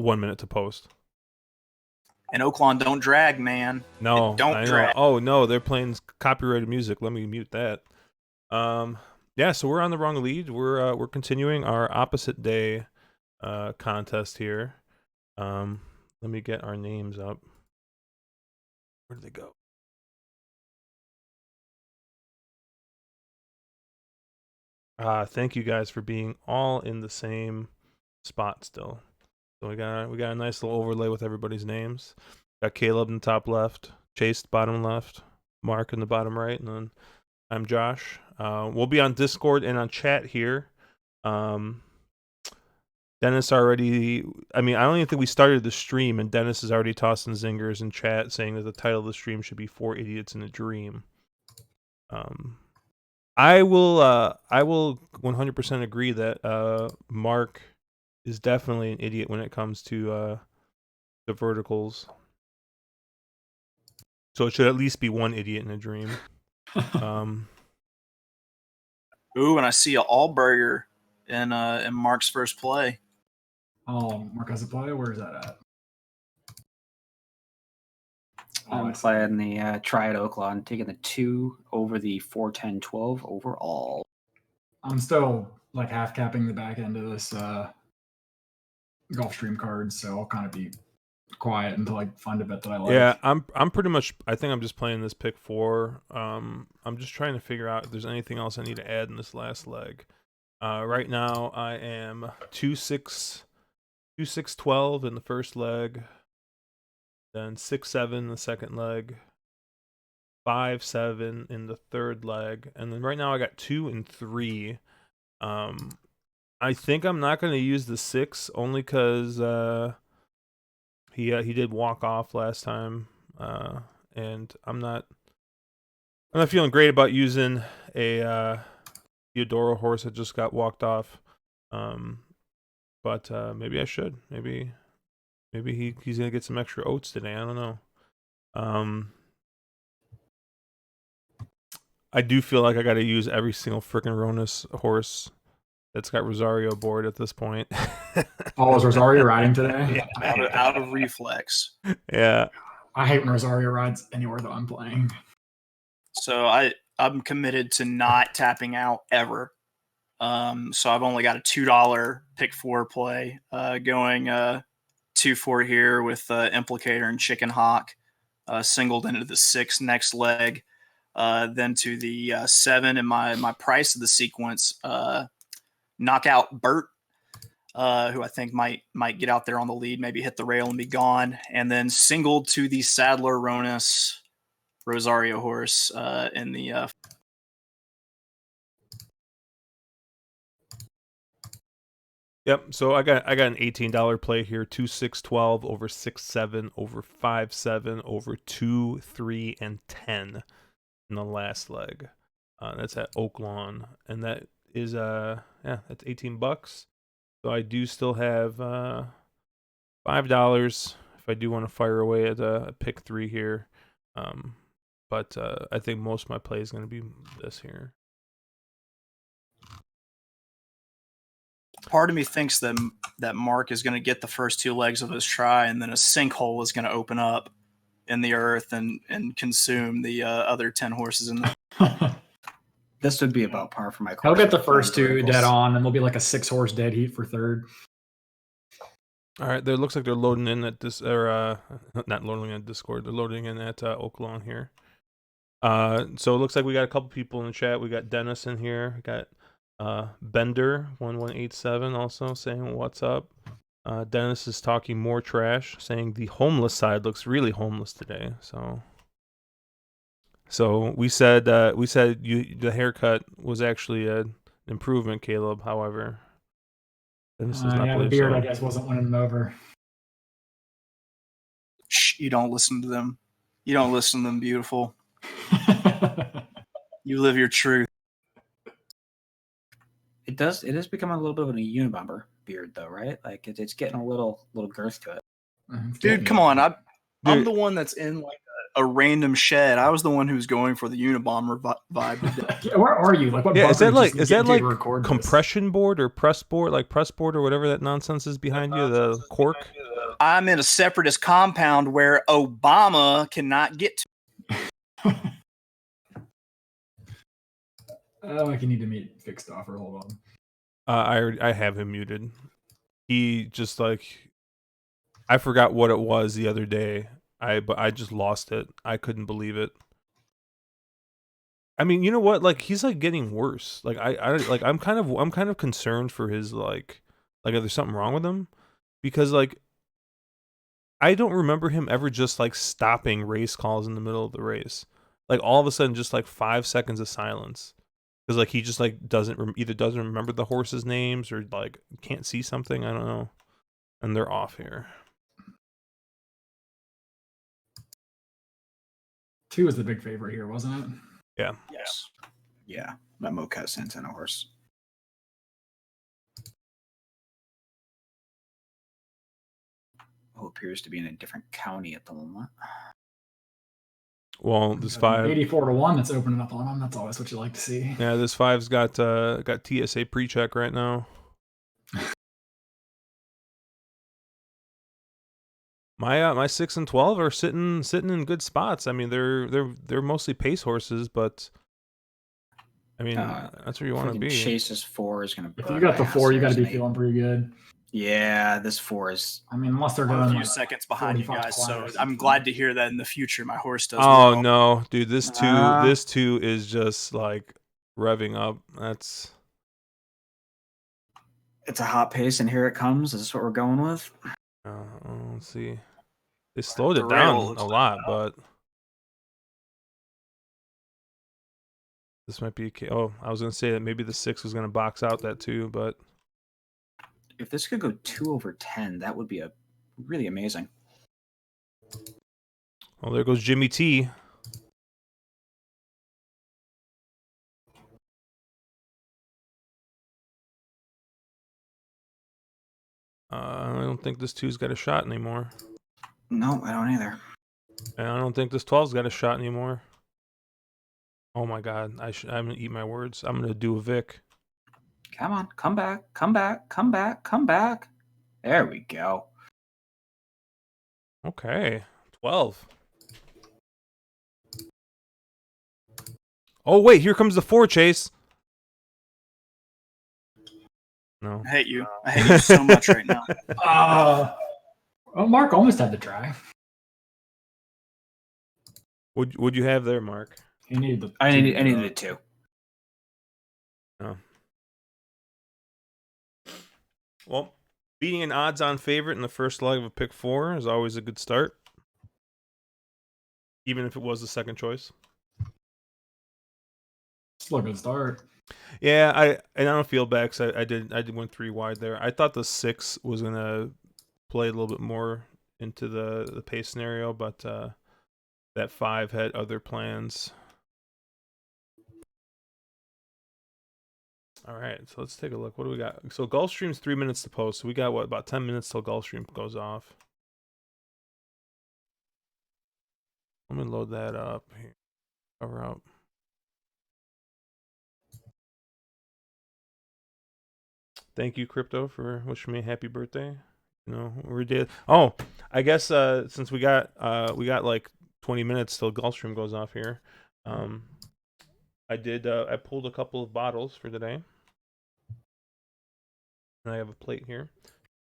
1 minute to post. And Oaklawn don't drag, man. No, don't drag. Oh no, they're playing copyrighted music. Let me mute that. Yeah, so we're on the wrong lead. We're continuing our opposite day contest here. Let me get our names up. Where did they go? Thank you guys for being all in the same spot still. So we got a nice little overlay with everybody's names. Got Caleb in the top left, Chase bottom left, Mark in the bottom right, and then I'm Josh. We'll be on Discord and on chat here. Dennis already, I don't even think we started the stream, and Dennis is already tossing zingers in chat saying that the title of the stream should be 4 Idiots in a Dream. I will 100% agree that Mark is definitely an idiot when it comes to the verticals. So it should at least be 1 idiot in a dream. Ooh, and I see an Allburger in Mark's first play. Oh, Mark has a play? Where's that at? I'm playing the Triad Oaklawn, taking the 2 over the 4-10-12 overall. I'm still like half capping the back end of this golf stream cards, so I'll kind of be quiet until I find a bet that I like. Yeah, I'm pretty much. I think I'm just playing this pick 4. I'm just trying to figure out if there's anything else I need to add in this last leg. Right now I am 2-6-12 in the first leg, then 6-7 in the second leg, 5-7 in the third leg, and then right now I got 2 and 3. I think I'm not going to use the 6 only because he did walk off last time, and I'm not feeling great about using a Eudora horse that just got walked off. But maybe I should. Maybe he's gonna get some extra oats today. I don't know. I do feel like I got to use every single freaking Ronus horse that's got Rosario board at this point. Oh, is Rosario riding today? Yeah, out of reflex. Yeah. I hate when Rosario rides anywhere that I'm playing. So I'm committed to not tapping out ever. So I've only got a $2 pick 4 play, going 2-4 here with Implicator and Chicken Hawk, singled into the 6 next leg, then to the 7 in my price of the sequence, Knockout Bert, who I think might get out there on the lead, maybe hit the rail and be gone, and then singled to the Sadler Ronus Rosario horse in the Yep. So I got an $18 play here. 2-6-12 over 6-7 over 5-7 over 2, 3, and 10 in the last leg. That's at Oaklawn, and that is that's $18. So I do still have $5 if I do want to fire away at a pick 3 here. But I think most of my play is going to be this here. Part of me thinks that Mark is going to get the first 2 legs of his try, and then a sinkhole is going to open up in the earth and consume the other 10 horses in the. This would be about par for my. He'll get the first 2 dead on, and there'll be like a 6-horse dead heat for third. All right, there looks like they're loading in at this, or not loading in Discord. They're loading in at Oaklawn here. So it looks like we got a couple people in the chat. We got Dennis in here. We got Bender 1187 also saying what's up. Dennis is talking more trash, saying the homeless side looks really homeless today. So we said the haircut was actually an improvement, Caleb. However, Dennis does not the believe beard, so. I guess, wasn't winning them over. Shh, you don't listen to them. You don't listen to them, beautiful. You live your truth. It is becoming a little bit of a Unabomber beard, though, right? Like it's getting a little girth to it. Dude, come on! I'm the one that's in like a random shed. I was the one who's going for the Unabomber vibe today. Where are you? Like, what? Yeah, is that like compression board or press board, like press board or whatever that nonsense is behind you? The cork. I'm in a separatist compound where Obama cannot get to. Like you need to meet fixed offer. Hold on. I have him muted. He just like I forgot what it was the other day. But I just lost it. I couldn't believe it. I mean, you know what? Like he's like getting worse. Like I'm kind of concerned for his like if there's something wrong with him because like I don't remember him ever just like stopping race calls in the middle of the race. Like all of a sudden just like 5 seconds of silence. Cuz like he just like either doesn't remember the horses' names or like can't see something, I don't know. And they're off here. 2 was the big favorite here, wasn't it? Yeah. Yes. Yeah, that Moquett Santana horse. Who appears to be in a different county at the moment. Well, this 5 84-1 that's opening up on him. That's always what you like to see. Yeah, this 5's got TSA pre-check right now. My 6 and 12 are sitting in good spots. I mean, they're mostly pace horses, but I mean that's where you want to be. Chase's 4 is going to. If you got the 4, you got to be feeling pretty good. Yeah, this 4 is. I mean, unless they're I'm going a few like seconds behind you 45 guys, so class. I'm glad to hear that in the future my horse does Oh well. no, dude, this two is just like revving up. That's. It's a hot pace, and here it comes. Is this what we're going with? Let's see. They slowed it The down rail looks a lot, but this might be. Oh, I was gonna say that maybe the 6 was gonna box out that 2, but If this could go 2 over 10, that would be really amazing. oh, there goes Jimmy T. I don't think this 2's got a shot anymore. No, I don't either. And I don't think this 12's got a shot anymore. Oh my god, I'm gonna eat my words. I'm gonna do a Vic. Come on, come back, come back, come back, come back. There we go. Okay, 12. Oh wait, here comes the 4 chase. No. I hate you. I hate you so much right now. Well, Mark almost had the try. Would you have there, Mark? He needed the. I needed it too. No. Well, beating an odds-on favorite in the first leg of a pick 4 is always a good start, even if it was the second choice. Still a good start. Yeah, I don't feel bad because I did went 3 wide there. I thought the 6 was gonna play a little bit more into the pace scenario, but that 5 had other plans. All right, so let's take a look. What do we got? So Gulfstream's 3 minutes to post. So we got what, about 10 minutes till Gulfstream goes off. Let me load that up here. Cover up. Thank you, Crypto, for wishing me a happy birthday. You know, we did. Oh, I guess since we got like 20 minutes till Gulfstream goes off here, I pulled a couple of bottles for today, and I have a plate here.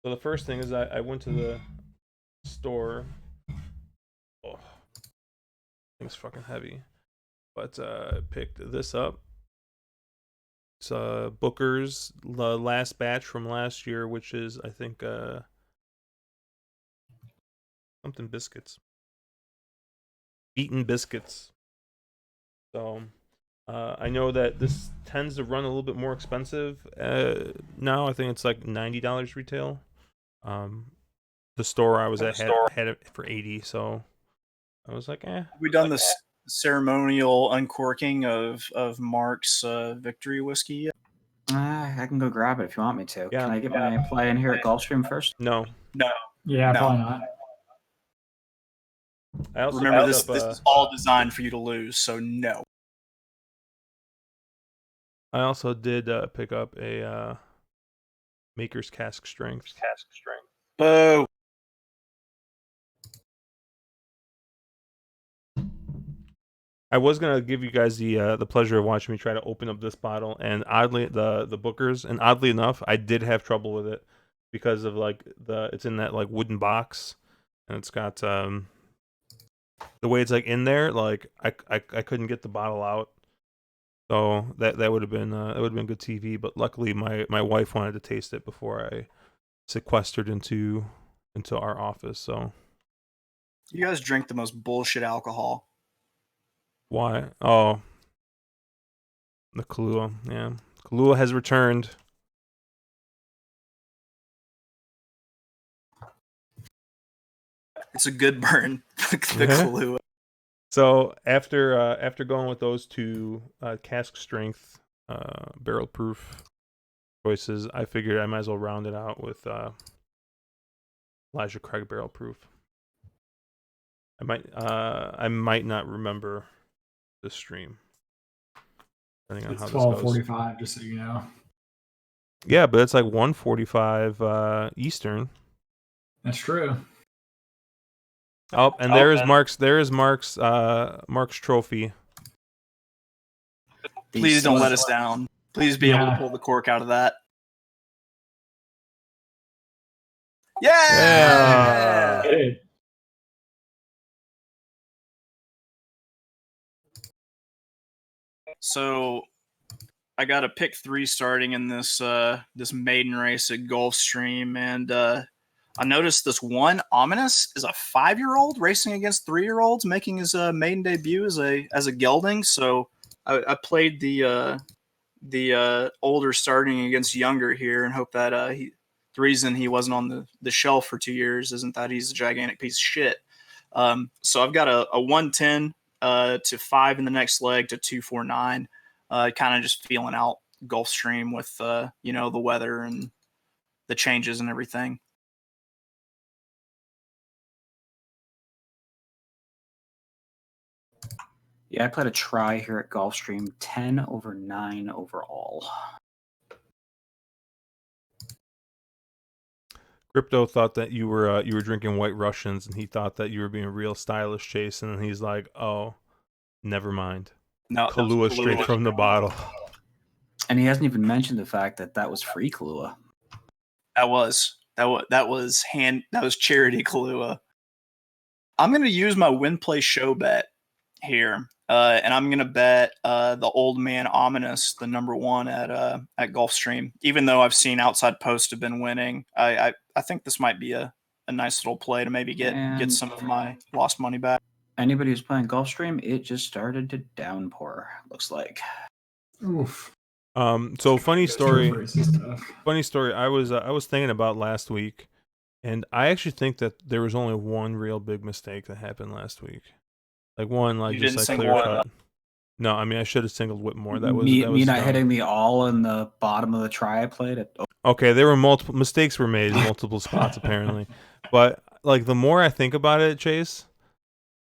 So the first thing is I went to the store. Oh, thing's fucking heavy, but picked this up. It's Booker's, the last batch from last year, which is I think something biscuits, Eaton biscuits. So I know that this tends to run a little bit more expensive now. I think it's like $90 retail. The store I was at had it for $80, so I was like, We done this ceremonial uncorking of Mark's victory whiskey yet? I can go grab it if you want me to. Yeah. Can I get my play in here at Gulfstream first? No. Yeah, No. probably not. I also Remember, picked this up, is all designed for you to lose, so no. I also did pick up a Maker's Cask Strength. Boo. I was gonna give you guys the pleasure of watching me try to open up this bottle, and oddly the Bookers, and oddly enough, I did have trouble with it because of like it's in that like wooden box, and it's got the way it's like in there, like I couldn't get the bottle out, so that would have been good TV. But luckily, my wife wanted to taste it before I sequestered into our office. So You guys drink the most bullshit alcohol. why? Oh, the Kahlua. Yeah, Kahlua has returned. It's a good burn. The Yeah. Kahlua. So after going with those two cask strength, barrel proof choices, I figured I might as well round it out with Elijah Craig barrel proof. I might not remember the stream, depending on It's how this goes. 12:45, just so you know. Yeah, but it's like 1:45 Eastern. That's true. Oh, and there is Mark's trophy. Please don't let us down. Please be able to Yeah. pull the cork out of that. Yeah. Hey, So I got a pick 3 starting in this this maiden race at Gulfstream, and I noticed this one Ominous is a 5-year-old racing against 3-year-olds, making his maiden debut as a gelding. So I played the older starting against younger here, and hope that the reason he wasn't on the shelf for 2 years isn't that he's a gigantic piece of shit. So I've got a 110 to 5 in the next leg to 249. Kind of just feeling out Gulfstream with the weather and the changes and everything. Yeah, I played a try here at Gulfstream, 10/9 overall. Crypto thought that you were drinking White Russians, and he thought that you were being real stylish, Chase. And then he's like, "Oh, never mind. No, Kahlua straight from the bottle." And he hasn't even mentioned the fact that was free Kahlua. That was charity Kahlua. I'm gonna use my win play show bet here, and I'm gonna bet the old man Ominous, the number 1 at Gulfstream. Even though I've seen Outside Post have been winning, I think this might be a nice little play to maybe get some of my lost money back. Anybody who's playing Gulfstream, it just started to downpour. Looks like. oof. So funny story. Race is tough. Funny story. I was thinking about last week, and I actually think that there was only one real big mistake that happened last week. Like one, like You just didn't like single clear Whit. cut. No, I mean I should have singled Whitmore. That was me not dumb. hitting the all in the bottom of the try I played at. Okay, there were multiple mistakes were made in multiple spots apparently, but like the more I think about it, Chase,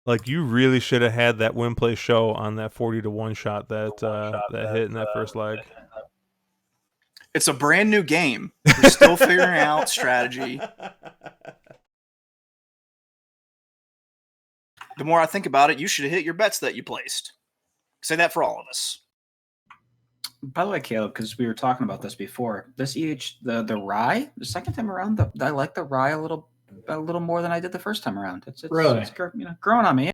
like you really should have had that win play show on that 40-1 shot that hit in that first leg. It's a brand new game. We're still figuring out strategy. The more I think about it, you should have hit your bets that you placed. Say that for all of us. By the way, Caleb, because we were talking about this before, this the rye, the second time around, I like the rye a little more than I did the first time around. It's Really? it's growing on me.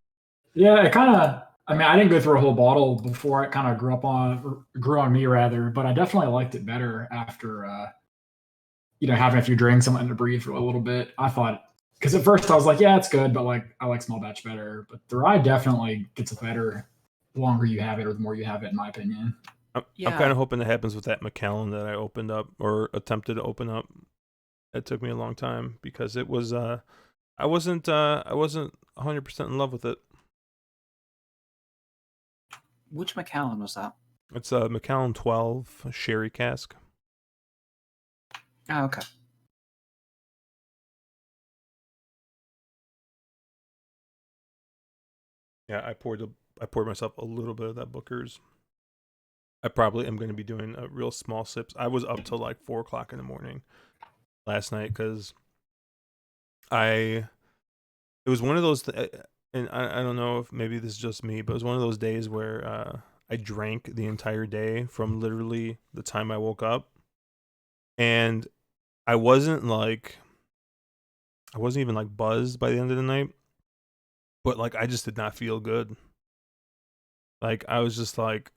Yeah, it kind of. I mean, I didn't go through a whole bottle before it kind of grew on me rather, but I definitely liked it better after, having a few drinks and letting it breathe for a little bit. I thought, because at first I was like, yeah, it's good, but like I like small batch better. But the rye definitely gets better the longer you have it or the more you have it, in my opinion. I'm kind of hoping that happens with that Macallan that I opened up or attempted to open up. It took me a long time because it was I wasn't 100% in love with it. Which Macallan was that? It's a Macallan 12 sherry cask. Oh, okay. Yeah, I poured myself a little bit of that Booker's. I probably am going to be doing real small sips. I was up till like 4:00 in the morning last night because it was one of those. and I don't know if maybe this is just me, but it was one of those days where I drank the entire day from literally the time I woke up, and I wasn't even like buzzed by the end of the night, but like I just did not feel good. Like I was like,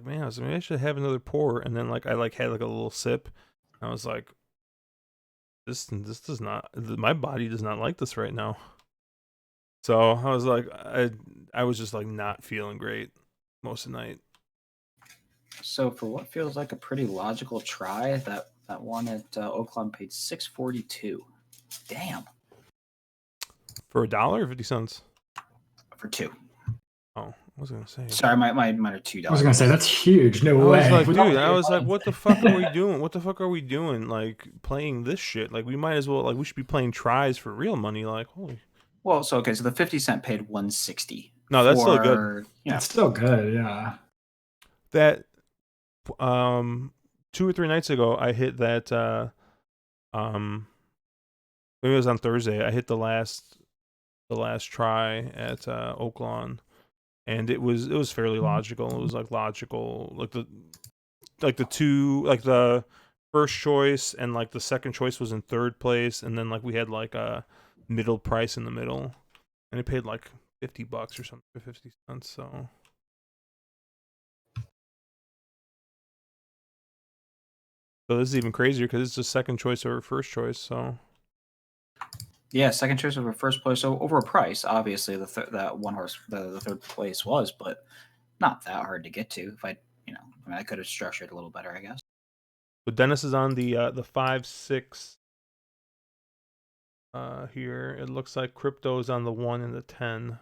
man, maybe I should have another pour, and then like I like had like a little sip. I was like, this does not, my body does not like this right now. So I was like, I was just like not feeling great most of the night. So for what feels like a pretty logical try, that one at Oakland paid $6.42. Damn. For $1 or 50 cents? For 2. Oh, I was gonna say. Sorry, mine are $2. I was gonna say that's huge. No I way. was like, We dude, don't I pay was like, funds. what the fuck are we doing? What the fuck are we doing? Like playing this shit? Like we might as well, like we should be playing tries for real money. Like holy. Well, so okay, so the 50 cent paid $1.60. No, that's still good. Yeah, It's still good, yeah. That 2 or 3 nights ago, I hit that. Maybe it was on Thursday. I hit the last try at Oaklawn, and it was fairly logical. It was like logical, like the two, like the first choice and like the second choice was in third place, and then like we had like a middle price in the middle, and it paid like $50 or something for 50 cents. So this is even crazier because it's the second choice over first choice. So yeah, second choice over first place. So over a price, obviously that one horse, the third place was, but not that hard to get to. If I I could have structured it a little better, I guess. but Dennis is on the 5-6 here. It looks like crypto is on the 1 and the 10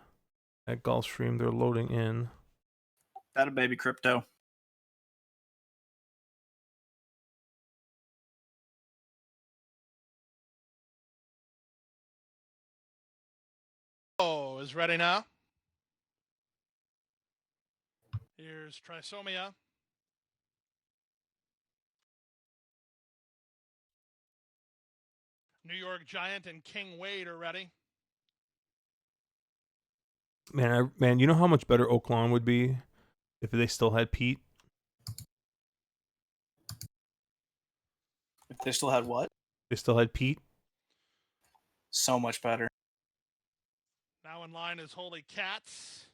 at Gulfstream. They're loading in. That a baby crypto. Oh, is ready now. Here's Trisomia. New York Giant and King Wade are ready. Man, you know how much better Oaklawn would be if they still had Pete? If they still had what? They still had Pete? So much better. Now in line is Holy Cats.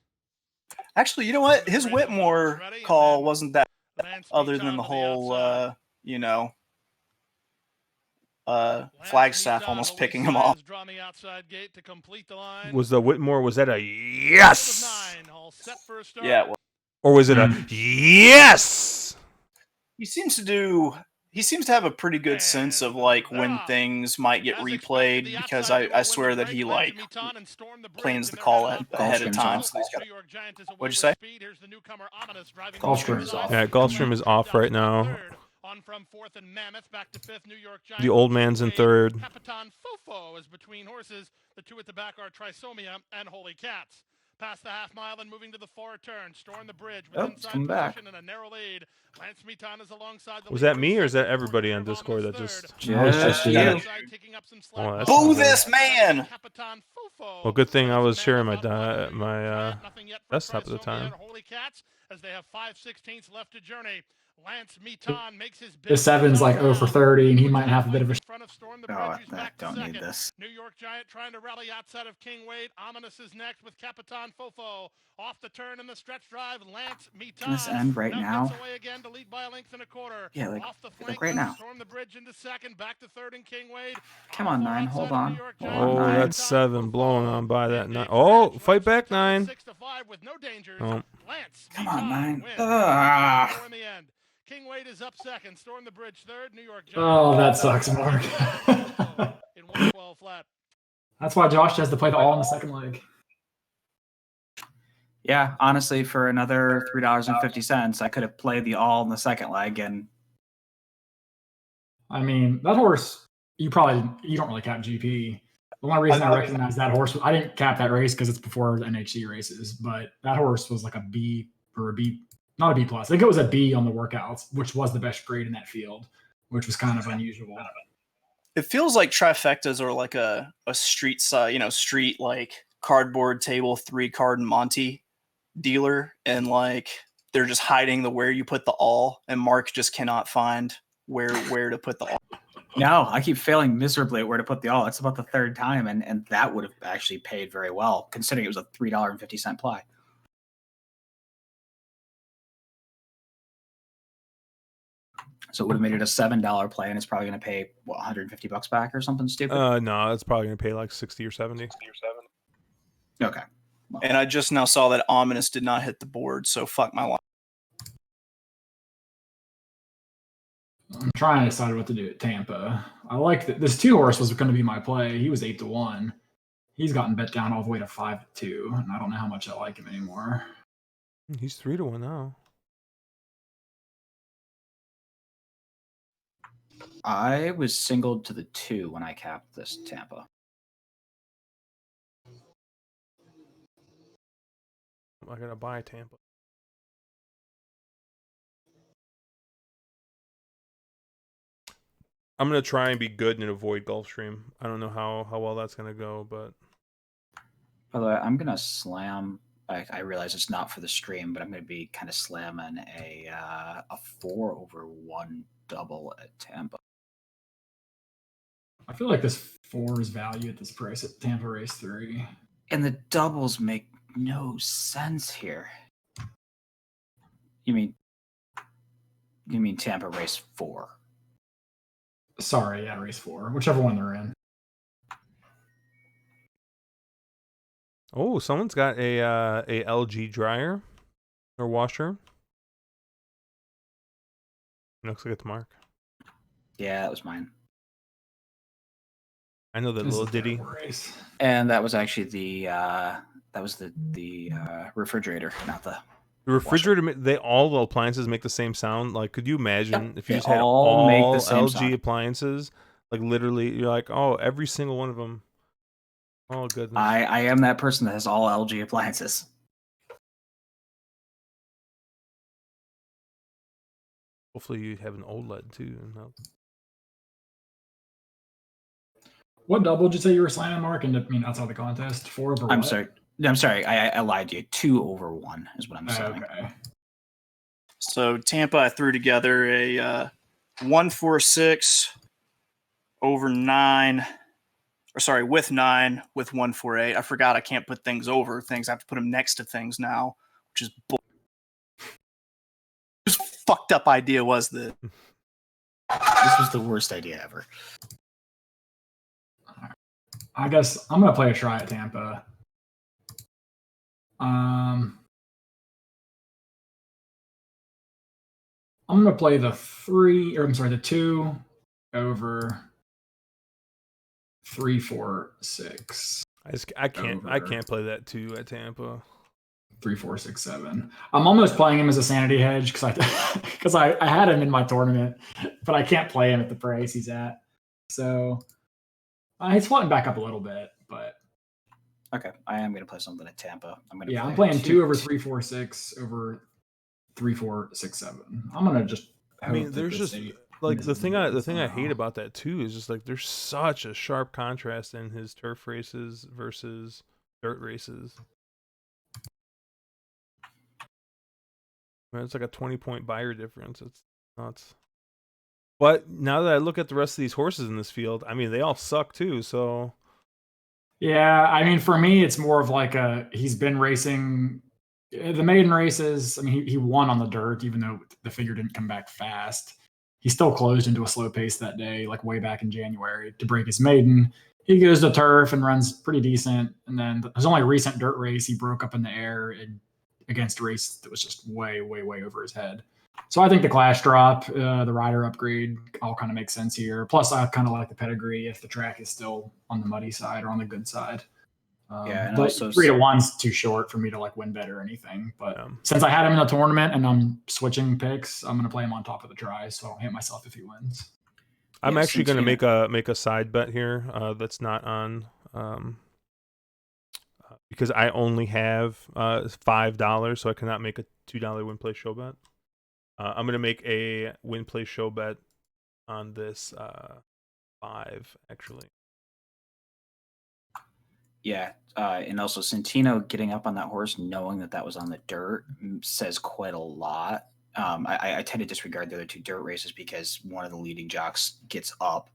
Actually, you know what? His Whitmore call wasn't that other than the whole, Flagstaff almost picking him off. Was the Whitmore, was that a yes? Yeah. Or was it a yes? He seems to have a pretty good sense of like when things might get replayed, because I swear that he like plans the call ahead of time. So what'd you say? Gulfstream is off. Yeah, Gulfstream is off right now. The old man's in third. Capitan Fofo is between horses. The two at the back are Trisomia and Holy Cats. Past the half mile and moving to the far turn. Storm the bridge with inside position and a narrow lead. Lance Meton is alongside the Was that me or is that everybody on Discord that just... Just you. Oh, that's Boo not this man! Well, good thing I was sharing my desktop at the time. Holy Cats, as they have 5/16 left to journey. Lance Meton makes his The 7's like 0 for 30, and he might have a bit of a. Oh, I don't need this. New York Giant trying to rally outside of King Wade. Ominous is next with Capitan Fofo. Off the turn in the stretch drive, Lance Meton. Can this end right now? Away again to lead by a length and a quarter. Yeah, like, off the like right now. Storm the bridge into second, back to third in King Wade. Come on, 9. Hold on. Oh, that's 7 blowing on by that 9. Oh, fight back 9. 6-5 with no dangers. Oh. Lance Come on, 9. In the end. King Wade is up second. Storm the bridge third. New York Giant. Oh, that sucks, Mark. In 112 flat. That's why Josh has to play the all in the second leg. Yeah, honestly, for another $3.50, I could have played the all in the second leg, and I mean, that horse, you don't really cap GP. The only reason I recognize that horse, I didn't cap that race because it's before the NHC races, but that horse was like a B or a B, not a B plus. I think it was a B on the workouts, which was the best grade in that field, which was kind of unusual. It feels like trifectas are like a street side, street like cardboard table 3-card Monty dealer, and like they're just hiding the where you put the all, and Mark just cannot find where to put the all. No, I keep failing miserably at where to put the all. It's about the third time, and that would have actually paid very well, considering it was a $3.50 ply. So it would have made it a $7 play, and it's probably going to pay what, $150 back or something stupid. No, it's probably gonna pay like 60 or 70. Okay. Well. And I just now saw that Ominous did not hit the board, so fuck my life. I'm trying to decide what to do at Tampa. I like that this 2-horse was going to be my play. He was 8-1. He's gotten bet down all the way to 5-2, and I don't know how much I like him anymore. He's 3-1 now. I was singled to the 2 when I capped this Tampa. I gotta buy Tampa. I'm gonna try and be good and avoid Gulfstream. I don't know how well that's gonna go, but by the way, I'm gonna slam. I realize it's not for the stream, but I'm gonna be kind of slamming a 4/1 double at Tampa. I feel like this 4 is value at this price at Tampa race 3. And the doubles make no sense here. You mean Tampa race 4? Sorry, yeah, race 4, whichever one they're in. oh, someone's got a LG dryer or washer. Looks like it's Mark. Yeah, that was mine. I know that little ditty. Race. And that was actually the refrigerator, not the. The refrigerator, they all the appliances make the same sound. Like, could you imagine if you They just had all make the same LG sound. appliances? Like, literally, you're like, oh, every single one of them. Oh, goodness. I am that person that has all LG appliances. Hopefully, you have an OLED too. What double did you say you were slamming, Mark? And outside the contest, 4 over. I'm sorry. I lied to you. 2/1 is what I'm saying. Okay. So Tampa, I threw together a 146 over 9, or sorry, with 9 with 148. I forgot I can't put things over things. I have to put them next to things now, which is whose fucked up idea was this? This was the worst idea ever. I guess I'm gonna play a try at Tampa. I'm gonna play the 2 over 3, 4, 6. I can't play that 2 at Tampa. 3, 4, 6, 7. I'm almost playing him as a sanity hedge because I had him in my tournament, but I can't play him at the price he's at. So he's floating back up a little bit, but okay, I am going to play something at Tampa. I'm playing 2 over 3, 4, 6 over 3, 4, 6, 7. I'm gonna just. I mean, there's just like the thing I hate about that too is just like there's such a sharp contrast in his turf races versus dirt races. I mean, it's like a 20-point buyer difference. It's nuts. But now that I look at the rest of these horses in this field, I mean, they all suck too. So yeah, I mean, for me, it's more of like he's been racing the maiden races. I mean, he won on the dirt, even though the figure didn't come back fast. He still closed into a slow pace that day, like way back in January to break his maiden. He goes to turf and runs pretty decent. And then his only recent dirt race, he broke up in the air against a race that was just way, way, way over his head. So I think the class drop, the rider upgrade all kind of makes sense here. Plus, I kind of like the pedigree if the track is still on the muddy side or on the good side. And but also 3-1's too short for me to like win bet or anything. But since I had him in the tournament and I'm switching picks, I'm going to play him on top of the try, so I don't hit myself if he wins. I'm actually going to make a side bet here that's not on because I only have $5, so I cannot make a $2 win play show bet. I'm going to make a win play show bet on this 5 actually. Yeah, and also Santino getting up on that horse, knowing that was on the dirt, says quite a lot. I tend to disregard the other two dirt races because one of the leading jocks gets up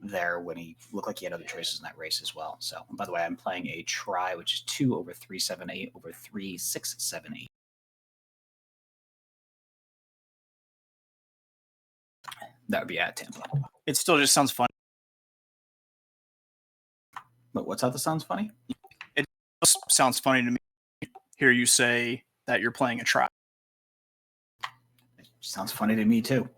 there when he looked like he had other choices in that race as well. So, and by the way, I'm playing a try, which is 2 over 378 over 3678. That would be at Tampa. It still just sounds fun. But what's that sounds funny? It sounds funny to me. Hear you say that you're playing a try. It sounds funny to me too.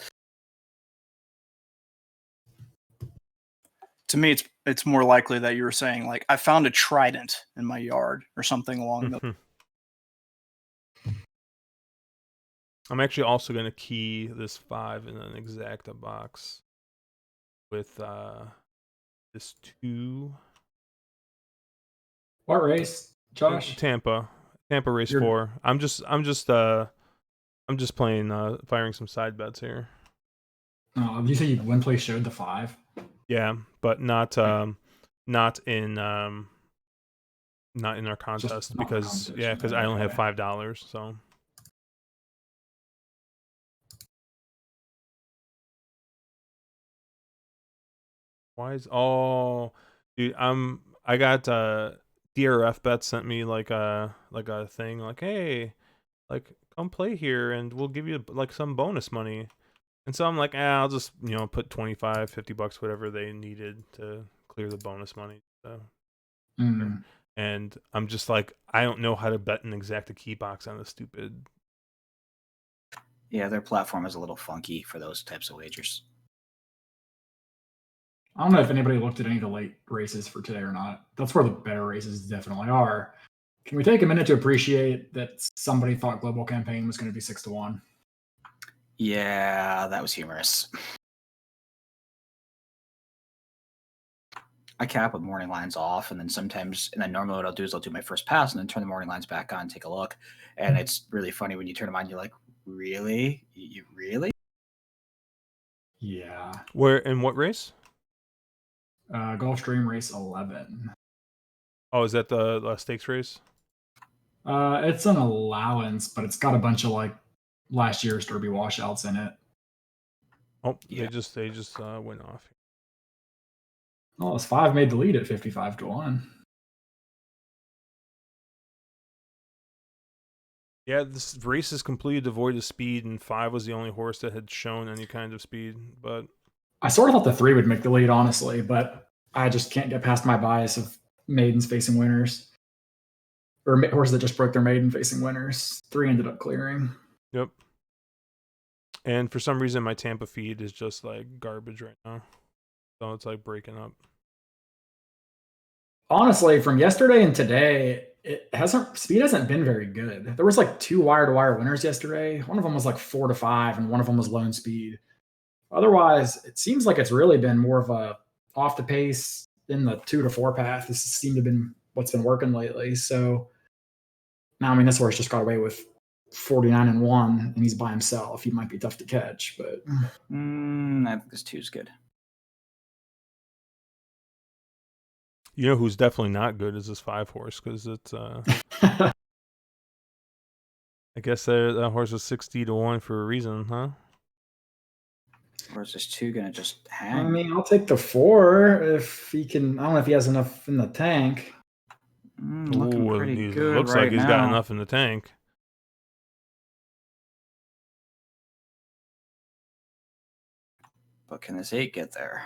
To me, it's more likely that you were saying like I found a trident in my yard or something along the. I'm actually also going to key this 5 in an exacta box with this 2. What race, Josh? Tampa race 4. I'm just playing firing some side bets here. Oh, you said you one place showed the 5. Yeah, but not in our contest because I only have $5. So why is dude? I got DRF bet sent me like a thing like, hey, like come play here and we'll give you like some bonus money. And so I'm like, I'll just put $25, $50, whatever they needed to clear the bonus money. So. And I'm just like, I don't know how to bet an exacta key box on a stupid. Yeah, their platform is a little funky for those types of wagers. I don't know if anybody looked at any of the late races for today or not. That's where the better races definitely are. Can we take a minute to appreciate that somebody thought Global Campaign was going to be 6-1? Yeah, that was humorous. I cap with morning lines off, and then normally what I'll do is I'll do my first pass and then turn the morning lines back on, take a look. And it's really funny when you turn them on, you're like, really? You really? Yeah. Where in what race? Gulfstream race 11. Oh, is that the stakes race? It's an allowance, but it's got a bunch of like last year's Derby washouts in it. Oh, yeah. They just went off. Oh, it's 5 made the lead at 55-1. Yeah, this race is completely devoid of speed, and 5 was the only horse that had shown any kind of speed. But I sort of thought the 3 would make the lead, honestly, but I just can't get past my bias of maidens facing winners. Or horses that just broke their maiden facing winners. 3 ended up clearing. Yep. And for some reason, my Tampa feed is just like garbage right now. So it's like breaking up. Honestly, from yesterday and today, speed hasn't been very good. There was like 2 wire-to-wire winners yesterday. One of them was like 4-5, and one of them was lone speed. Otherwise, it seems like it's really been more of a off the pace in the 2-4 path. This seemed to have been what's been working lately. So now, I mean, this horse just got away with 49-1, and he's by himself. He might be tough to catch, but I think this 2 is good. You know who's definitely not good is this 5 horse because it's I guess that horse is 60-1 for a reason, huh? Or is this 2 gonna just hang? I mean, I'll take the 4 if he can. I don't know if he has enough in the tank. Looking pretty good. Looks like he's got enough in the tank. But can this 8 get there?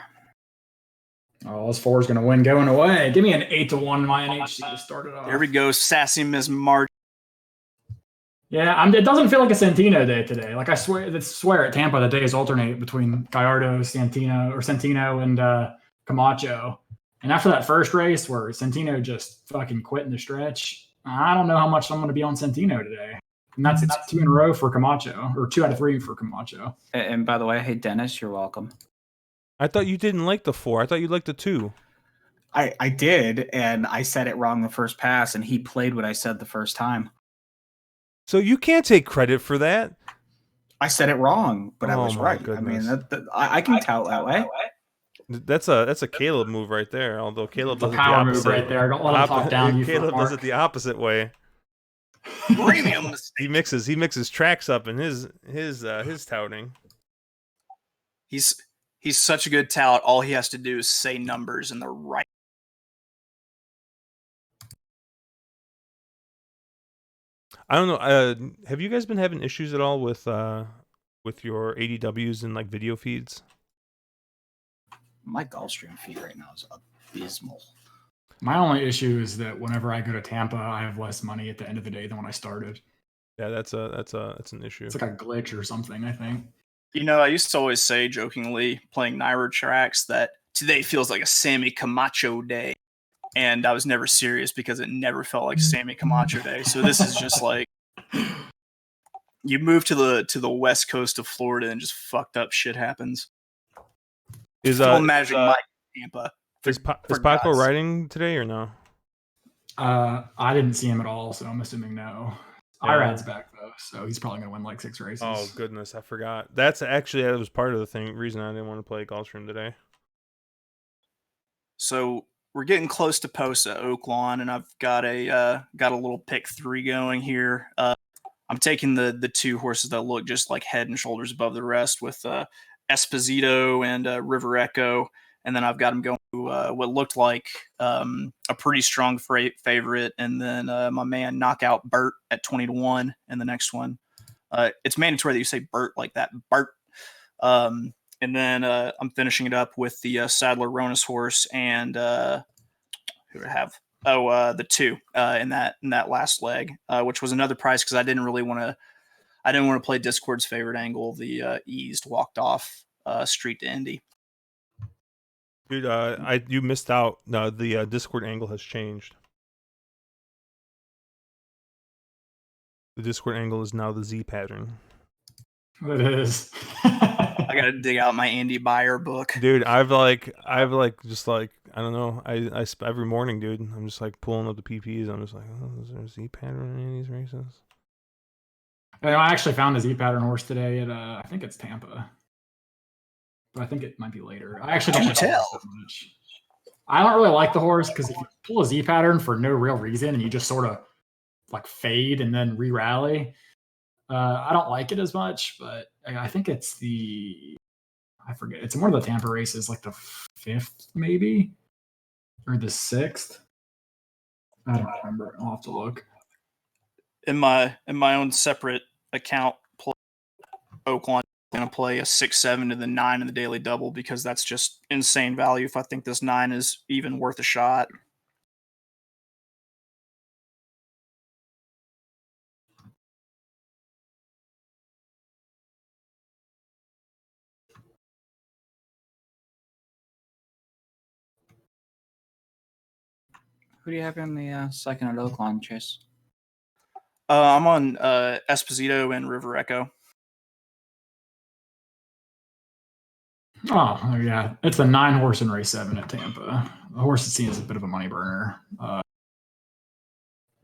Oh, this 4 is going to win going away. Give me an 8-1 my NHC to start it off. There we go, sassy Miss Marge. Yeah, it doesn't feel like a Santino day today. Like I swear at Tampa the days alternate between Gallardo, Santino, and Camacho. And after that first race where Santino just fucking quit in the stretch, I don't know how much I'm going to be on Santino today. And that's 2 in a row for Camacho, or 2 out of 3 for Camacho. And by the way, hey Dennis, you're welcome. I thought you didn't like the 4. I thought you liked the 2. I did, and I said it wrong the first pass, and he played what I said the first time. So you can't take credit for that. I said it wrong, but I was right. Goodness. I mean, I can tout that way. That's a Caleb move right there. Although Caleb It's a does it the power opposite. move right there. Don't let him talk down you for Caleb does it Mark. the opposite way. Premium He mixes tracks up in his touting. He's such a good tout. All he has to do is say numbers in the right. I don't know. Have you guys been having issues at all with your ADWs and like video feeds? My Gulfstream feed right now is abysmal. My only issue is that whenever I go to Tampa, I have less money at the end of the day than when I started. Yeah, that's an issue. It's like a glitch or something, I think. You know, I used to always say jokingly playing Nairo tracks that today feels like a Sammy Camacho day. And I was never serious because it never felt like Sammy Camacho day. So this is just like you move to the west coast of Florida and just fucked up shit happens. Is Magic Mike Tampa. Is Paco riding today or no? I didn't see him at all, so I'm assuming no. Yeah. Irad's back though, so he's probably gonna win like 6 races. Oh goodness, I forgot. That was part of the reason I didn't want to play Gulfstream today. So we're getting close to Posa Oak Lawn, and I've got a little pick 3 going here. I'm taking the 2 horses that look just like head and shoulders above the rest with Esposito and River Echo, and then I've got them going to what looked like a pretty strong favorite, and then my man Knockout Bert at 20-1 in the next one. It's mandatory that you say Bert like that, Bert. And then I'm finishing it up with the Sadler Ronas horse and who would I have? The 2 in that last leg, which was another price because I didn't want to play Discord's favorite angle, the eased walked off street to Indy. Dude, you missed out. No, the Discord angle has changed. The Discord angle is now the Z pattern. It is. I gotta dig out my Andy Beyer book, dude. I've just I don't know. I every morning, dude. I'm just like pulling up the PPs. I'm just like, oh, is there a Z pattern in any of these races? I actually found a Z pattern horse today at I think it's Tampa, but I think it might be later. I actually don't tell. Much. I don't really like the horse because if you pull a Z pattern for no real reason and you just sort of like fade and then re-rally, I don't like it as much. But I think it's I forget. It's one of the Tampa races, like the 5th maybe or the 6th. I don't remember. I'll have to look. In my own separate account, Oakland going to play a 6-7 to the 9 in the daily double because that's just insane value. If I think this 9 is even worth a shot. Who do you have in the second at Oak Lawn, Chase? I'm on Esposito and River Echo. Oh, yeah. It's a 9 horse in race 7 at Tampa. The horse is seen as a bit of a money burner.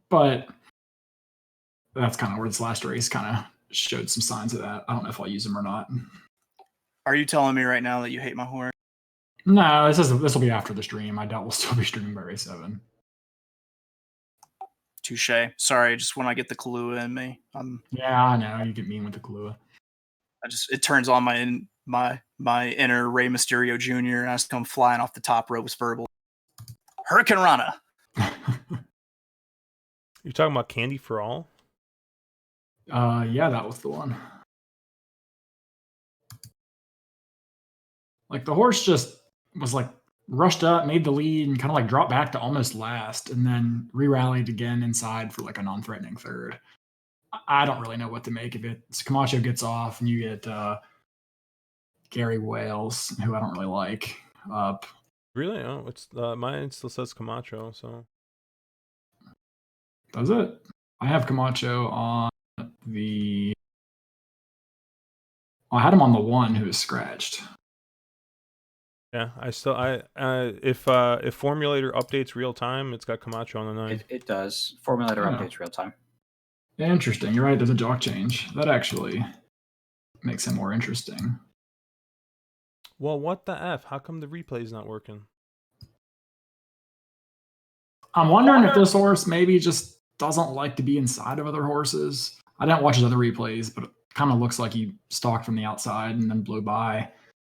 But that's kind of where this last race kind of showed some signs of that. I don't know if I'll use him or not. Are you telling me right now that you hate my horse? No, this will be after the stream. I doubt we'll still be streaming by race 7. Touche. Sorry, just when I get the Kahlua in me. Yeah, I know. You get mean with the Kahlua. It turns on my inner Rey Mysterio Jr. and I just come flying off the top ropes verbal. Hurricane Rana. You're talking about Candy for All? Yeah, that was the one. Like the horse just was like rushed up, made the lead, and kind of like dropped back to almost last, and then re-rallied again inside for like a non-threatening 3rd. I don't really know what to make of it. So Camacho gets off, and you get Gary Wales, who I don't really like, up. Really? Oh, it's mine still says Camacho. So does it? I have Camacho on the. I had him on the 1 who was scratched. Yeah, if Formulator updates real time, it's got Camacho on the 9. It does. Formulator updates real time. Interesting. You're right. There's a jock change. That actually makes him more interesting. Well, what the F? How come the replay's not working? I'm wondering if this horse maybe just doesn't like to be inside of other horses. I didn't watch his other replays, but it kind of looks like he stalked from the outside and then blew by.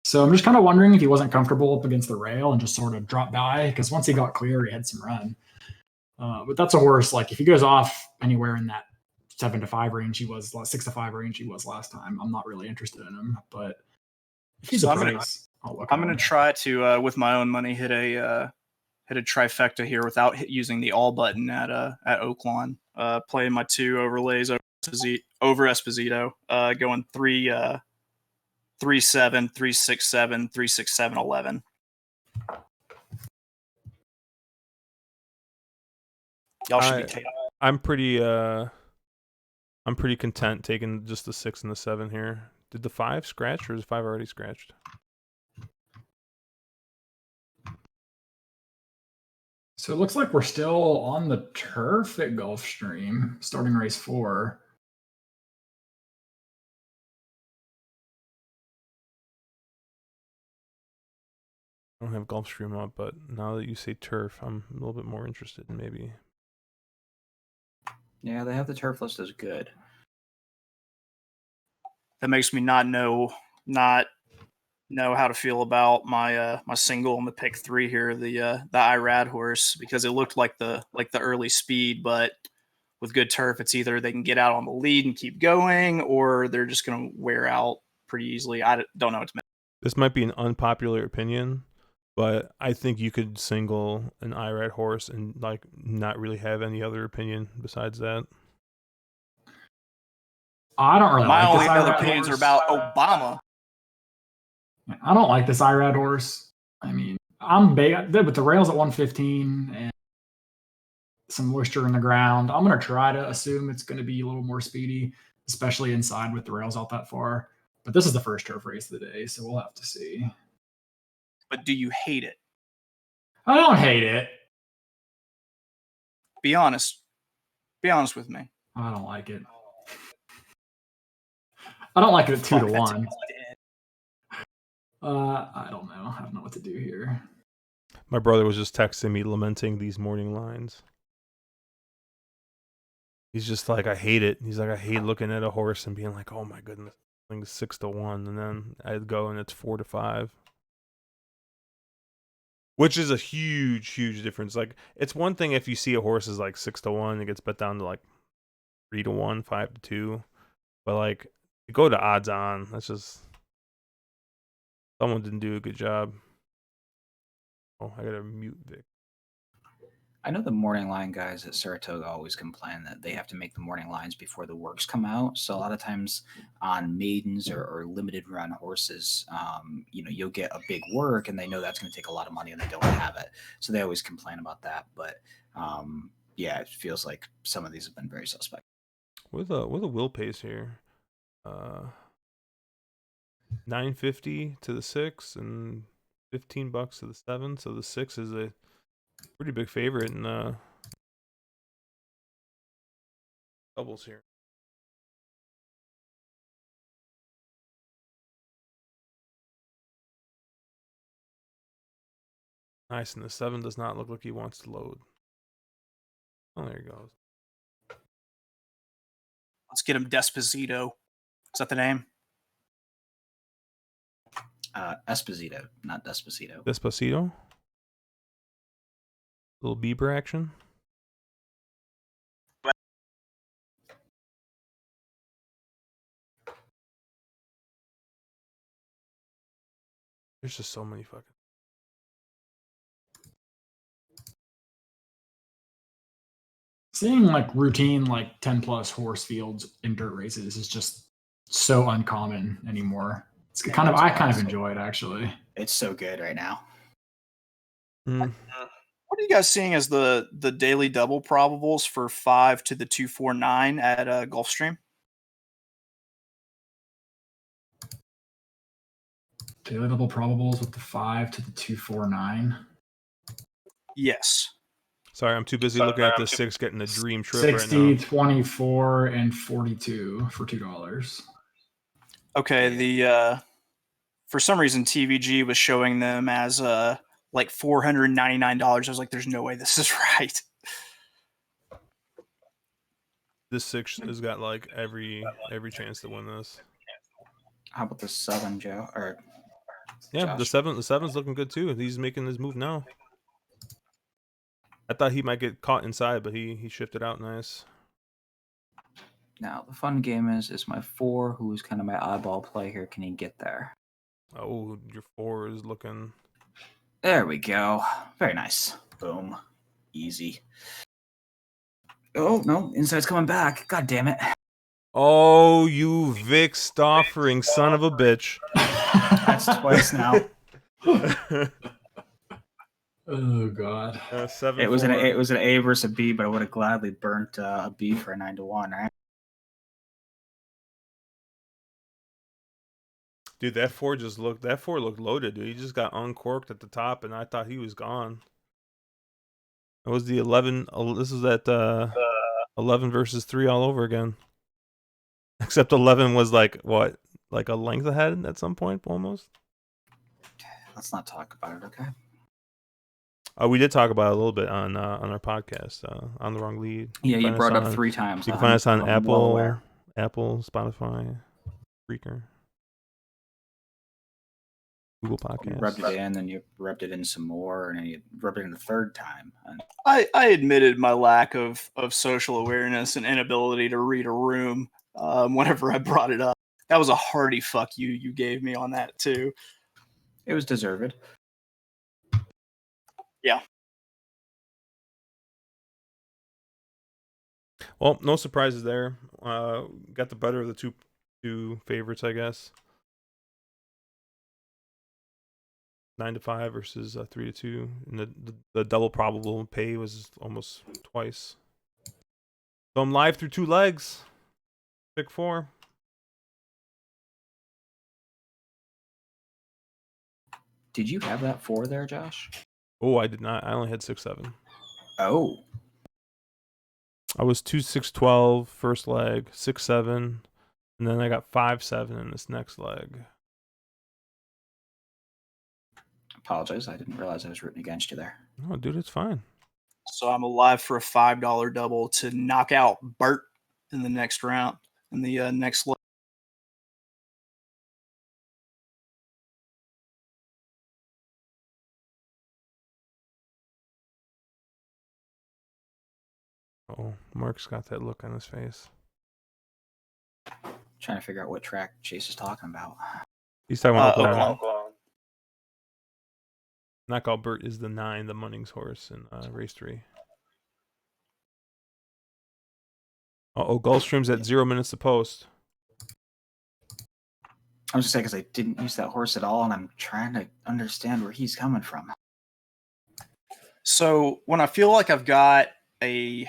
So I'm just kind of wondering if he wasn't comfortable up against the rail and just sort of dropped by, because once he got clear, he had some run. But that's a horse, like if he goes off anywhere in that 7-5 range he was, 6-5 range he was last time, I'm not really interested in him. But if he's So a I'm gonna- price, I'll look. I'm going to try to, with my own money, hit a trifecta here without using the all button at Oaklawn. Playing my 2 overlays over Esposito, going 3-7, 3-6-7, 3-6-7, 11. Y'all should be taking. I'm pretty content taking just the 6 and the 7 here. Did the 5 scratch, or is 5 already scratched? So it looks like we're still on the turf at Gulfstream, starting race 4. I don't have Gulfstream up, but now that you say turf, I'm a little bit more interested in maybe. Yeah, they have the turf list as good. That makes me not know how to feel about my my single on the pick 3 here, the Irad horse, because it looked like the early speed, but with good turf, it's either they can get out on the lead and keep going, or they're just going to wear out pretty easily. I don't know what to make. This might be an unpopular opinion, but I think you could single an Irad horse and like not really have any other opinion besides that. I don't really My like only this other Irad opinions are horse. about Obama. I don't like this Irad horse. I mean, I'm big with the rails at 115 and some moisture in the ground. I'm going to try to assume it's going to be a little more speedy, especially inside with the rails out that far. But this is the first turf race of the day, so we'll have to see. But do you hate it? I don't hate it. Be honest. Be honest with me. I don't like it. I don't like it at 2-1. I don't know. I don't know what to do here. My brother was just texting me lamenting these morning lines. He's just like, I hate it. He's like, I hate looking at a horse and being like, oh my goodness, thing's 6-1, and then I'd go and it's 4-5. Which is a huge, huge difference. Like, it's one thing if you see a horse is like 6-1, it gets bet down to like 3-1, 5-2. But like, you go to odds on. That's just someone didn't do a good job. Oh, I gotta mute Vic. I know the morning line guys at Saratoga always complain that they have to make the morning lines before the works come out. So a lot of times on maidens or limited run horses, you'll get a big work and they know that's going to take a lot of money and they don't have it. So they always complain about that. But yeah, it feels like some of these have been very suspect. With a will pace here, $9.50 to the 6 and $15 to the 7. So the 6 is a pretty big favorite in doubles here. Nice, and the 7 does not look like he wants to load. Oh, there he goes. Let's get him Desposito. Is that the name? Esposito, not Despacito. Despacito? Little Bieber action. There's just so many fucking. Seeing like routine, like 10+ horse fields in dirt races is just so uncommon anymore. It's kind of, I kind of enjoy it actually. It's so good right now. Mm. What are you guys seeing as the daily double probables for 5 to the 249 at Gulfstream? Daily double probables with the 5 to the 249. Yes. Sorry, I'm too busy looking at the 6 getting a dream trip 60, right now. 24, and 42 for $2. Okay, the for some reason TVG was showing them as like $499. I was like, there's no way this is right. This 6 has got like every chance to win this. How about the 7, Joe? Or yeah, Josh? the seven's looking good too. He's making his move now. I thought he might get caught inside, but he shifted out nice. Now the fun game is my 4, who's kind of my oddball play here. Can he get there? Oh, your 4 is looking. There we go. Very nice. Boom. Easy. Oh no, inside's coming back. God damn it. Oh, you Vic Stoffering son of a bitch. That's twice now. Oh god. 7. It was an A versus a B, but I would have gladly burnt a B for a 9-1, right? Dude, that 4 looked loaded, dude. He just got uncorked at the top, and I thought he was gone. It was the 11. This is at 11 versus 3 all over again. Except 11 was like what, like a length ahead at some point, almost. Let's not talk about it, okay? We did talk about it a little bit on our podcast, On the Wrong Lead. Yeah, you brought it up 3 times. You can find us on I'm Apple, well aware. Spotify, Breaker, Google You Podcasts. rubbed it in, then you rubbed it in some more, and then you rubbed it in the 3rd time. And I admitted my lack of social awareness and inability to read a room whenever I brought it up. That was a hearty fuck you gave me on that too. it was deserved. Yeah. Well, no surprises there. Got the better of the two favorites, I guess. 9-5 versus 3-2, and the double probable pay was almost twice. So I'm live through 2 legs. Pick 4. Did you have that 4 there, Josh? Oh, I did not. I only had 6-7. Oh. I was 2-6-12 first leg, 6-7, and then I got 5-7 in this next leg. Apologize. I didn't realize I was rooting against you there. No, dude, it's fine. So I'm alive for a $5 double to knock out Bert in the next round, in the next leg. Oh, Mark's got that look on his face. Trying to figure out what track Chase is talking about. He's talking about Oakland. Knockout Bert is the 9, the Munnings horse in race 3. Gulfstream's at 0 minutes to post. I'm just saying because I didn't use that horse at all, and I'm trying to understand where he's coming from. So when I feel like I've got a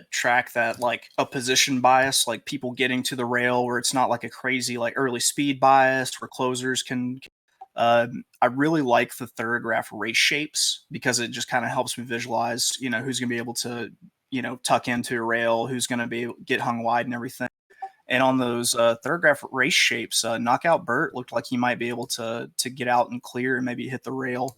track that like a position bias, like people getting to the rail where it's not like a crazy like early speed bias where closers can. I really like the Thorograph race shapes because it just kind of helps me visualize, who's going to be able to, tuck into a rail, who's going to get hung wide and everything. And on those Thorograph race shapes, Knockout Bert looked like he might be able to get out and clear and maybe hit the rail.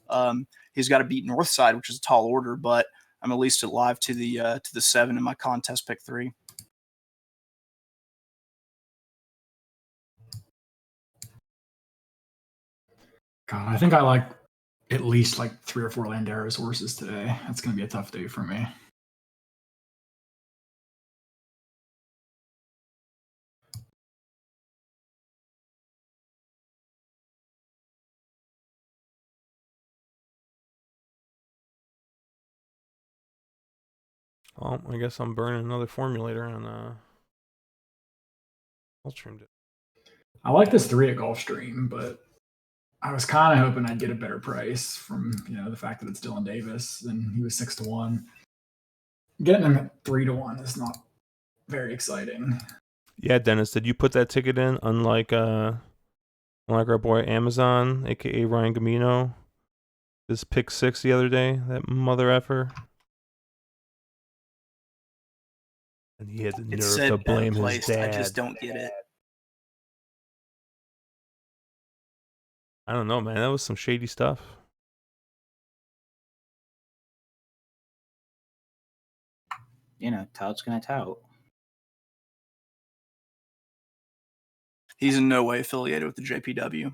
He's got to beat Northside, which is a tall order, but I'm at least alive to the 7 in my contest pick 3. God, I think I like at least like 3 or 4 Landeros horses today. That's going to be a tough day for me. Well, I guess I'm burning another formulator on Gulfstream. I like this 3 at Gulfstream, but I was kind of hoping I'd get a better price from the fact that it's Dylan Davis and he was 6-1. Getting him at 3-1 is not very exciting. Yeah, Dennis, did you put that ticket in? Unlike our boy Amazon, aka Ryan Gamino, this pick 6 the other day, that mother effer. And he had the nerve to blame his dad. I just don't get it. I don't know, man. That was some shady stuff. You know, tout's gonna tout. He's in no way affiliated with the JPW.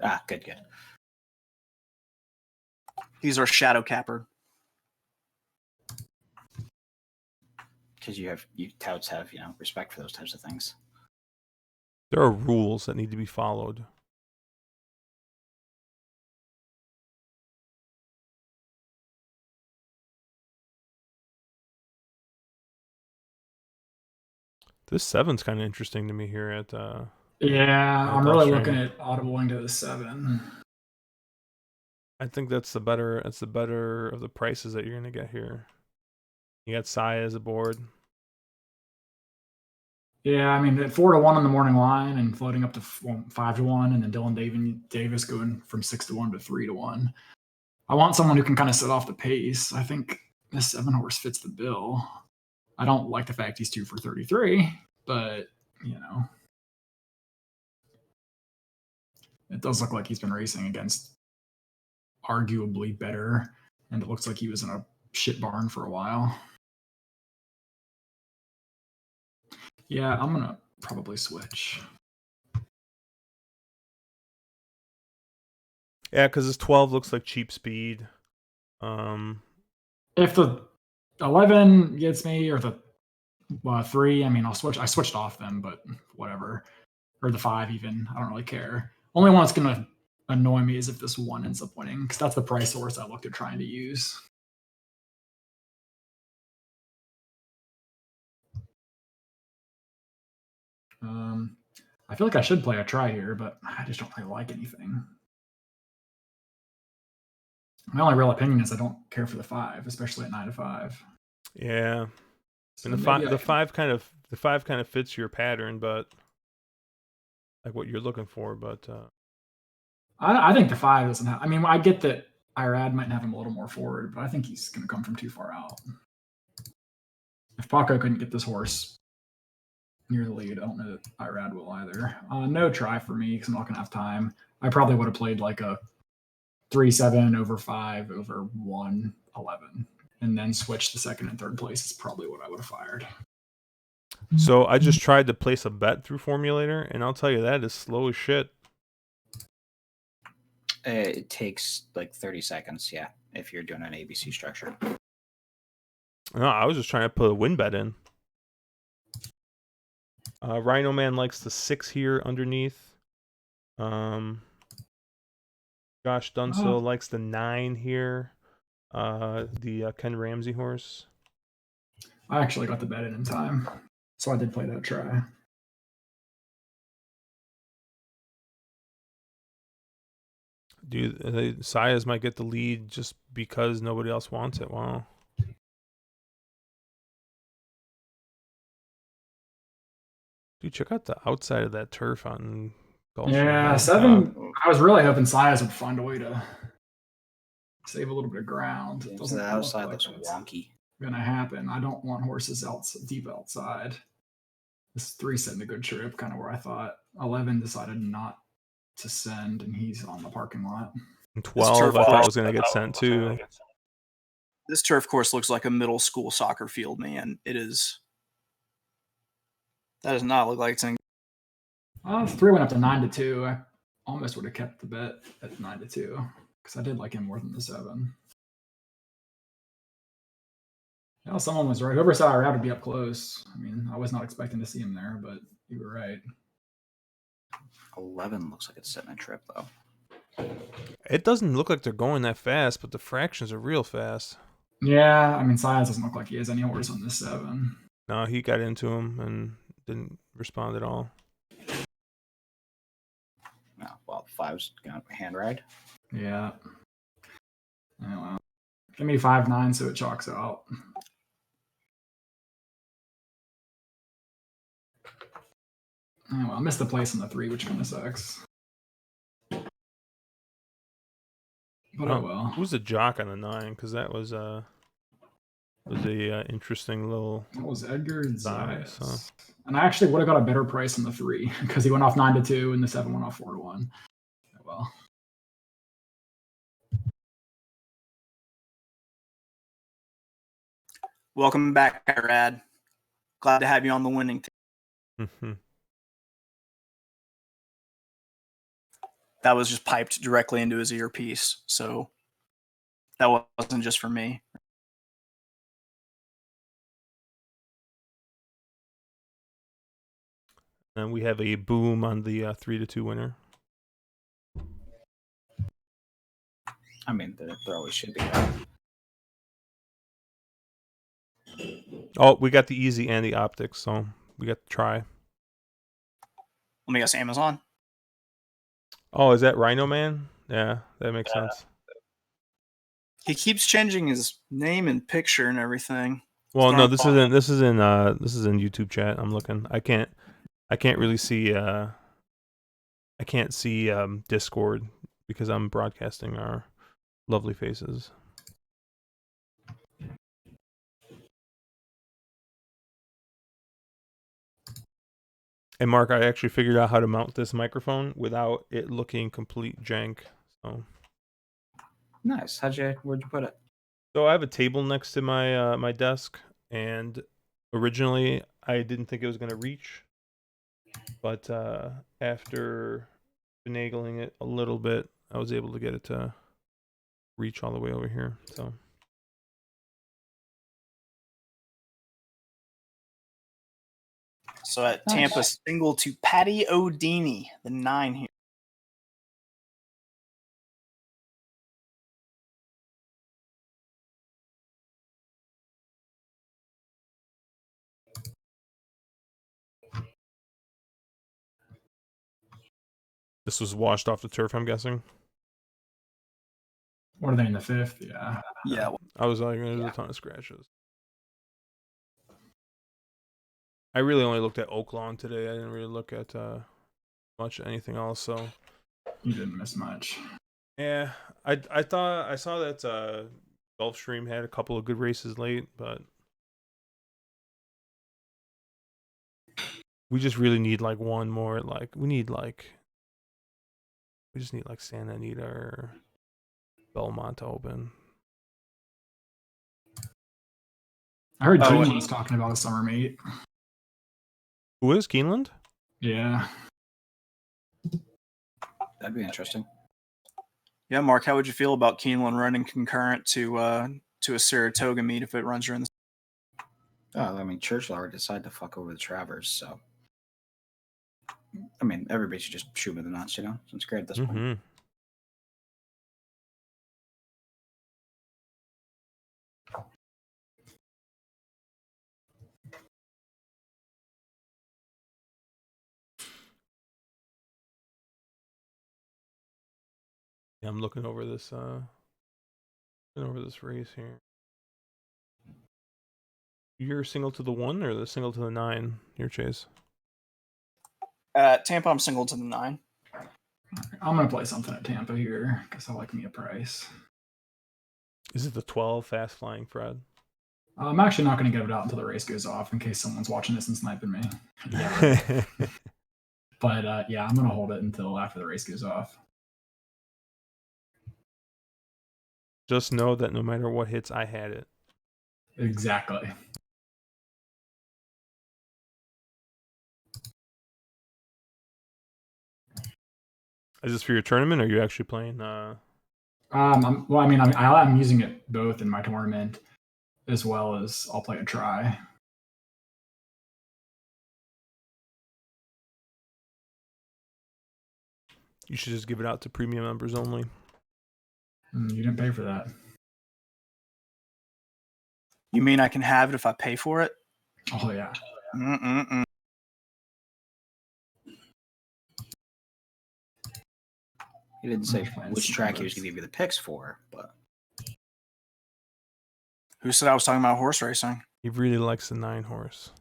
Ah, good. He's our shadow capper. Because you touts have, respect for those types of things. There are rules that need to be followed. This 7's kind of interesting to me here at. Yeah, I'm really looking at audibling to the 7. I think that's the better. That's the better of the prices that you're gonna get here. You got Saya as a board. Yeah, I mean, at 4-1 on the morning line and floating up to 5-1, and then Dylan Davis going from 6-1 to 3-1. I want someone who can kind of set off the pace. I think this 7 horse fits the bill. I don't like the fact he's 2 for 33, but it does look like he's been racing against arguably better, and it looks like he was in a shit barn for a while. Yeah, I'm gonna probably switch. Yeah, because this 12 looks like cheap speed. If the 11 gets me, or the 3, I mean, I'll switch. I switched off them, but whatever. Or the 5 even. I don't really care. Only one that's going to annoy me is if this 1 ends up winning, because that's the price source I looked at trying to use. I feel like I should play a try here, but I just don't really like anything. My only real opinion is I don't care for the 5, especially at 9-5. Yeah, So and the five kind of fits your pattern, but like what you're looking for. But I think the 5 doesn't have. I mean, I get that Irad might have him a little more forward, but I think he's going to come from too far out. If Paco couldn't get this horse near the lead, I don't know that Irad will either. No try for me because I'm not going to have time. I probably would have played like a 3-7 over 5 over 1-11, and then switch the second and third place is probably what I would have fired. So I just tried to place a bet through Formulator, and I'll tell you that is slow as shit. It takes like 30 seconds, yeah, if you're doing an ABC structure. No, I was just trying to put a win bet in. Rhino Man likes the 6 here underneath. Josh Dunsill likes the 9 here. The Ken Ramsey horse. I actually got the bet in time, so I did play that try. Dude, Sayas might get the lead just because nobody else wants it. Wow. Dude, check out the outside of that turf on Gulfstream. Yeah, 7. I was really hoping Sayas would find a way to save a little bit of ground. It doesn't the outside looks wonky. Gonna happen. I don't want horses deep outside. This 3 setting a good trip, kind of where I thought. 11 decided not to send, and he's on the parking lot. And 12, I thought was going to get sent too. This turf course looks like a middle school soccer field, man. It is. That does not look like it's in. 3 went up to 9-2. I almost would have kept the bet at 9-2 because I did like him more than the 7. Yeah, someone was right. Whoever saw Irad would be up close. I mean, I was not expecting to see him there, but you were right. 11 looks like it's setting a trip, though. It doesn't look like they're going that fast, but the fractions are real fast. Yeah, I mean, Sayas doesn't look like he has any horse on this 7. No, he got into him and didn't respond at all. No, well, 5's going to hand ride. Yeah. Oh, well. Give me 5-9 so it chalks out. Oh, well, I missed the place on the 3, which kind of sucks. But oh well. Who's the jock on the 9? Because that was a interesting little. That was Edgar Zayas. Huh? And I actually would have got a better price on the 3 because he went off 9-2 and the 7 went off 4-1. well. Welcome back, Irad. Glad to have you on the winning team. Mm-hmm. That was just piped directly into his earpiece, so that wasn't just for me. And we have a boom on the 3-2 winner. I mean, there always should be. Oh, we got the easy and the optics, so we got to try. Let me guess, Amazon. Oh, is that Rhino Man? Yeah, that makes sense. He keeps changing his name and picture and everything. Well, no, this is in YouTube chat. I'm looking. I can't really see. I can't see Discord because I'm broadcasting our lovely faces. And Mark, I actually figured out how to mount this microphone without it looking complete jank. So Nice. Where'd you put it? So I have a table next to my my desk, and originally I didn't think it was gonna reach, but after finagling it a little bit, I was able to get it to reach all the way over here. So at Tampa, single to Patty O'Dini, the 9 here. this was washed off the turf, I'm guessing. What are they in the 5th? Yeah. Yeah. I was like, there's a ton of scratches. I really only looked at Oak Lawn today. I didn't really look at much anything else. So You didn't miss much. yeah, I thought I saw that Gulfstream had a couple of good races late, but we just really need like one more. Like we just need like Santa Anita or Belmont to open. I heard Keeneland was talking about a summer meet. Who is Keeneland? Yeah. That'd be interesting. Yeah, Mark, how would you feel about Keeneland running concurrent to a Saratoga meet if it runs during the? Oh, I mean, Churchill already decided to fuck over the Travers, so I mean, everybody should just shoot with the nuts, you know? So it's great at this point. Yeah, I'm looking over this race here. You're single to the 1 or the single to the 9 here, Chase? Tampa, I'm single to the 9. I'm going to play something at Tampa here because I like me a price. Is it the 12 fast flying Fred? I'm actually not going to give it out until the race goes off in case someone's watching this and sniping me. Yeah. But yeah, I'm going to hold it until after the race goes off. Just know that no matter what hits, I had it. Exactly. Is this for your tournament, or are you actually playing? Well, I mean, I'm using it both in my tournament, as well as I'll play a try. You should just give it out to premium members only. You didn't pay for that. You mean I can have it if I pay for it? Oh yeah. He didn't say which track he was going to give you the picks for, but who said I was talking about horse racing? He really likes the 9 horse.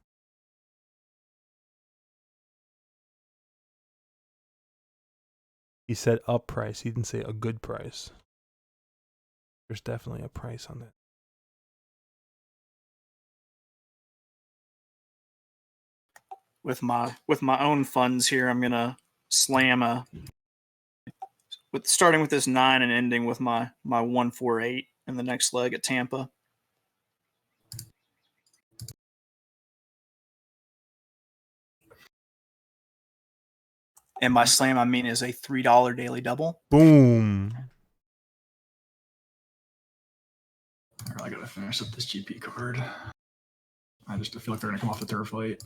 He said a price. He didn't say a good price. There's definitely a price on that. With my own funds here, I'm gonna slam a with starting with this 9 and ending with my 148 in the next leg at Tampa. And by slam, I mean is a $3 daily double. Boom. I really gotta finish up this GP card. I feel like they're gonna come off the turf late.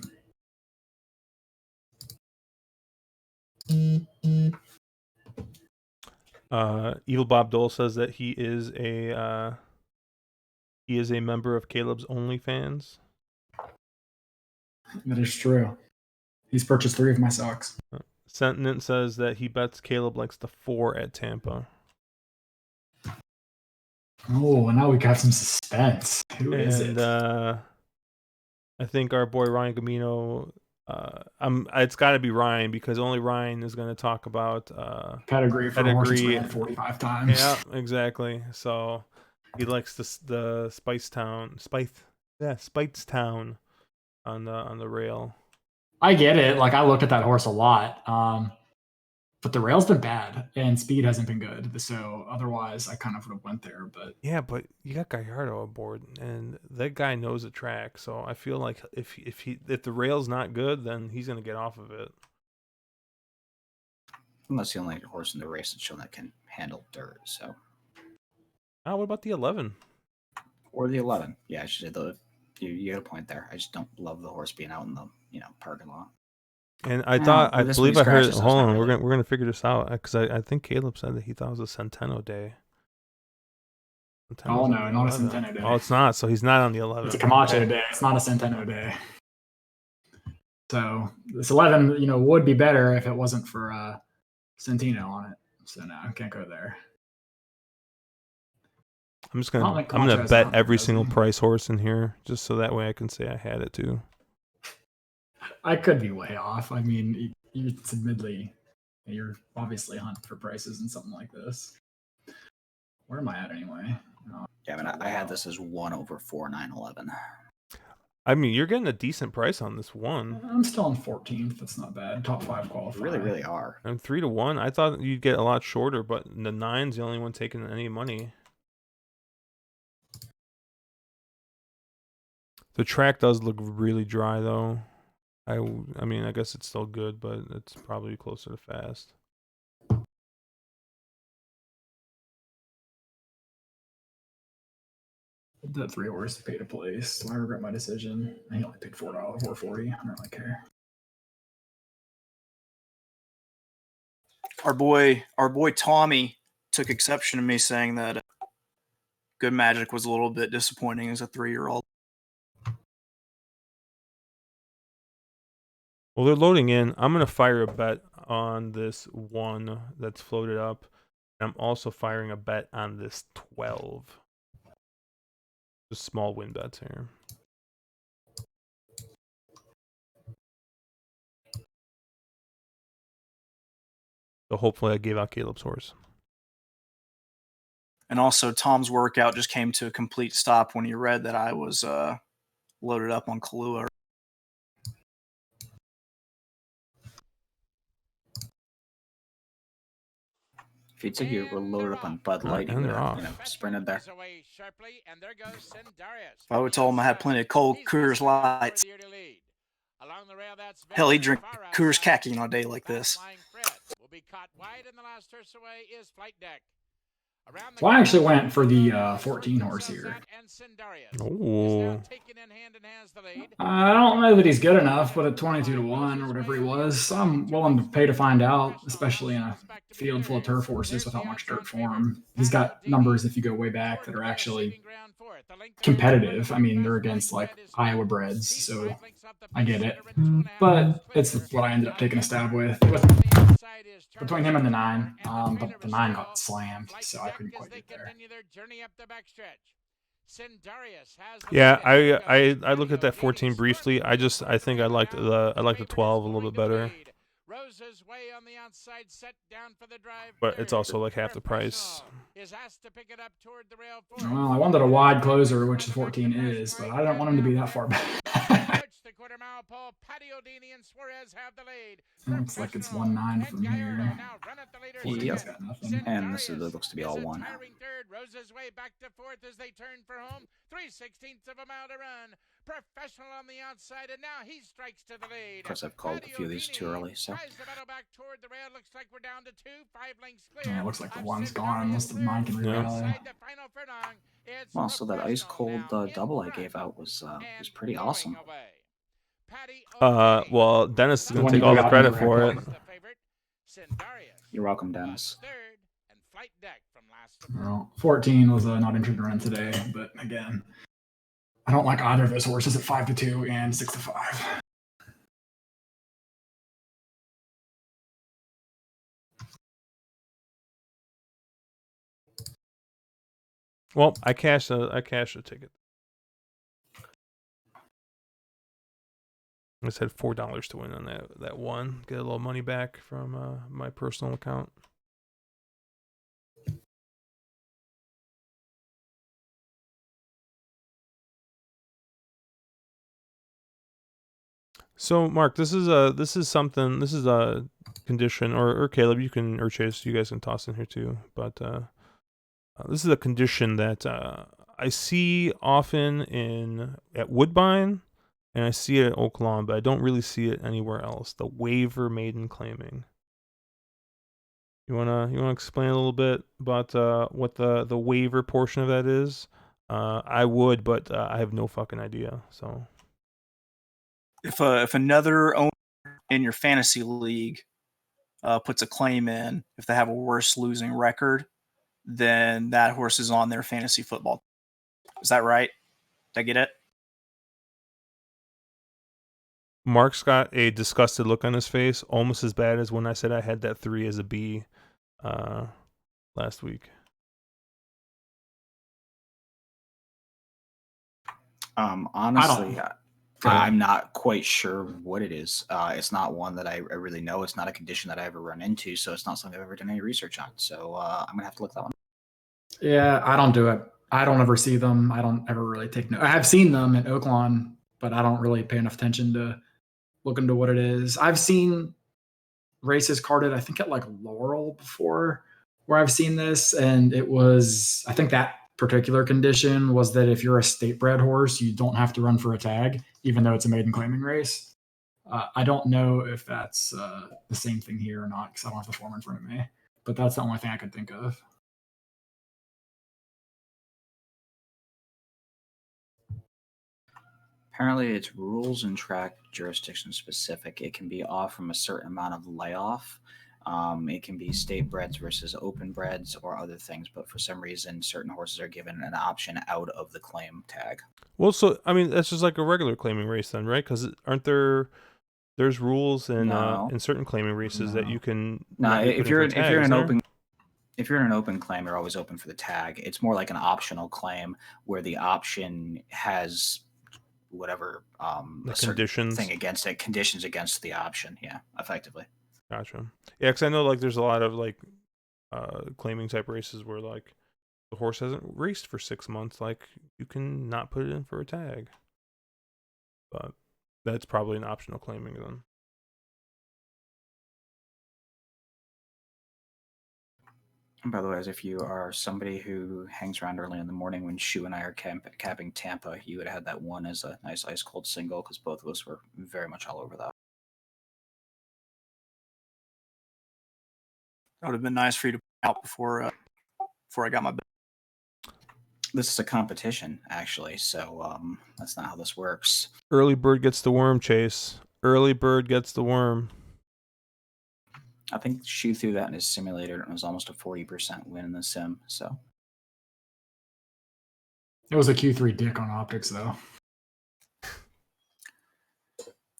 Evil Bob Dole says that he is a member of Caleb's OnlyFans. That is true. He's purchased 3 of my socks. Sentiment says that he bets Caleb likes the 4 at Tampa. Oh, and now we got some suspense. Who is it? I think our boy Ryan Gamino. It's got to be Ryan because only Ryan is going to talk about pedigree for horses ran 45 times. Yeah, exactly. So he likes the Spitestown on the rail. I get it. Like, I look at that horse a lot. But the rail's been bad and speed hasn't been good. So otherwise I kind of would have went there. But yeah, but you got Gallardo aboard and that guy knows the track. So I feel like if the rail's not good, then he's gonna get off of it. Unless the only horse in the race that's shown that can handle dirt. So what about the 11? Or the 11. Yeah, I should say you got a point there. I just don't love the horse being out in the parking lot. And I believe I heard. Hold on, we're gonna figure this out because I think Caleb said that he thought it was a Centeno day. Oh no, not a Centeno day. Oh, it's not. So he's not on the 11. It's a Camacho day. It's not a Centeno day. So this 11, would be better if it wasn't for Centeno on it. So no, I can't go there. I'm gonna bet every single price horse in here just so that way I can say I had it too. I could be way off. I mean, you're obviously hunting for prices and something like this. Where am I at anyway? Yeah, I mean, I had this as 1/4,911. I mean, you're getting a decent price on this one. I'm still on 14th. That's not bad. Top 5 qualifier. Really, really are. I'm 3-1. I thought you'd get a lot shorter, but the 9's the only one taking any money. The track does look really dry, though. I mean, I guess it's still good, but it's probably closer to fast. The 3 horse paid a place. So I regret my decision. I only paid $4.40. I don't really care. Our boy Tommy took exception to me saying that Good Magic was a little bit disappointing as a 3-year-old. Well, they're loading in. I'm going to fire a bet on this 1 that's floated up. I'm also firing a bet on this 12. Just small win bets here. So hopefully I gave out Caleb's horse. And also Tom's workout just came to a complete stop when he read that I was loaded up on Kahlua. If you'd said you were loaded up on Bud Light, you would have sprinted there. I would tell him I had plenty of cold Coors Lights. Hell, he'd drink Coors Khaki on a day like this. So I actually went for the 14 horse here. Ooh. I don't know that he's good enough, but at 22-1 or whatever he was, I'm willing to pay to find out, especially in a field full of turf horses without much dirt for him. He's got numbers, if you go way back, that are actually competitive. I mean, they're against like Iowa breds, so I get it. But it's what I ended up taking a stab with between him and the 9. But the 9 got slammed, so I couldn't quite get there. Yeah, I looked at that 14 briefly. I think I liked the 12 a little bit better. But it's also like half the price. Well, I wanted a wide closer, which the 14 is, but I don't want him to be that far back. have the lead. Looks like it's 1-9 from here. Now run at the leader's Yep. head. Got nothing. And this looks to be all one. Tiring third, Rosa's way back to fourth as they turn for home. 3/16 of a mile to run. Professional on the outside, and now he strikes to the lead. Of course, I've called a few of these too early, so. Tries the battle back toward the rail. Looks like we're down to 2, 5 lengths clear. Yeah, it looks like the one's gone unless the mine can rally. Well, so that ice cold double I gave out was pretty awesome. Well, Dennis is The going one to you take all the got credit in for it. You're welcome, Dennis. Well, 14 was not entered to run today, but again, I don't like either of those horses at 5-2 and 6-5. Well, I cashed a ticket. I just had $4 to win on that one. Get a little money back from my personal account. So, Mark, this is a condition, or Caleb, you can, or Chase, you guys can toss in here too. But this is a condition that I see often at Woodbine, and I see it at Oak Lawn, but I don't really see it anywhere else. The waiver maiden claiming. You wanna explain a little bit about what the waiver portion of that is? I would, but I have no fucking idea. So. If another owner in your fantasy league puts a claim in, if they have a worse losing record, then that horse is on their fantasy football. Is that right? Did I get it? Mark's got a disgusted look on his face, almost as bad as when I said I had that 3 as a B last week. Honestly, I'm not quite sure what it is. It's not one that I really know. It's not a condition that I ever run into, so it's not something I've ever done any research on. So I'm gonna have to look that one up. Yeah, I don't do it. I don't ever see them. I don't ever really take note. I have seen them at Oaklawn, but I don't really pay enough attention to look into what it is. I've seen races carded, I think at like Laurel before, where I've seen this, and it was, I think that particular condition was that if you're a state bred horse, you don't have to run for a tag, even though it's a maiden claiming race. I don't know if that's the same thing here or not, because I don't have the form in front of me, but that's the only thing I could think of. Apparently, it's rules and track jurisdiction specific. It can be off from a certain amount of layoff. It can be state breds versus open breds or other things, but for some reason, certain horses are given an option out of the claim tag. Well, so I mean, that's just like a regular claiming race, then, right? Because aren't there's rules in certain claiming races that you can. No, if you're in an open claim, you're always open for the tag. It's more like an optional claim where the option has whatever conditions thing against it, conditions against the option. Yeah, effectively. Gotcha. Yeah, because I know like there's a lot of like claiming type races where like the horse hasn't raced for 6 months, like you can not put it in for a tag. But that's probably an optional claiming then. And by the way, as if you are somebody who hangs around early in the morning when Shu and I are capping Tampa, you would have had that one as a nice ice cold single because both of us were very much all over that. That would have been nice for you to put out before I got my bet. This is a competition, actually, so that's not how this works. Early bird gets the worm, Chase. Early bird gets the worm. I think Shu threw that in his simulator, and it was almost a 40% win in the sim. So it was a Q3 dick on optics, though.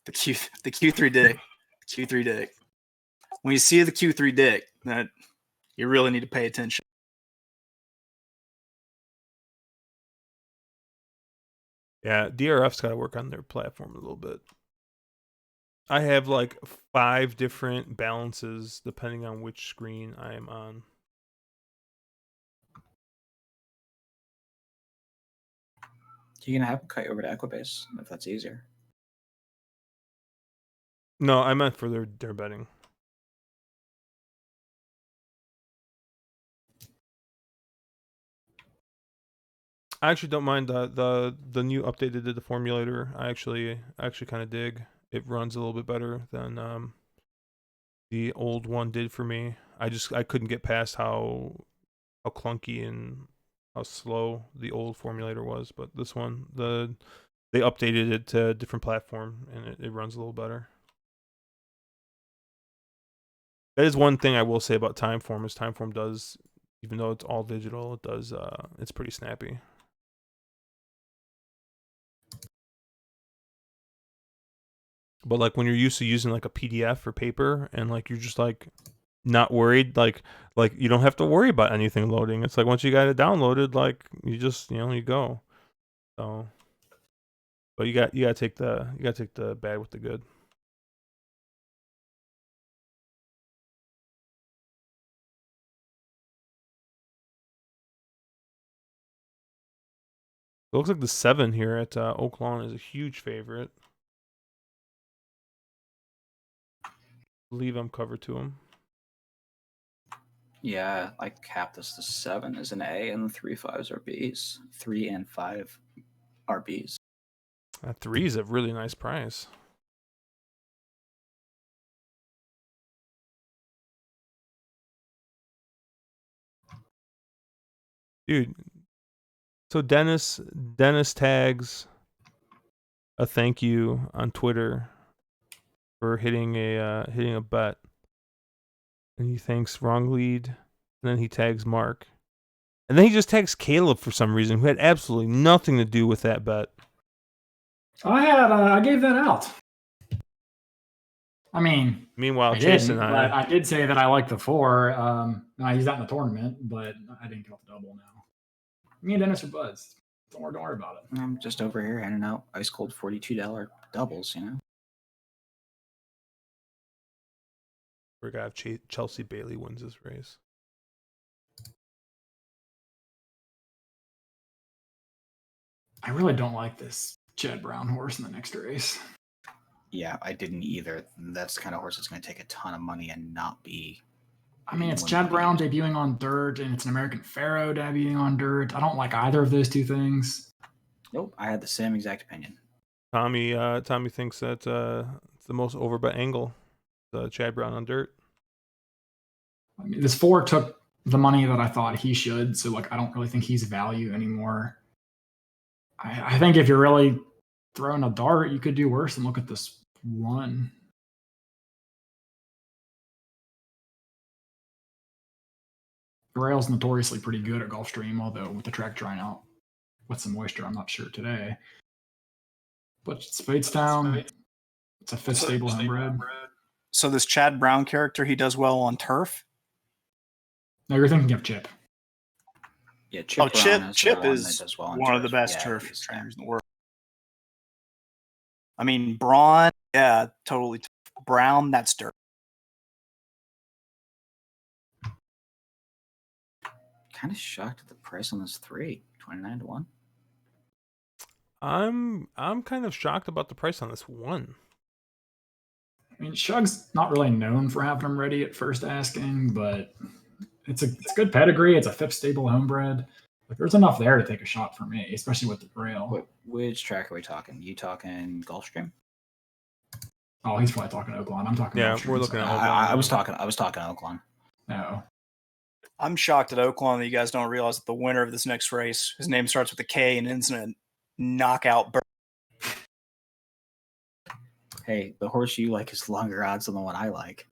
The Q3 dick. Q3 dick. When you see the Q3 dick, that you really need to pay attention. Yeah, DRF's got to work on their platform a little bit. I have like 5 different balances depending on which screen I am on. You can have them cut over to Equibase if that's easier. No, I meant for their betting. I actually don't mind the new update they did the formulator. I actually kind of dig. It runs a little bit better than the old one did for me. I couldn't get past how clunky and how slow the old formulator was, but this one they updated it to a different platform and it runs a little better. That is one thing I will say about Timeform is Timeform does, even though it's all digital, it's pretty snappy. But like when you're used to using like a PDF or paper and like you're just like not worried, like you don't have to worry about anything loading. It's like once you got it downloaded, like you just you go. So, but you gotta take the bad with the good. It looks like the 7 here at Oak Lawn is a huge favorite. I believe I'm covered to him. Yeah, I capped this to 7 as an A, and the 3 5s are Bs. 3 and 5 are Bs. That 3 is a really nice price. Dude, so Dennis tags a thank you on Twitter for hitting a bet, and he thanks Wrong Lead, and then he tags Mark, and then he just tags Caleb for some reason, who had absolutely nothing to do with that bet. I gave that out. I mean, Meanwhile, I Jason, didn't, but I did say that I like the 4. And I used that in the tournament, but I didn't get the double now. Me and Dennis are buds. Don't worry about it. I'm just over here handing out ice cold $42 doubles, we're gonna have Chelsea Bailey wins this race. I really don't like this Chad Brown horse in the next race. Yeah, I didn't either. That's the kind of horse that's going to take a ton of money and not be. I mean, it's Chad Brown debuting on dirt, and it's an American Pharaoh debuting on dirt. I don't like either of those two things. Nope, I had the same exact opinion. Tommy thinks that it's the most overbet angle, the Chad Brown on dirt. I mean, this 4 took the money that I thought he should, so like I don't really think he's value anymore. I think if you're really throwing a dart, you could do worse than look at this 1. Rail's notoriously pretty good at Gulfstream, although with the track drying out with some moisture, I'm not sure today. But Spadestown, it's a 5th stable homebred. So this Chad Brown character, he does well on turf? No, you're thinking of Chip. Yeah, Chip Chip is one of the best turf trainers in the world. I mean, Braun, yeah, totally. Brown, that's dirt. Kind of shocked at the price on this 3, 29 to 1. I'm kind of shocked about the price on this 1. I mean, Shug's not really known for having them ready at first asking, but it's good pedigree. It's a 5th stable homebred. Like, there's enough there to take a shot for me, especially with the rail. Wait, which track are we talking? You talking Gulfstream? Oh, he's probably talking Oaklawn. I'm talking. Yeah, Gulfstream, we're looking at Oaklawn. I was talking Oaklawn. No. I'm shocked at Oaklawn that you guys don't realize that the winner of this next race, his name starts with a K and ends in a knockout bird. Hey, the horse you like is longer odds than the one I like.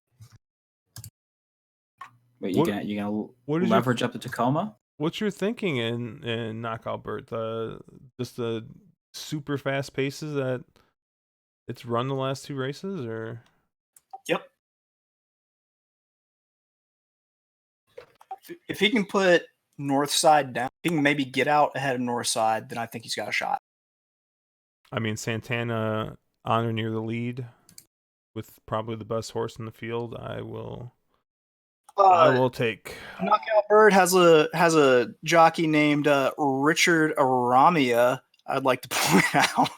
But you gonna leverage up the Tacoma? What's your thinking in Knockout Bert? Just the super fast paces that it's run the last 2 races, or? Yep. If he can put north side down, he can maybe get out ahead of north side, then I think he's got a shot. I mean, Santana on or near the lead with probably the best horse in the field. I will take. Knockout Bird has a jockey named Richard Aramia. I'd like to point out.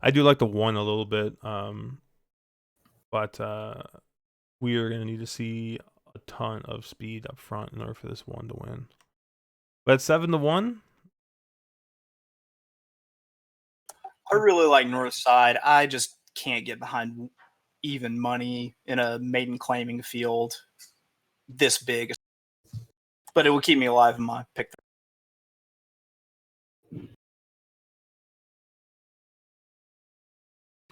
I do like the 1 a little bit, but we are going to need to see a ton of speed up front in order for this 1 to win. But 7-1. I really like North Side. I just can't get behind even money in a maiden claiming field this big. But it will keep me alive in my pick.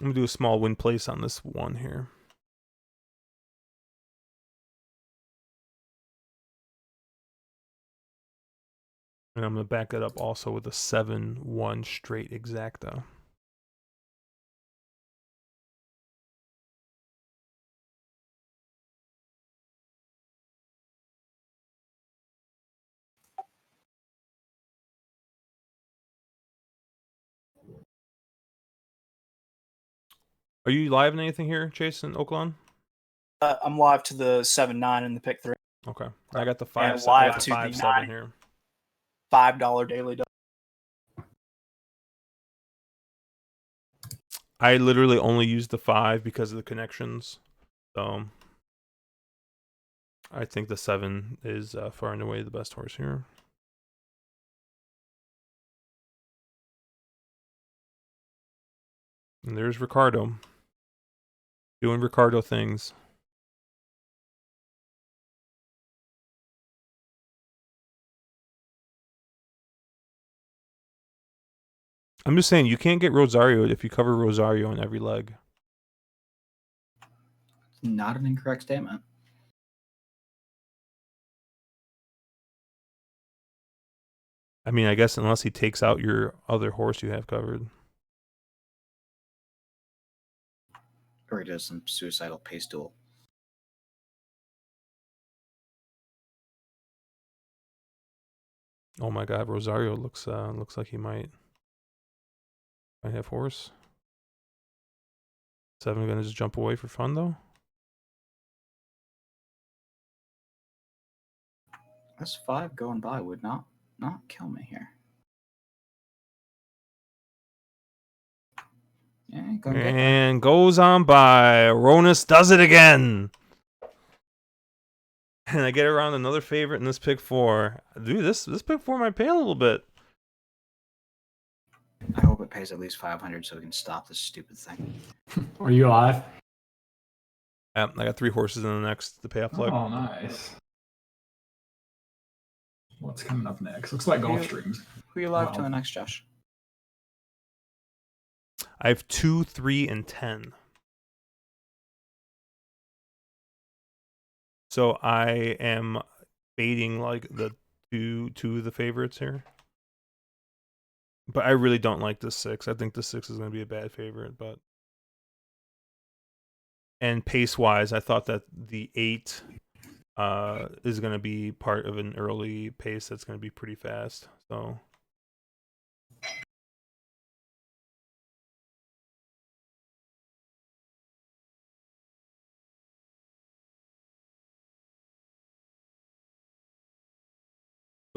I'm going to do a small win place on this 1 here. And I'm going to back it up also with a 7-1 straight exacta. Are you live in anything here, Chase, in Oakland? I'm live to the 7-9 in the pick 3. Okay. I got the 5 And live to the 5-7 here. $5 daily double. I literally only used the 5 because of the connections. So I think the 7 is far and away the best horse here. And there's Ricardo. Doing Ricardo things. I'm just saying, you can't get Rosario if you cover Rosario in every leg. Not an incorrect statement. I mean, I guess unless he takes out your other horse you have covered. Or he does some suicidal pace duel. Oh my God, Rosario looks like he might have horse. 7 gonna just jump away for fun though. This 5 going by would not kill me here. Yeah, and goes on by. Ronus does it again. And I get around another favorite in this pick 4. Dude, this pick 4 might pay a little bit. I hope it pays at least 500 so we can stop this stupid thing. Are you alive? Yep, I got 3 horses in the next the payoff leg. Oh, nice. What's coming up next? Looks like golf streams. Who are you live to the next, Josh? I have 2, 3, and 10. So I am baiting like the two of the favorites here. But I really don't like the 6. I think the 6 is going to be a bad favorite, but and pace-wise, I thought that the 8 is going to be part of an early pace that's going to be pretty fast. So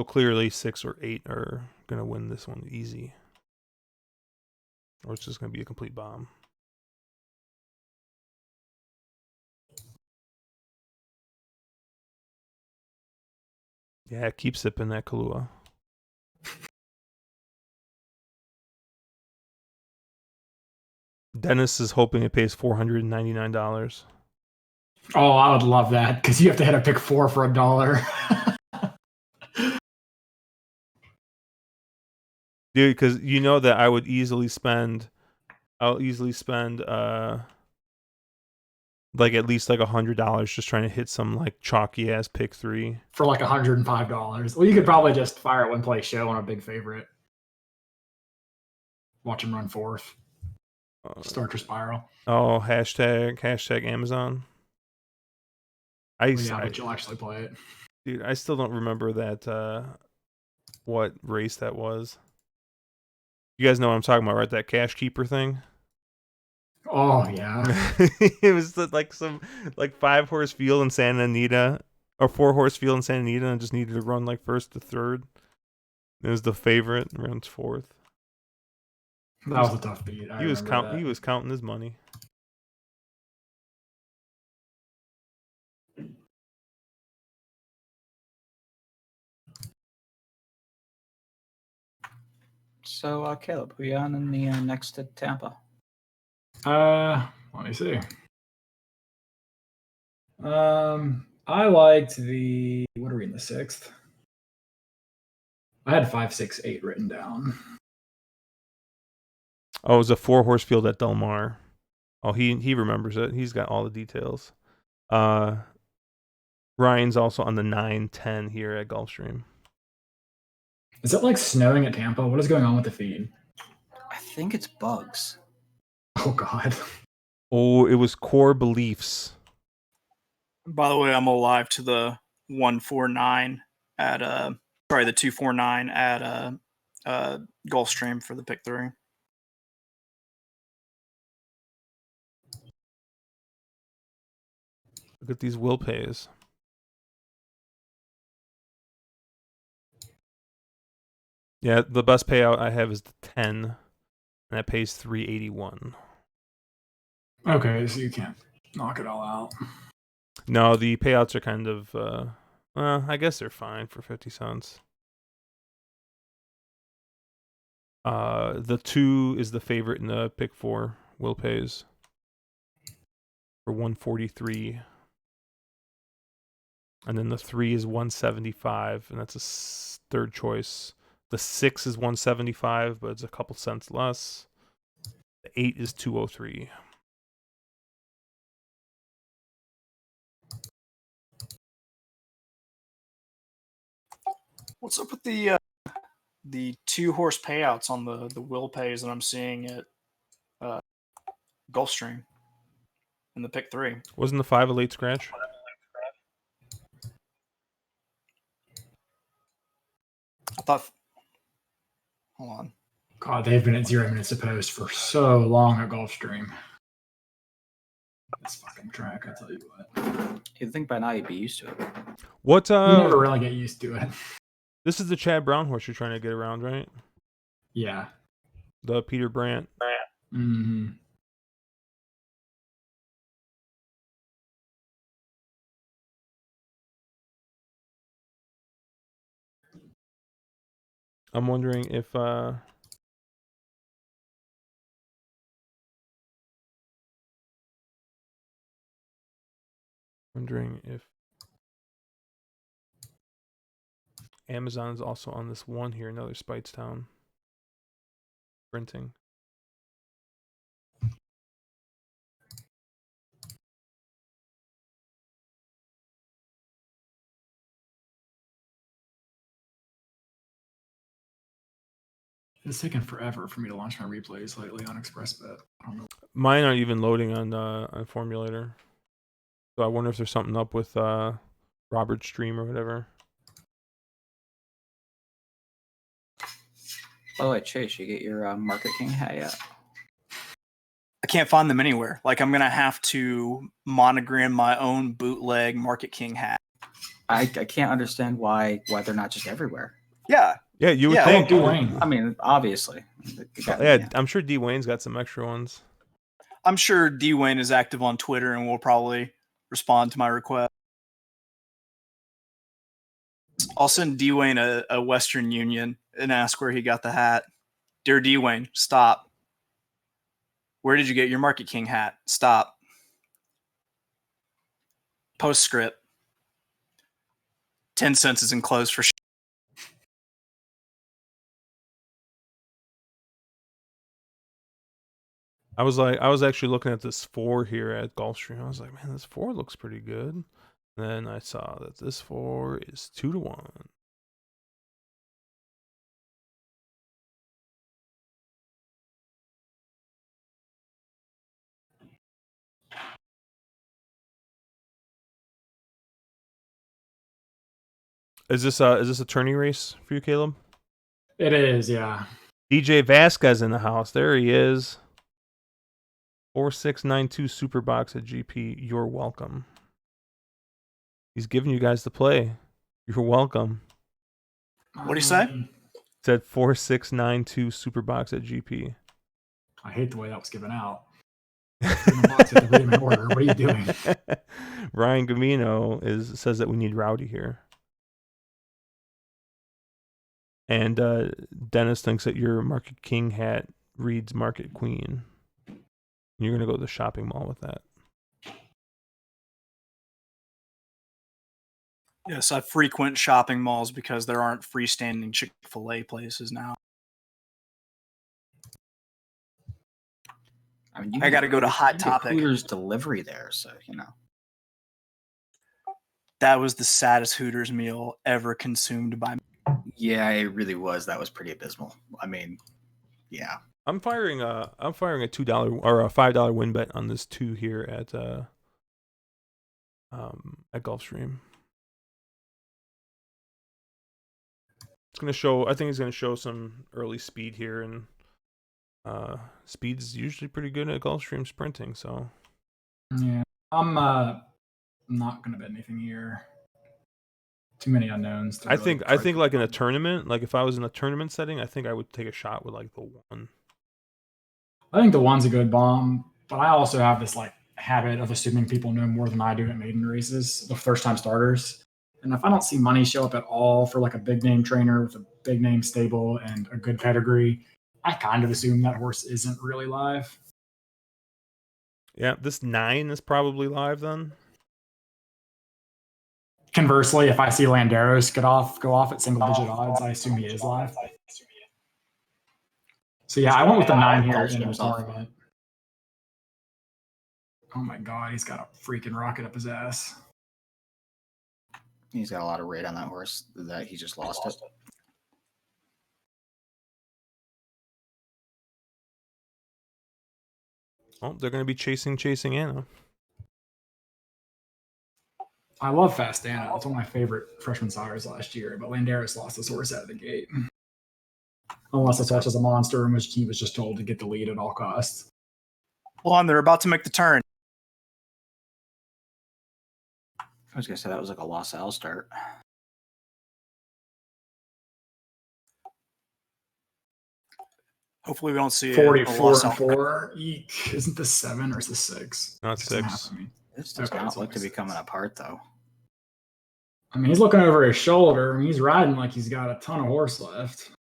clearly 6 or 8 are going to win this one easy. Or it's just going to be a complete bomb. Yeah, keep sipping that Kahlua. Dennis is hoping it pays $499. Oh, I would love that because you have to hit a pick 4 for $1. Dude, because you know that I'll easily spend like at least like $100 just trying to hit some like chalky ass pick 3 for like $105. Well, you could probably just fire a win-play show on a big favorite. Watch him run 4th. Start your spiral. Oh, hashtag Amazon. But you'll actually play it. Dude, I still don't remember that what race that was. You guys know what I'm talking about, right? That cash keeper thing. Oh yeah. It was like some 5-horse field in Santa Anita or 4-horse field in Santa Anita, and just needed to run like 1st to 3rd. It was the favorite, runs 4th. That was a tough beat. He was counting his money. So, Caleb, who you on in the next to Tampa? Let me see. I liked the, what are we in the 6th? I had 5, 6, 8 written down. Oh, it was a 4-horse field at Del Mar. Oh, he remembers it. He's got all the details. Ryan's also on the 9-10 here at Gulfstream. Is it like snowing at Tampa? What is going on with the feed? I think it's bugs. Oh God. Oh, it was core beliefs. By the way, I'm alive to the 149 at the 249 at Gulfstream for the pick 3. Look at these will pays. Yeah, the best payout I have is the 10, and that pays 381. Okay, so you can't knock it all out. No, the payouts are kind of, I guess they're fine for 50 cents. The 2 is the favorite in the pick 4 will pays for 143. And then the 3 is 175, and that's a third choice. The 6 is 175, but it's a couple cents less. The 8 is 203. What's up with the 2-horse payouts on the will pays that I'm seeing at Gulfstream in the pick 3? Wasn't the 5 a late scratch? I thought. Hold on. God, they've been at 0 minutes opposed for so long at Gulfstream. This fucking track, I tell you what. You'd think by now you'd be used to it. What? You never really get used to it. This is the Chad Brown horse you're trying to get around, right? Yeah. The Peter Brandt. Mm-hmm. I'm wondering if Amazon is also on this one here, another Speightstown printing. It's taken forever for me to launch my replays lately on ExpressBet. I don't know. Mine aren't even loading on Formulator. So I wonder if there's something up with Robert's stream or whatever. By the way, Chase, you get your Market King hat yet? I can't find them anywhere. Like, I'm gonna have to monogram my own bootleg Market King hat. I can't understand why they're not just everywhere. Yeah. Yeah, you would Yeah, think. Dwayne. I mean, obviously. Yeah, I'm sure D Wayne's got some extra ones. I'm sure D Wayne is active on Twitter and will probably respond to my request. I'll send D Wayne a Western Union and ask where he got the hat. Dear D Wayne, stop. Where did you get your Market King hat? Stop. Postscript. 10 cents is enclosed for I was actually looking at this 4 here at Gulfstream. I was like, man, this 4 looks pretty good. Then I saw that this 4 is 2-1. Is this a tourney race for you, Caleb? It is, yeah. DJ Vasquez in the house. There he is. 4692 Super Box at GP. You're welcome. He's giving you guys the play. You're welcome. What do you say? Said 4692 Super Box at GP. I hate the way that was given out. In the box, you have to read them in order. What are you doing? Ryan Gamino says that we need Rowdy here. And Dennis thinks that your Market King hat reads Market Queen. You're going to go to the shopping mall with that. Yes, I frequent shopping malls because there aren't freestanding Chick-fil-A places now. I mean, I got to go to Hot Topic. Hooters delivery there, so you know. That was the saddest Hooters meal ever consumed by me. Yeah, it really was. That was pretty abysmal. I mean, yeah. I'm firing a $2 or a $5 win bet on this 2 here at Gulfstream. It's gonna show. I think it's gonna show some early speed here, and speed's usually pretty good at Gulfstream sprinting. So yeah, I'm not gonna bet anything here. Too many unknowns. I think like in a tournament, like if I was in a tournament setting, I think I would take a shot with like the 1. I think the 1's a good bomb, but I also have this like habit of assuming people know more than I do at maiden races, the first time starters. And if I don't see money show up at all for like a big name trainer with a big name stable and a good pedigree, I kind of assume that horse isn't really live. Yeah, this 9 is probably live then. Conversely, if I see Landeros go off at single digit odds, I assume he is live. So yeah, I went with the 9 here in the tournament. Oh my god, he's got a freaking rocket up his ass. He's got a lot of rate on that horse that he just lost it. Oh, they're going to be chasing Anna. I love Fast Anna. It's one of my favorite freshman sires last year, but Landeros lost this horse out of the gate. Unless this horse is a monster in which he was just told to get the lead at all costs. Hold on, they're about to make the turn. I was going to say that was like a Los Al start. Hopefully we don't see 44-4. Eek. Isn't this 7 or is this 6? Not 6. This does not look to be coming apart, though. I mean, he's looking over his shoulder. I mean, he's riding like he's got a ton of horse left.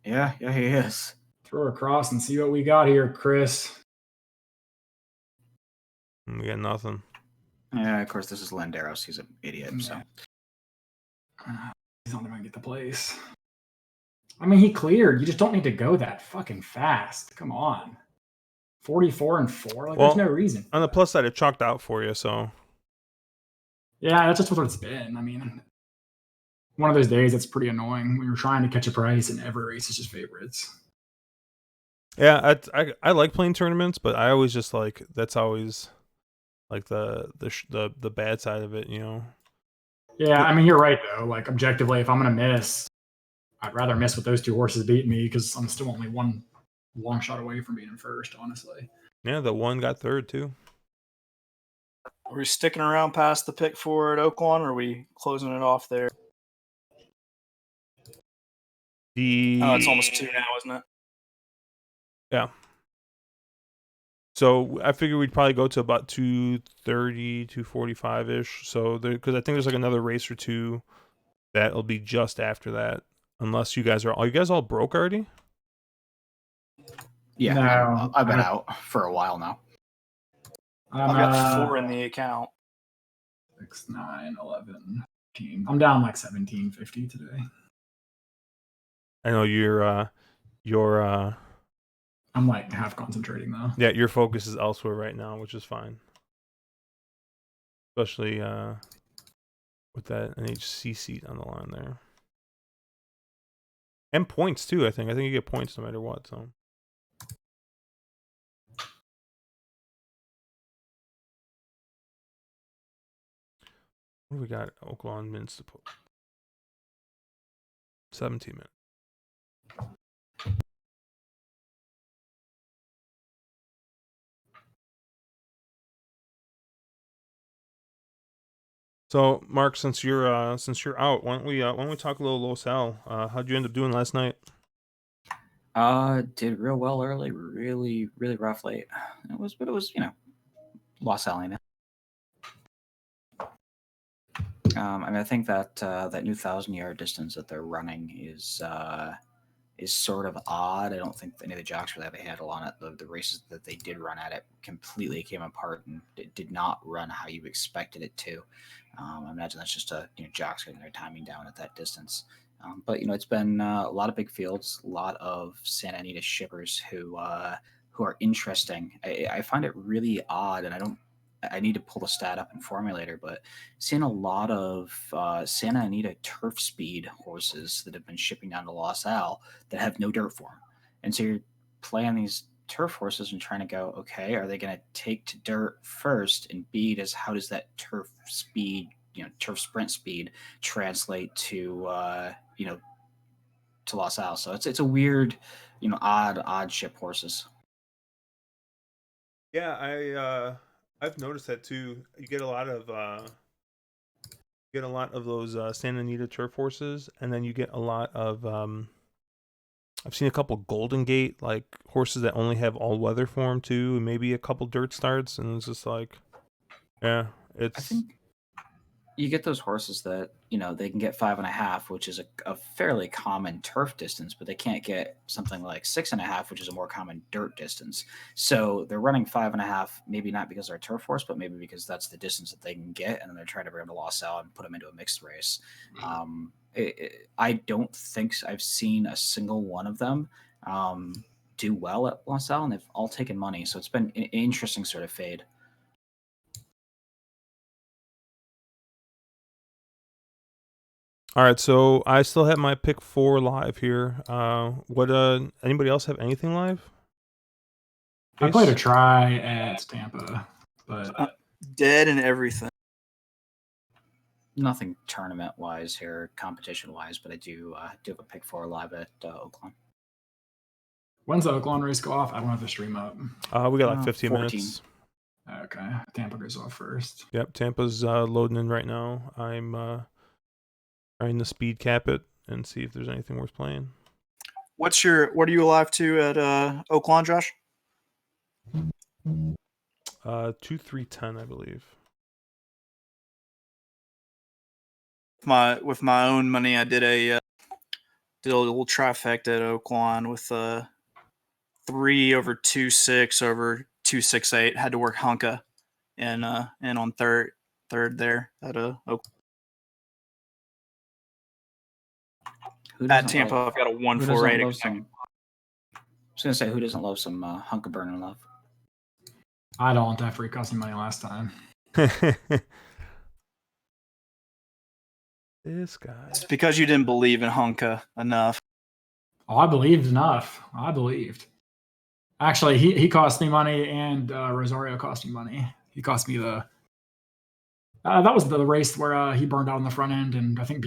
Yeah, he is. Throw across and see what we got here, Chris. We got nothing. Yeah, of course, this is Landeros. He's an idiot, so. He's not going to get the place. I mean, he cleared. You just don't need to go that fucking fast. Come on. 44-4? Like, there's no reason. On the plus side, it chalked out for you, so. Yeah, that's just what it's been. I mean, one of those days that's pretty annoying when you're trying to catch a price and every race is just favorites. Yeah, I like playing tournaments, but I always just like, that's always like the bad side of it, you know? Yeah, I mean, you're right, though. Like, objectively, if I'm going to miss, I'd rather miss with those 2 horses beating me because I'm still only one long shot away from being in first, honestly. Yeah, the 1 got third, too. Are we sticking around past the pick 4 at Oaklawn, or are we closing it off there? It's almost 2 now, isn't it? Yeah. So I figured we'd probably go to about 2:30, 2:45-ish. So because I think there's like another race or 2 that'll be just after that. Unless you guys are you guys all broke already? Yeah, no, I've been out for a while now. I've got 4 in the account. 6, 9, 11, 15. I'm down like 1750 today. I know you're I'm like half concentrating though. Yeah, your focus is elsewhere right now, which is fine. Especially with that NHC seat on the line there. And points too, I think. I think you get points no matter what, so. What do we got? Oaklawn minutes to put. 17 minutes. So, Mark, since you're out, why don't we talk a little Los Al? How'd you end up doing last night? Did real well early, really, really rough late. But it was, Los Alamos. I mean, I think that that new 1,000-yard distance that they're running is sort of odd. I don't think any of the jocks really have a handle on it. The races that they did run at it completely came apart, and it did not run how you expected it to. I imagine that's just jocks getting their timing down at that distance. But it's been a lot of big fields, a lot of Santa Anita shippers who are interesting. I find it really odd, and I need to pull the stat up in Formulator, but seeing a lot of Santa Anita turf speed horses that have been shipping down to Los Al that have no dirt for them. And so you're playing these turf horses and trying to go, okay, are they going to take to dirt first? And B, how does that turf speed, turf sprint speed translate to, to Los Al? So it's a weird, odd ship horses. Yeah, I've noticed that too. You get a lot of those Santa Anita turf horses, and then you get a lot of I've seen a couple Golden Gate like horses that only have all weather for them too, and maybe a couple dirt starts, and it's just like, yeah, I think you get those horses that they can get 5.5, which is a fairly common turf distance, but they can't get something like 6.5, which is a more common dirt distance. So they're running 5.5, maybe not because they're a turf horse, but maybe because that's the distance that they can get, and then they're trying to bring them to Los Al and put them into a mixed race. I don't think I've seen a single one of them do well at Los Al, and they've all taken money. So it's been an interesting sort of fade. All right, so I still have my pick 4 live here. What anybody else have anything live? I played a try at Tampa, but dead and everything. Nothing tournament wise here, competition wise, but I do have a pick 4 live at Oaklawn. When's the Oaklawn race go off? I don't have the stream up. We got like 15 minutes. Okay, Tampa goes off first. Yep, Tampa's loading in right now. I'm trying to speed cap it and see if there's anything worth playing. What are you alive to at Oaklawn, Josh? 2-3-10, I believe. With my own money, I did a little trifecta at Oaklawn with 3 over 2-6 over 2-6-8. Had to work Hunka and on third there at Oaklawn. At Tampa, I've got a 1-4-8. I was gonna say, who doesn't love some Hunka burning love? I don't. After it cost me money last time. This guy. It's because you didn't believe in Hunka enough. Oh, I believed enough. I believed. Actually, he cost me money, and Rosario cost me money. He cost me the. That was the race where he burned out on the front end, and I think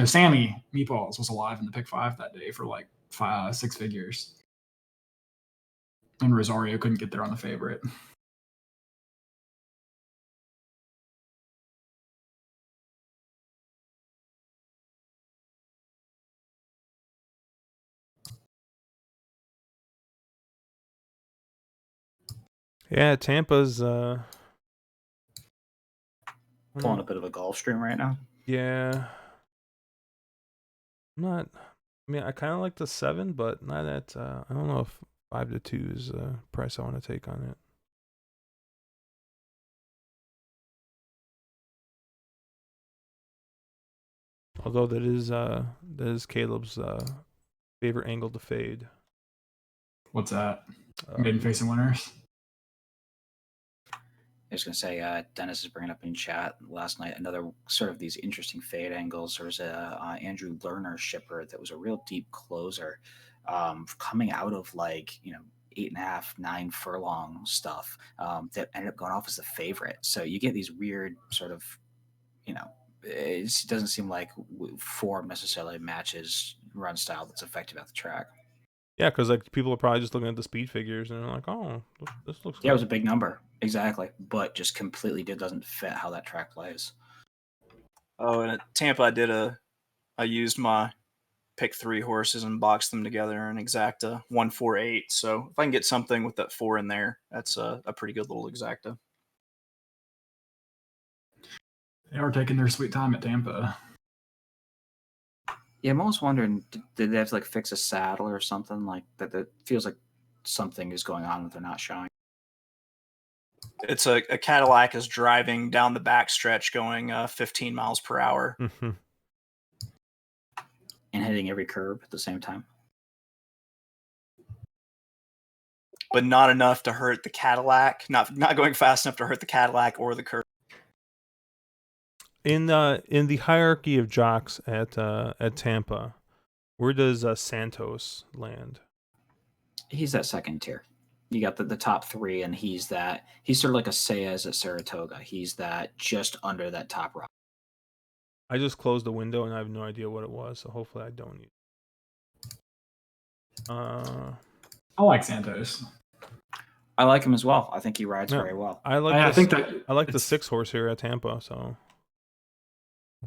Sammy Meatballs was alive in the pick 5 that day for like 6 figures. And Rosario couldn't get there on the favorite. Yeah, Tampa's pulling a bit of a golf stream right now. Yeah. I mean, I kind of like the 7, but not at. I don't know if 5-2 is the price I want to take on it. Although that is Caleb's favorite angle to fade. What's that? Maiden facing winners. I was going to say, Dennis is bringing up in chat last night another sort of these interesting fade angles. There was a Andrew Lerner shipper that was a real deep closer, coming out of 8.5, 9 furlong stuff that ended up going off as the favorite. So you get these weird sort of, it doesn't seem like form necessarily matches run style that's effective at the track. Yeah, because people are probably just looking at the speed figures and they're like, "Oh, this looks." Yeah, good. It was a big number, exactly, but just completely doesn't fit how that track plays. Oh, and at Tampa, I used my pick 3 horses and box them together and exacta 148. So if I can get something with that 4 in there, that's a pretty good little exacta. They are taking their sweet time at Tampa. Yeah, I'm almost wondering, did they have to like fix a saddle or something like that? That feels like something is going on that they're not showing. It's a Cadillac is driving down the backstretch going 15 miles per hour. Mm-hmm. And hitting every curb at the same time. But not enough to hurt the Cadillac. Not going fast enough to hurt the Cadillac or the curb. In the hierarchy of jocks at Tampa, where does Santos land? He's that second tier. You got the top 3, and he's sort of like a Saez at Saratoga. He's that just under that top rock. I just closed the window and I have no idea what it was, so hopefully I don't need. I like Santos. I like him as well. I think he rides very well. I like. I think that I like the 6 horse here at Tampa. So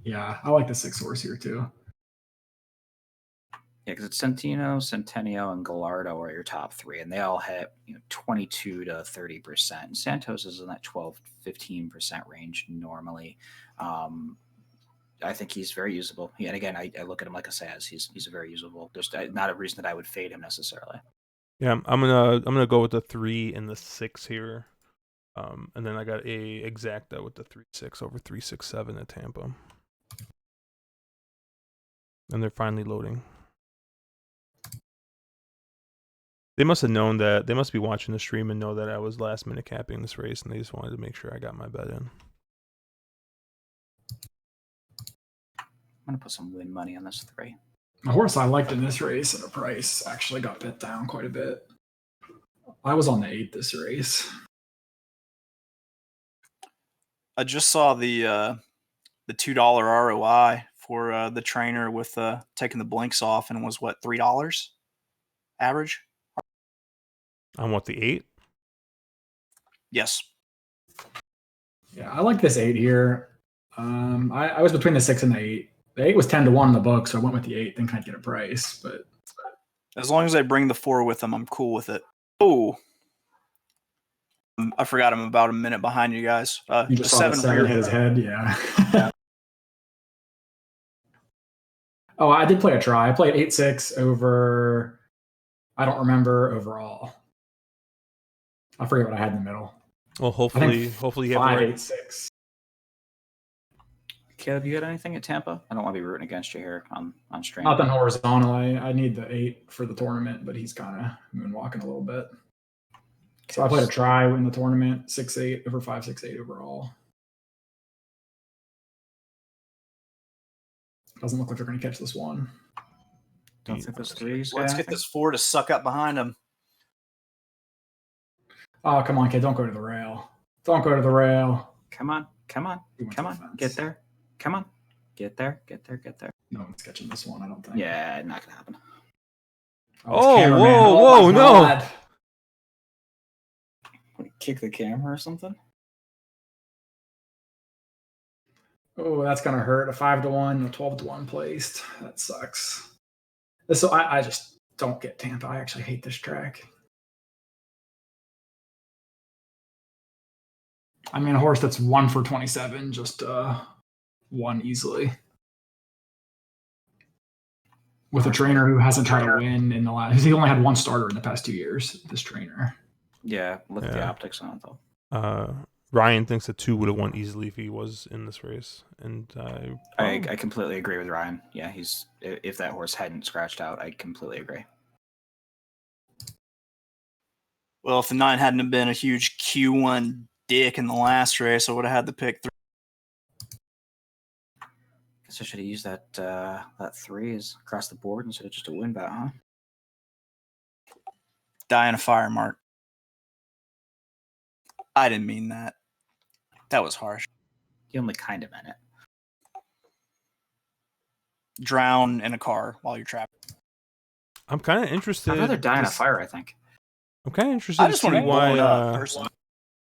yeah, I like the 6 horse here too. Yeah, because it's Centennial, and Gallardo are your top 3, and they all hit 22 to 30%. Santos is in that 12-15% range normally. I think he's very usable. And again, I look at him like a Saz. He's a very usable. There's not a reason that I would fade him necessarily. yeah, I'm gonna go with the 3 and the 6 here, and then I got a exacta with the 3-6 over 3-6-7 at Tampa, and they're finally loading. They must have known that. They must be watching the stream and know that I was last minute capping this race, and they just wanted to make sure I got my bet in. I'm going to put some win money on this 3. The horse I liked in this race at a price actually got bet down quite a bit. I was on the 8 this race. I just saw the $2 ROI for the trainer with taking the blinks off, and was what, $3 average? On what, the 8? Yes. Yeah, I like this 8 here. I was between the 6 and the 8. The 8 was 10-1 in the book, so I went with the 8. Thinking I'd get a price, but As long as I bring the 4 with them, I'm cool with it. Oh, I forgot I'm about a minute behind you guys. you just saw the 7 hit his head. Yeah. Oh, I did play a try. I played 8-6 over. I don't remember overall. I forget what I had in the middle. Well, hopefully you have 5-8-6. Caleb, you got anything at Tampa? I don't want to be rooting against you here on stream. Nothing horizontal. I need the 8 for the tournament, but he's kind of moonwalking a little bit. So I played a try in the tournament, 6-8 over 5-6-8 overall. Doesn't look like they're going to catch this one. Don't think those 3s. Let's get this 4 to suck up behind him. Oh, come on, kid. Don't go to the rail. Don't go to the rail. Come on. Get there. Come on. Get there. No one's catching this one, I don't think. Yeah, not going to happen. Oh, Oh, cameraman. whoa, my no. God. Kick the camera or something? Oh, that's going to hurt. A 5-1, a 12-1 placed. That sucks. So I just don't get Tampa. I actually hate this track. I mean, a horse that's 1 for 27 just won easily. With a trainer who hasn't tried to win in the last. He only had 1 starter in the past 2 years, this trainer. Yeah, look at the optics on it, though. Ryan thinks that 2 would have won easily if he was in this race, and I completely agree with Ryan. Yeah, if that horse hadn't scratched out, I completely agree. Well, if the 9 hadn't have been a huge Q1 dick in the last race, I would have had to pick 3. Guess I should have used that 3 as across the board instead of just a win bet, huh? Die in a fire, Mark. I didn't mean that. That was harsh. You only kind of meant it. Drown in a car while you're trapped. I'm kind of interested. I'd rather die in a fire, I think. I'm kind of interested I to just see want to be why. blown up, personally.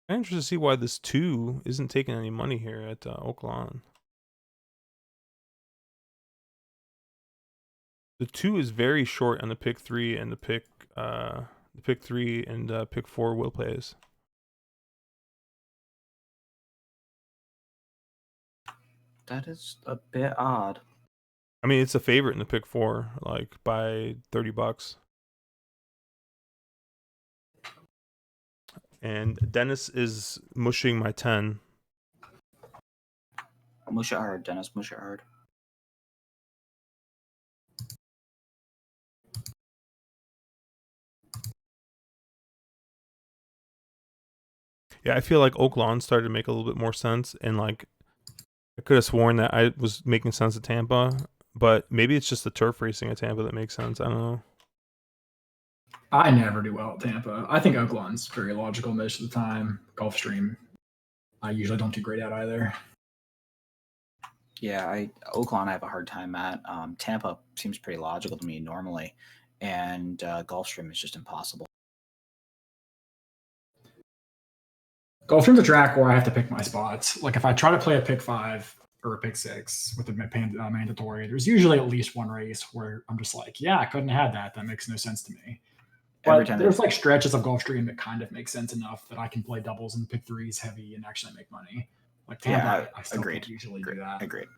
I'm interested to see why this 2 isn't taking any money here at Oaklawn. The 2 is very short on the pick 3 and the pick 4 will plays. That is a bit odd. I mean, it's a favorite in the pick 4, like by $30. And Dennis is mushing my 10. Mush it hard, Dennis. Mush it hard. Yeah, I feel like Oak Lawn started to make a little bit more sense, and like I could have sworn that I was making sense at Tampa, but maybe it's just the turf racing at Tampa that makes sense. I don't know. I never do well at Tampa. I think Oaklawn's very logical most of the time. Gulfstream, I usually don't do great at either. Yeah, Oaklawn I have a hard time at. Tampa seems pretty logical to me normally, and Gulfstream is just impossible. Gulfstream's a track where I have to pick my spots. Like if I try to play a pick 5 or a pick 6 with the mandatory, there's usually at least one race where I'm just like, yeah, I couldn't have had that. That makes no sense to me. But there's like stretches of Gulfstream that kind of make sense enough that I can play doubles and pick 3s heavy and actually make money. Like Tampa, I still can't usually do that. Agreed.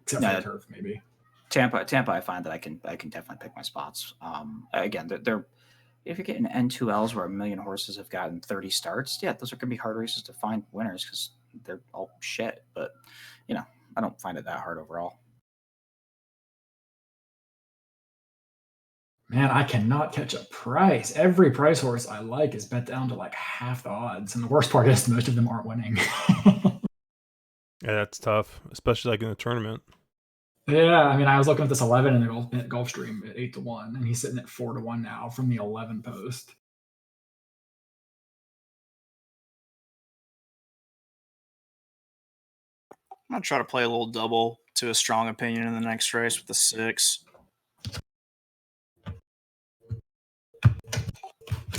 Except for the turf, maybe. Tampa, I find that I can definitely pick my spots. Again, they're if you're getting N2Ls where a million horses have gotten 30 starts, yeah, those are going to be hard races to find winners because they're all shit. But I don't find it that hard overall. Man, I cannot catch a price. Every price horse I like is bet down to like half the odds. And the worst part is most of them aren't winning. Yeah, that's tough, especially like in the tournament. Yeah, I mean, I was looking at this 11 in the Gulfstream at 8-1, and he's sitting at 4-1 now from the 11 post. I'm going to try to play a little double to a strong opinion in the next race with the 6.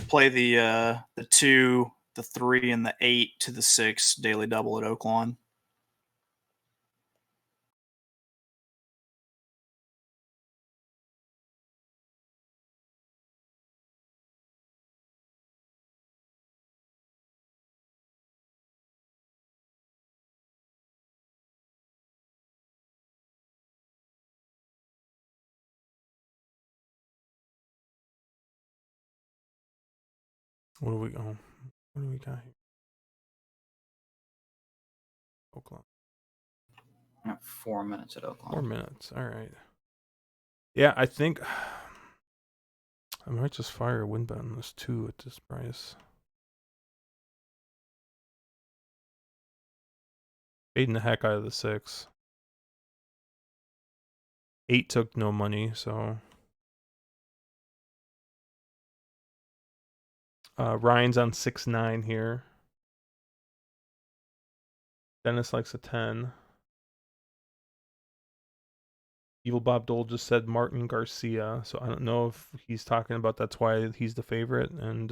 Play the 2, the 3, and the 8 to the 6 daily double at Oaklawn. What do we got here? Oakland. 4 minutes at Oaklawn. 4 minutes. All right. Yeah, I think I might just fire a win bet on this 2 at this price. Fading the heck out of the 6. 8 took no money, so Ryan's on 6-9 here. Dennis likes a 10. Evil Bob Dole just said Martin Garcia, so I don't know if he's talking about that's why he's the favorite and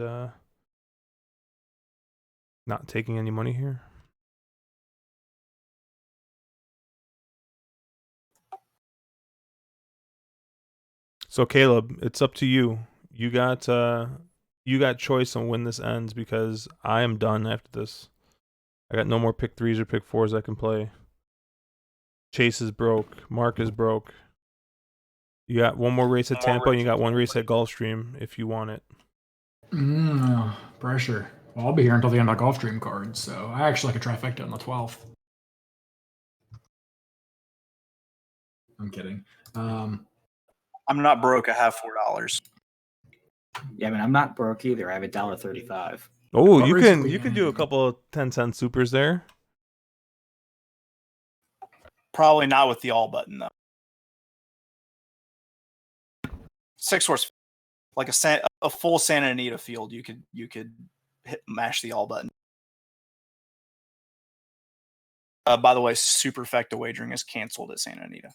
not taking any money here. So Caleb, it's up to you. You got choice on when this ends because I am done after this. I got no more pick 3s or pick 4s I can play. Chase is broke. Mark is broke. You got one more race at Tampa and you got one race at Gulfstream if you want it. Pressure. Well, I'll be here until the end of Gulfstream cards, so I actually like a trifecta on the 12th. I'm kidding. I'm not broke. I have $4. Yeah, I mean, I'm not broke either. I have $1.35. Oh, you can do a couple of 10-cent supers there. Probably not with the all button though. 6 horse, like a full Santa Anita field. You could mash the all button. By the way, superfecta wagering is canceled at Santa Anita.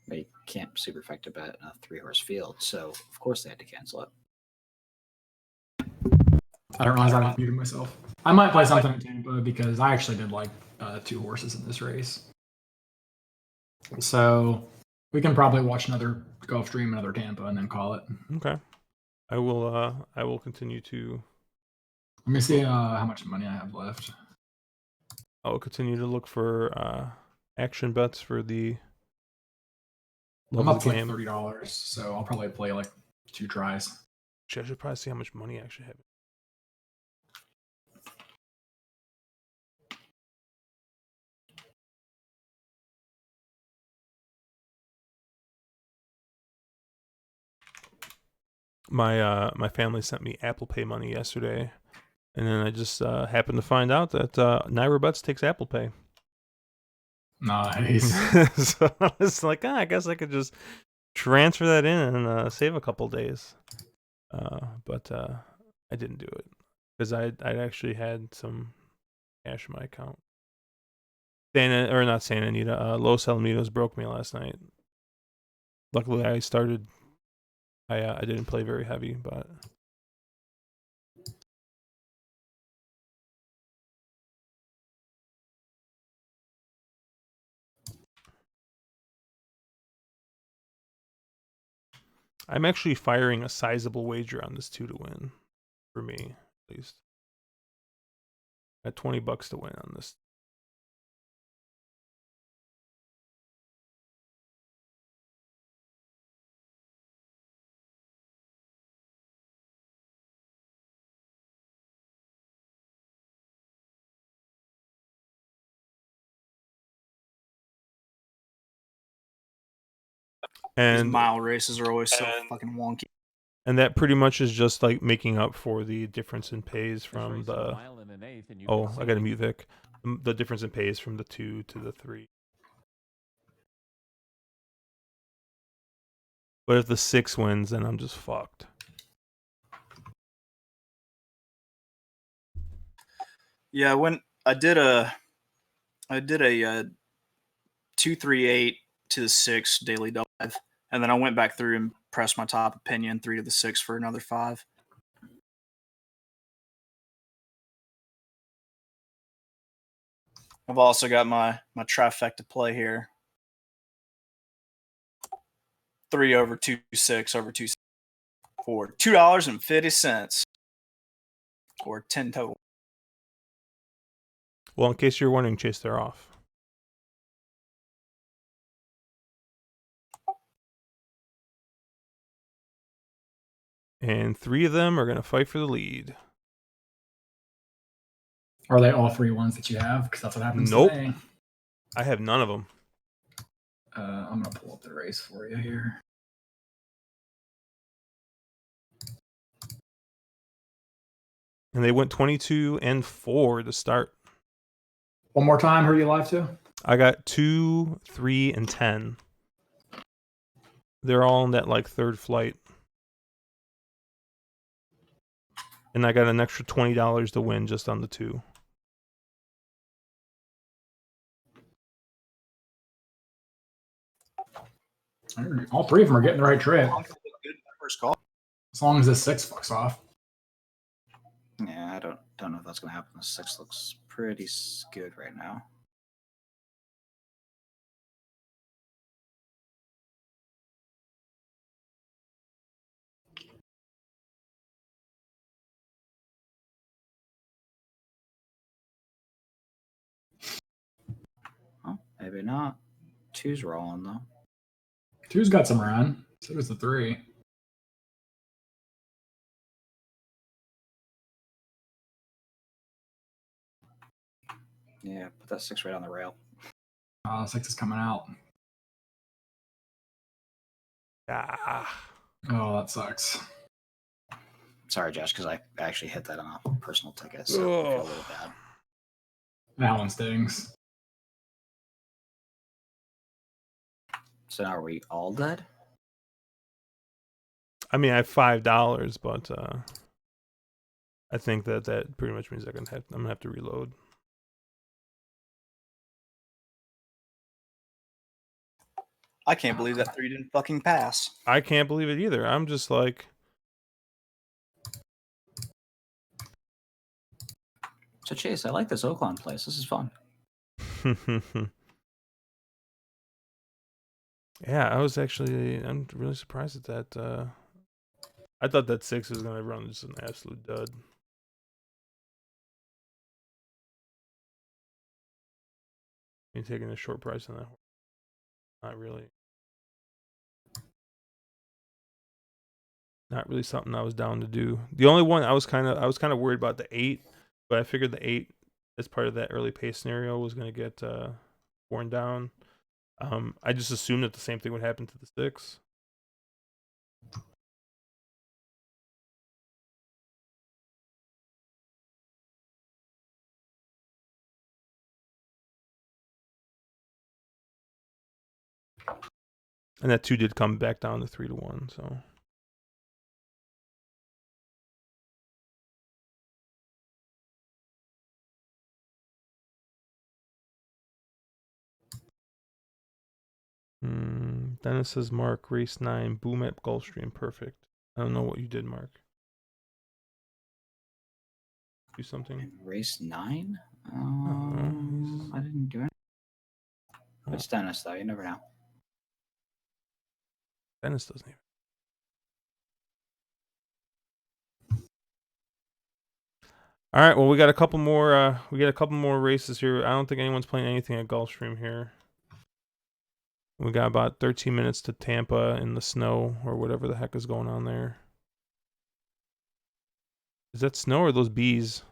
They can't superfecta bet a 3-horse field, so of course they had to cancel it. I don't realize I muted myself. I might play something at Tampa because I actually did like 2 horses in this race. So we can probably watch another Gulf Stream, another Tampa, and then call it. Okay. I will continue to. Let me see how much money I have left. I'll continue to look for action bets for the love I'm of up the to like game. $30, so I'll probably play like 2 tries. Actually, I should probably see how much money I actually have. My family sent me Apple Pay money yesterday, and then I just happened to find out that Naira Bets takes Apple Pay. Nice. So I was like, I guess I could just transfer that in and save a couple days. But I didn't do it because I actually had some cash in my account. Not Santa Anita. Los Alamitos broke me last night. Luckily, I started. I didn't play very heavy, but I'm actually firing a sizable wager on this 2 to win, for me at least. At $20 to win on this. These And mile races are always so fucking wonky. And that pretty much is just like making up for the difference in pays from the. Oh, I got to mute Vic. The difference in pays from the 2 to the 3. But if the 6 wins, then I'm just fucked. Yeah, when I did a 238 to the 6 daily dive, and then I went back through and pressed my top opinion 3 to the 6 for another 5. I've also got my trifecta play here. 3 over 2 6 over 2 for $2.50 or 10 total. Well, in case you're wondering, Chase, they're off. And 3 of them are going to fight for the lead. Are they all 3 ones that you have? Because that's what happens Nope. today. I have none of them. I'm going to pull up the race for you here. And they went 22 and 4 to start. One more time, who are you live to? I got 2, 3, and 10. They're all in that like third flight. And I got an extra $20 to win just on the 2. All 3 of them are getting the right trip. First call. As long as this 6 fucks off. Yeah, I don't know if that's gonna happen. The 6 looks pretty good right now. Oh, maybe not. 2's rolling though. 2's got some run. So does the 3. Yeah, put that 6 right on the rail. 6 is coming out. Ah. Oh, that sucks. Sorry, Josh, because I actually hit that on a personal ticket, so I feel a little bad. That one stings. So now are we all dead? I mean, I have $5, but I think that pretty much means I'm gonna have to reload. I can't believe that 3 didn't fucking pass. I can't believe it either. I'm just like. So Chase, I like this Oakland place. This is fun. Yeah, I'm really surprised at that. I thought that 6 was gonna run just an absolute dud. You taking a short price on that horse? Not really. Not really something I was down to do. The only one I was kind of worried about the 8, but I figured the 8 as part of that early pace scenario was gonna get worn down. I just assumed that the same thing would happen to the 6. And that 2 did come back down to 3-1, so. Dennis says, Mark, race 9, boom at Gulfstream, perfect. I don't know what you did, Mark. Do something. Race 9? Oh, I didn't do it. It's Dennis, though. You never know. Dennis doesn't even. All right, well, we got a couple more. We got a couple more races here. I don't think anyone's playing anything at Gulfstream here. We got about 13 minutes to Tampa in the snow or whatever the heck is going on there. Is that snow or those bees?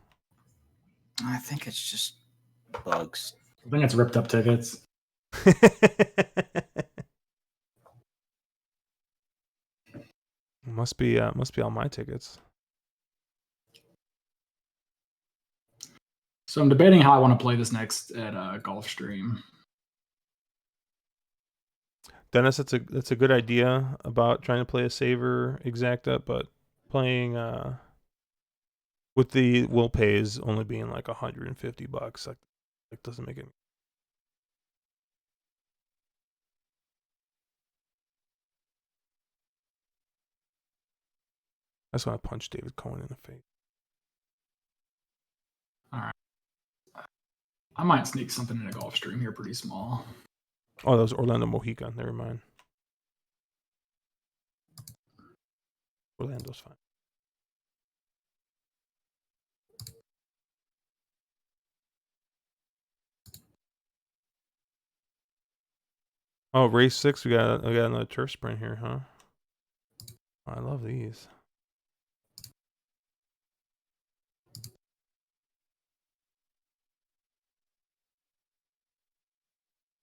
I think it's just bugs. I think it's ripped up tickets. must be all my tickets. So I'm debating how I want to play this next at Gulfstream. Dennis, that's a good idea about trying to play a saver exacta, but playing with the will pays only being like $150, like doesn't make it. I just want to punch David Cohen in the face. All right. I might sneak something in a Gulfstream here pretty small. Oh, that was Orlando Mojica. Never mind. Orlando's fine. Oh, race 6. We got another turf sprint here, huh? Oh, I love these.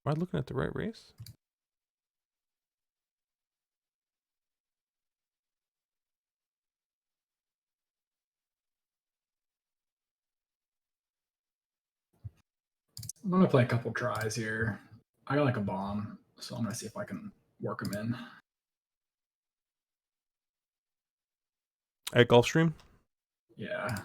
Am I looking at the right race? I'm gonna play a couple tries here. I got like a bomb, so I'm gonna see if I can work them in. At Gulfstream? Yeah.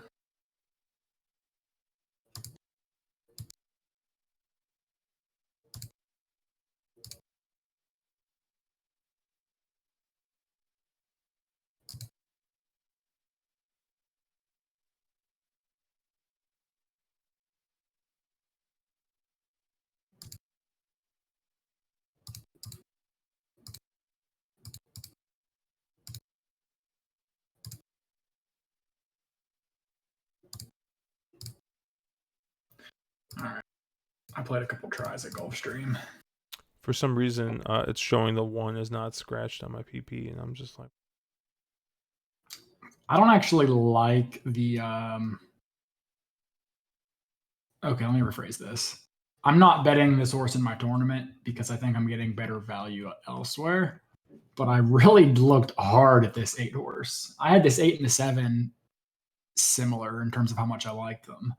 All right. I played a couple tries at Gulfstream. For some reason, it's showing the 1 is not scratched on my PP, and I'm just like, I don't actually like the. Okay, let me rephrase this. I'm not betting this horse in my tournament because I think I'm getting better value elsewhere. But I really looked hard at this 8 horse. I had this 8 and the 7 similar in terms of how much I liked them.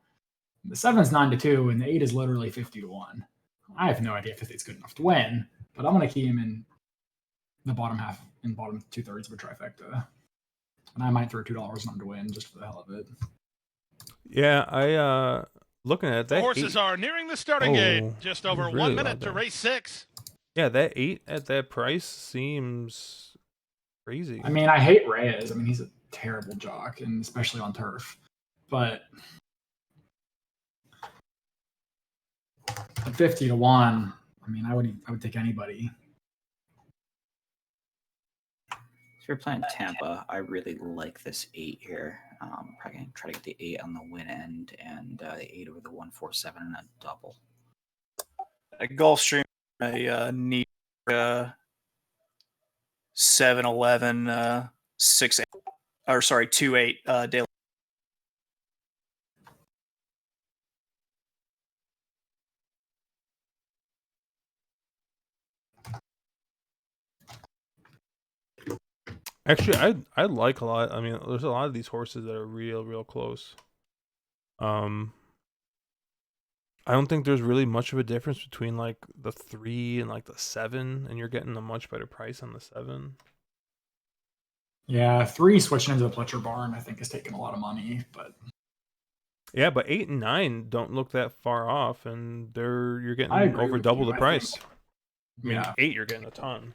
The 7's 9-2, and the 8 is literally 50-1. I have no idea if it's good enough to win, but I'm going to key him in the bottom half, in bottom 2/3 of a trifecta. And I might throw $2 on him to win just for the hell of it. yeah, I looking at that. The horses 8. are nearing the starting gate. Just over really 1 minute loud to there. race 6. Yeah, that 8 at that price seems crazy. I mean, I hate Reyes. I mean, he's a terrible jock, and especially on turf. But at 50-1, I mean, I would take anybody. you're playing Tampa, I really like this 8 here. Probably gonna try to get the 8 on the win end and the 8 over the 147 and a double. A Gulfstream, a neat 7-11 6 8 or sorry 2-8 daily. Actually, I like a lot. I mean, there's a lot of these horses that are real close. I don't think there's really much of a difference between like the 3 and like the 7, and you're getting a much better price on the 7. Yeah, 3 switching into the Pletcher barn, I think, is taking a lot of money, but Yeah, but 8 and 9 don't look that far off, and you're getting I agree over with double you. the I price. think- I mean, yeah. 8 you're getting a ton.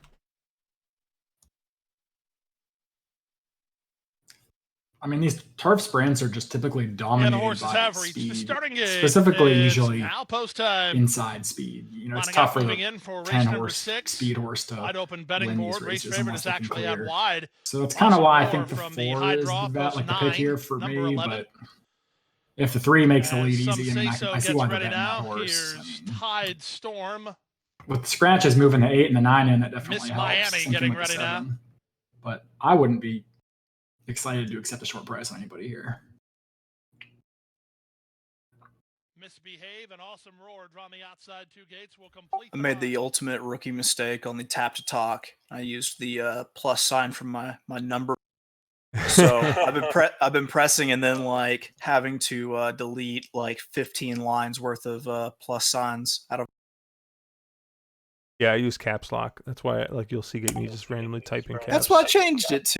I mean, these turf sprints are just typically dominated And the horses by have reached speed, the starting gate. specifically It's usually now post time. inside speed. You know, it's Lining tough up for moving the in for race 10 number horse 6. speed horse to Wide open betting win these board. Race races favorite unless is they can actually out clear. wide. So that's kind of why I Awesome think the roar from the 4 high is draw, the bet, post like the pick 9, here for number me. 11. But if the 3 makes the As lead some easy, I say mean, so, I see gets why they're ready betting that now. horse. I Here's mean, Tide Storm. with scratches moving the 8 and the 9 in, that definitely Miss helps. Miami Same thing getting with the ready now. 7. But I wouldn't be excited to accept a short price on anybody here. Misbehave and Awesome Roar draw the outside 2 gates. Will complete. I made the ultimate rookie mistake on the tap to talk. I used the plus sign from my number. So I've been pressing and then like having to delete like 15 lines worth of plus signs out of. Yeah, I use caps lock. That's why like you'll see me just randomly typing caps. That's why I changed it to.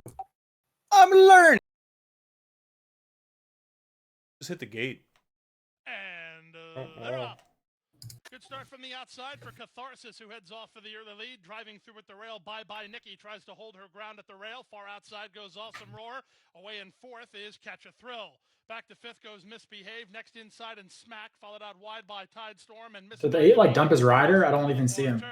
I'm learning. Just hit the gate. And they're up. Good start from the outside for Catharsis, who heads off for the early lead. Driving through at the rail. Bye-bye Nikki tries to hold her ground at the rail. Far outside goes Awesome Roar. Away in 4th is Catch a Thrill. Back to 5th goes Misbehave. Next inside and Smack, followed out wide by Tide Storm and Did the 8 like dump his rider? I don't even see him.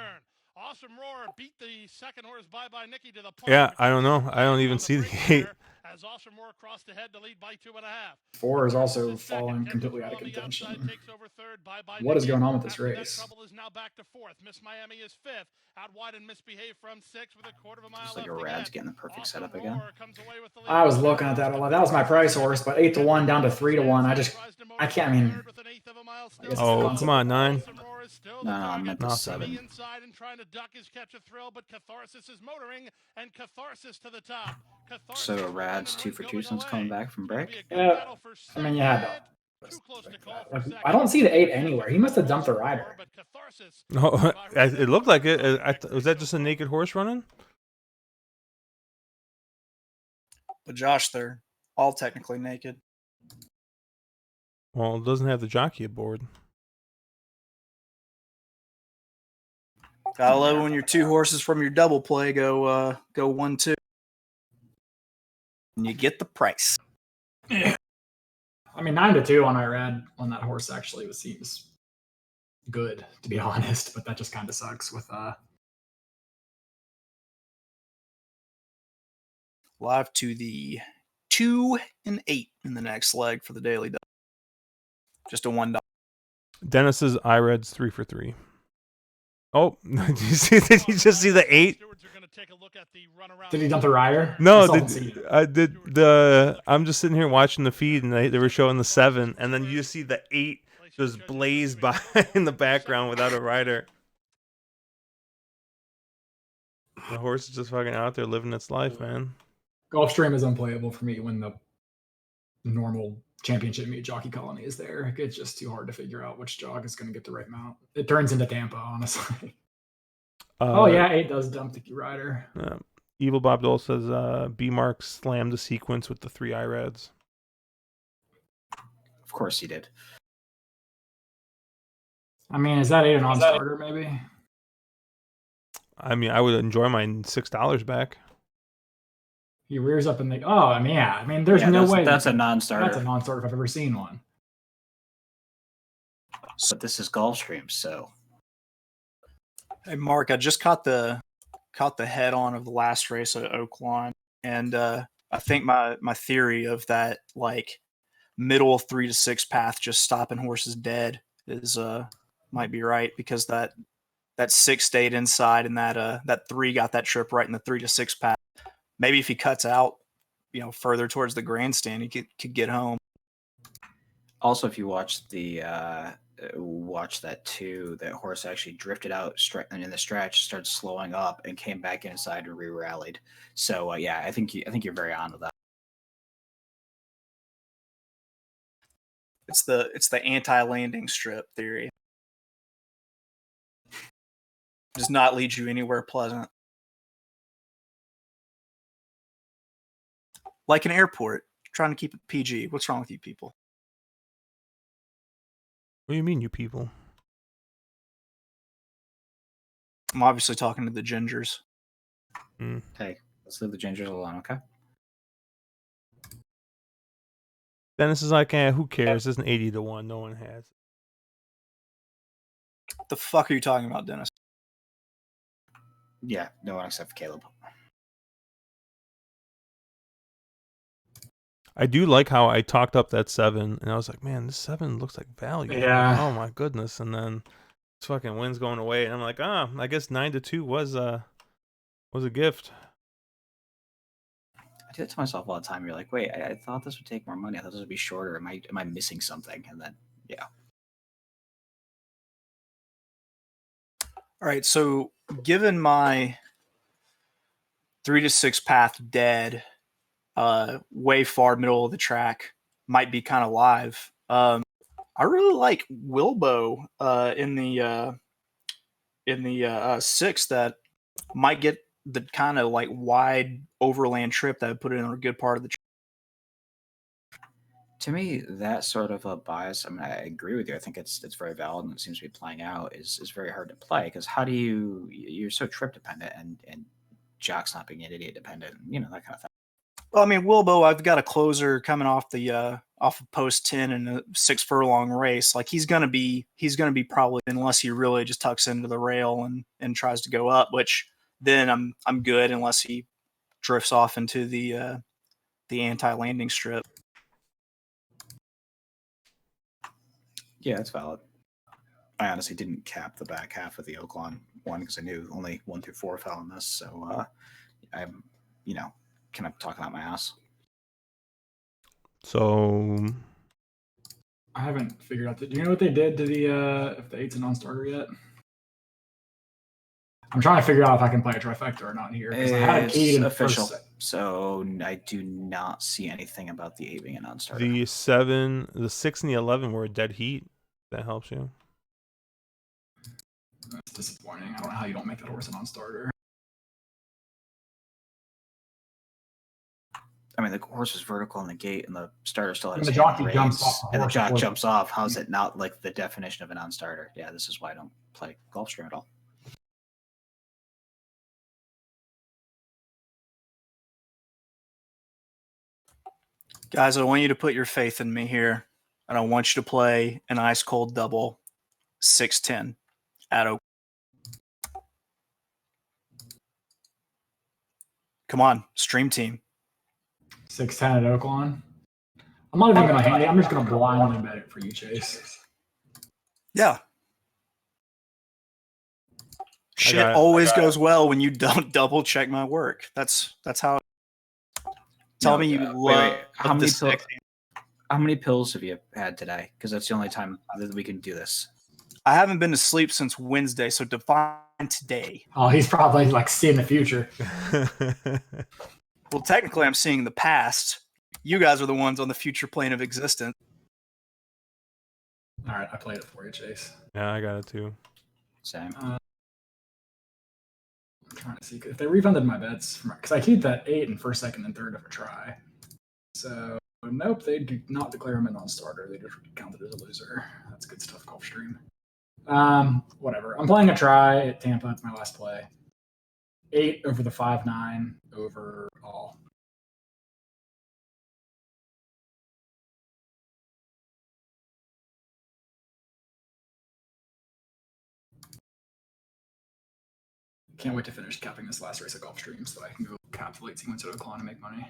Awesome Roar beat the second horse Bye-bye Nikki to the punch. Yeah, I don't know. I don't even see the 8. As Awesome Roar crossed ahead to lead by 2.5. 4 is also falling completely out of contention. What is going on with this race? Trouble is now back to 4th. Miss Miami is 5th. Out wide and Misbehave from 6th with a quarter of a mile Looks like left. a Rad's getting the perfect setup again. I was looking at that a lot. That was my price horse, but 8 to 1 down to 3 to 1. I can't. I mean, I guess Oh, come on, 9. No, I meant the No. 7. Inside and trying to duck his Catch a Thrill, but Catharsis is motoring and Catharsis to the top. So Rad's 2 for 2 since coming back from break. Yeah, I mean, you had to. Like, I don't see the 8 anywhere. He must have dumped the rider. No, it looked like it. Was that just a naked horse running? But Josh, they're all technically naked. Well, it doesn't have the jockey aboard. Gotta love when your 2 horses from your double play go 1-2. And you get the price. Yeah. I mean, 9 to 2 on Irad on that horse actually seems good, to be honest, but that just kind of sucks with Live to the 2 and 8 in the next leg for the daily double. Just a $1. Dennis's IRED's 3 for 3. Oh, did you see? Did you just see the 8? Did he dump the rider? No, I'm just sitting here watching the feed, and they were showing the 7, and then you just see the 8 just blaze by in the background without a rider. The horse is just fucking out there living its life, man. Gulfstream is unplayable for me when the normal championship meet jockey colony is there. It's just too hard to figure out which jog is going to get the right mount. It turns into Tampa, honestly. Oh yeah, 8 does dump the rider. Evil Bob Dole says B-Mark slammed the sequence with the 3 IRADs. Of course he did. I mean, is that 8 a non-starter maybe? I mean, I would enjoy my $6 back. He rears up and they. Oh, I mean, yeah. I mean, there's no way. That's a non-starter. That's a non-starter if I've ever seen one. But this is Gulfstream, so. Hey, Mark, I just caught the head on of the last race at Oak Lawn. and I think my theory of that like middle 3 to 6 path just stopping horses dead is might be right, because that 6 stayed inside, and that 3 got that trip right in the 3 to 6 path. Maybe if he cuts out, further towards the grandstand, he could get home. Also, if you watch that too, that horse actually drifted out in the stretch, started slowing up, and came back inside and re-rallied. So yeah, I think you're very on with that. It's the anti-landing strip theory. Does not lead you anywhere pleasant. Like an airport, trying to keep it PG. What's wrong with you people? What do you mean, you people? I'm obviously talking to the gingers. Hey, let's leave the gingers alone, okay? Dennis is like, who cares? It's an 80 to 1. No one has. What the fuck are you talking about, Dennis? Yeah, no one except for Caleb. I do like how I talked up that 7, and I was like, man, this 7 looks like value. Yeah. Oh my goodness. And then this fucking wind's going away, and I'm like, I guess 9 to 2 was a gift. I do that to myself all the time. You're like, wait, I thought this would take more money. I thought this would be shorter. Am I missing something? And then, yeah. All right, so given my 3 to 6 path dead, way far middle of the track, might be kind of live. I really like Wilbo in the 6 that might get the kind of like wide overland trip that would put it in a good part of the track. To me, that sort of a bias, I mean, I agree with you. I think it's very valid, and it seems to be playing out, is very hard to play, because how do you're so trip dependent, and Jock's not being an idiot dependent, that kind of thing. Well, I mean, Wilbo, I've got a closer coming off of post 10 in a 6 furlong race. Like he's gonna be probably, unless he really just tucks into the rail and tries to go up, which then I'm good, unless he drifts off into the anti-landing strip. Yeah, it's valid. I honestly didn't cap the back half of the Oaklawn one because I knew only 1 through 4 fell in this. So I'm, kind of talking out my ass. So I haven't figured out. Do you know what they did to the if the 8's a non-starter yet? I'm trying to figure out if I can play a trifecta or not here. I had a key in official, so I do not see anything about the 8 being a non-starter. the 7, the 6, and the 11 were a dead heat. That helps you. That's disappointing. I don't know how you don't make that horse a non-starter. I mean, the horse is vertical in the gate, and the starter still has And the jockey jumps off. and the jock jumps off. How's it not like the definition of a non-starter? Yeah, this is why I don't play Gulfstream at all. Guys, I want you to put your faith in me here, and I want you to play an ice cold double 6-10 at Oak. Come on, stream team. 6-10 at Oaklawn. I'm not even going to hand it. I'm just going to blindly bet it for you, Chase. Yeah. Shit always goes well when you don't double check my work. That's how. Tell me you love. Wait. How many pills have you had today? Because that's the only time that we can do this. I haven't been to sleep since Wednesday, so define today. Oh, he's probably like seeing the future. Well, technically, I'm seeing the past. You guys are the ones on the future plane of existence. All right, I played it for you, Chase. Yeah, I got it too. Same. I'm trying to see if they refunded my bets because I keep that 8 in first, second, and third of a try. So nope, they do not declare him a non-starter. They just count it as a loser. That's good stuff, Gulfstream. Whatever. I'm playing a try at Tampa. It's my last play. 8 over the 5-9 overall. Can't wait to finish capping this last race at Gulfstream so I can go cap the late sequence at Oaklawn to make money.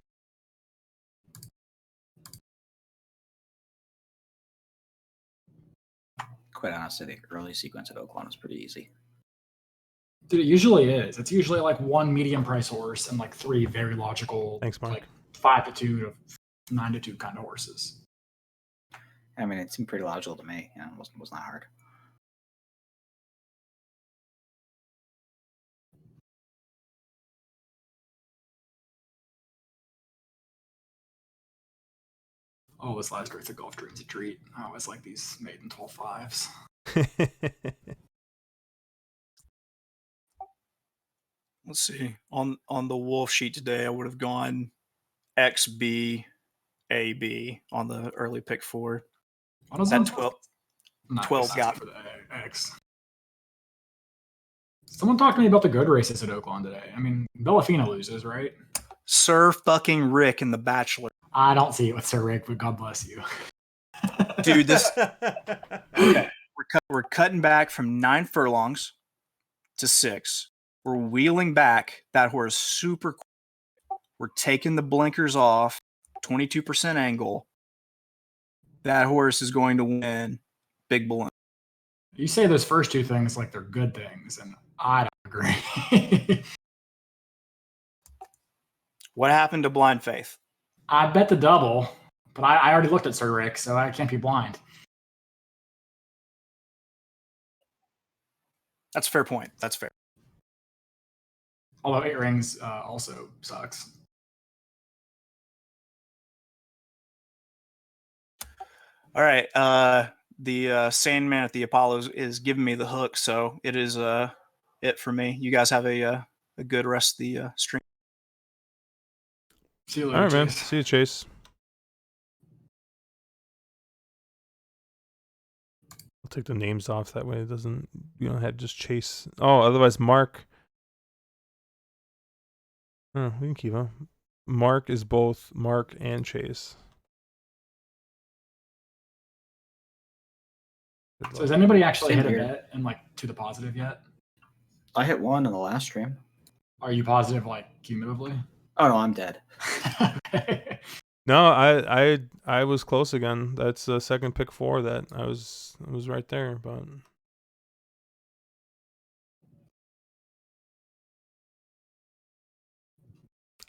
Quite honestly, the early sequence at Oaklawn was pretty easy. Dude, it usually is. It's usually like one medium price horse and like 3 very logical, Thanks, Mark. like 5-2 to 9-2 kind of horses. I mean, it seemed pretty logical to me. It was not hard. Oh, this last race at Golf Dream's a treat. I always like these maiden 12-5s. Let's see. On the Wolf sheet today, I would have gone XB, AB on the early pick 4. What is That that? 12 got for the X. Someone talked to me about the good races at Oaklawn today. I mean, Bellafina loses, right? Sir fucking Rick in The Bachelor. I don't see it with Sir Rick, but God bless you. Dude, this we're cutting back from 9 furlongs to 6. We're wheeling back that horse super quick. We're taking the blinkers off, 22% angle. That horse is going to win big balloon. You say those first 2 things like they're good things, and I don't agree. What happened to Blind Faith? I bet the double, but I already looked at Sir Rick, so I can't be blind. That's a fair point. That's fair. Although 8 Rings also sucks. All right. The Sandman at the Apollos is giving me the hook, so it is it for me. You guys have a good rest of the stream. See you later, All right, man. Chase. See you, Chase. I'll take the names off. That way it doesn't, you don't have just Chase. Oh, otherwise Mark. Oh, we can keep him. Mark is both Mark and Chase. So has anybody actually Same hit a here. bet and like to the positive yet? I hit 1 in the last stream. Are you positive like cumulatively? Oh no, I'm dead. Okay. No, I was close again. That's the second pick 4 that I was right there, but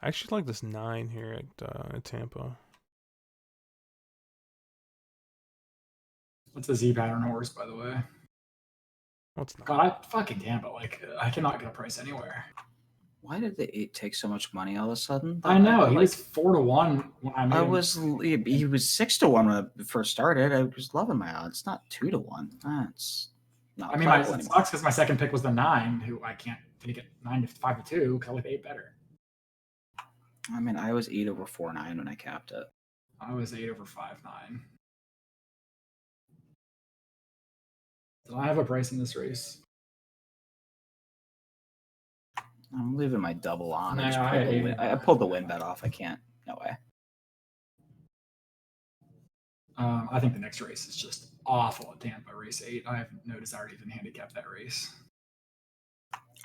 I actually like this 9 here at Tampa. What's the Z pattern horse, by the way? What's not? God, I fucking Tampa. Like, I cannot get a price anywhere. Why did the 8 take so much money all of a sudden? I know he like, was 4-1 when I made him. He was 6-1 when I first started. I was loving my odds. It's not 2-1. That's not. I mean, it sucks because my second pick was the 9, who I can't get 9 to 5-2 because I like 8 better. I mean, I was 8 over 4-9 when I capped it. I was 8 over 5-9. Did I have a price in this race? I'm leaving my double on. No, I pulled the win bet off. I can't. No way. I think the next race is just awful at Tampa, race 8. I have no desire to even handicap that race.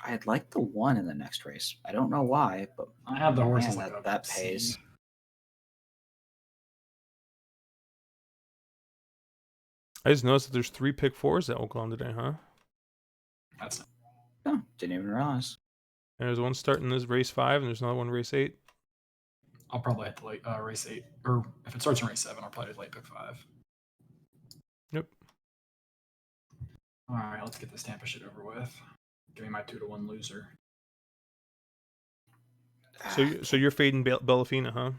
I'd like the 1 in the next race. I don't know why, but I have the horses man, like that pays. I just noticed that there's 3 pick 4s at Oaklawn today, huh? That's Oh, didn't even realize. And there's one starting this race 5, and there's another one race 8. I'll probably hit the late race 8, or if it starts in race 7, I'll probably late pick 5. Yep. All right, let's get this Tampa shit over with. Give me my 2-1 loser. So you're fading Bellafina, huh?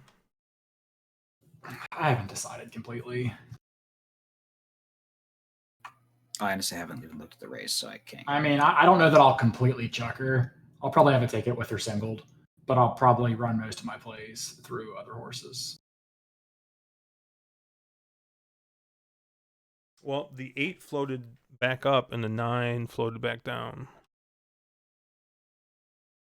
I haven't decided completely. I honestly haven't even looked at the race, so I can't. I mean, I don't know that I'll completely chuck her. I'll probably have a ticket with her singled, but I'll probably run most of my plays through other horses. Well, the 8 floated back up, and the 9 floated back down.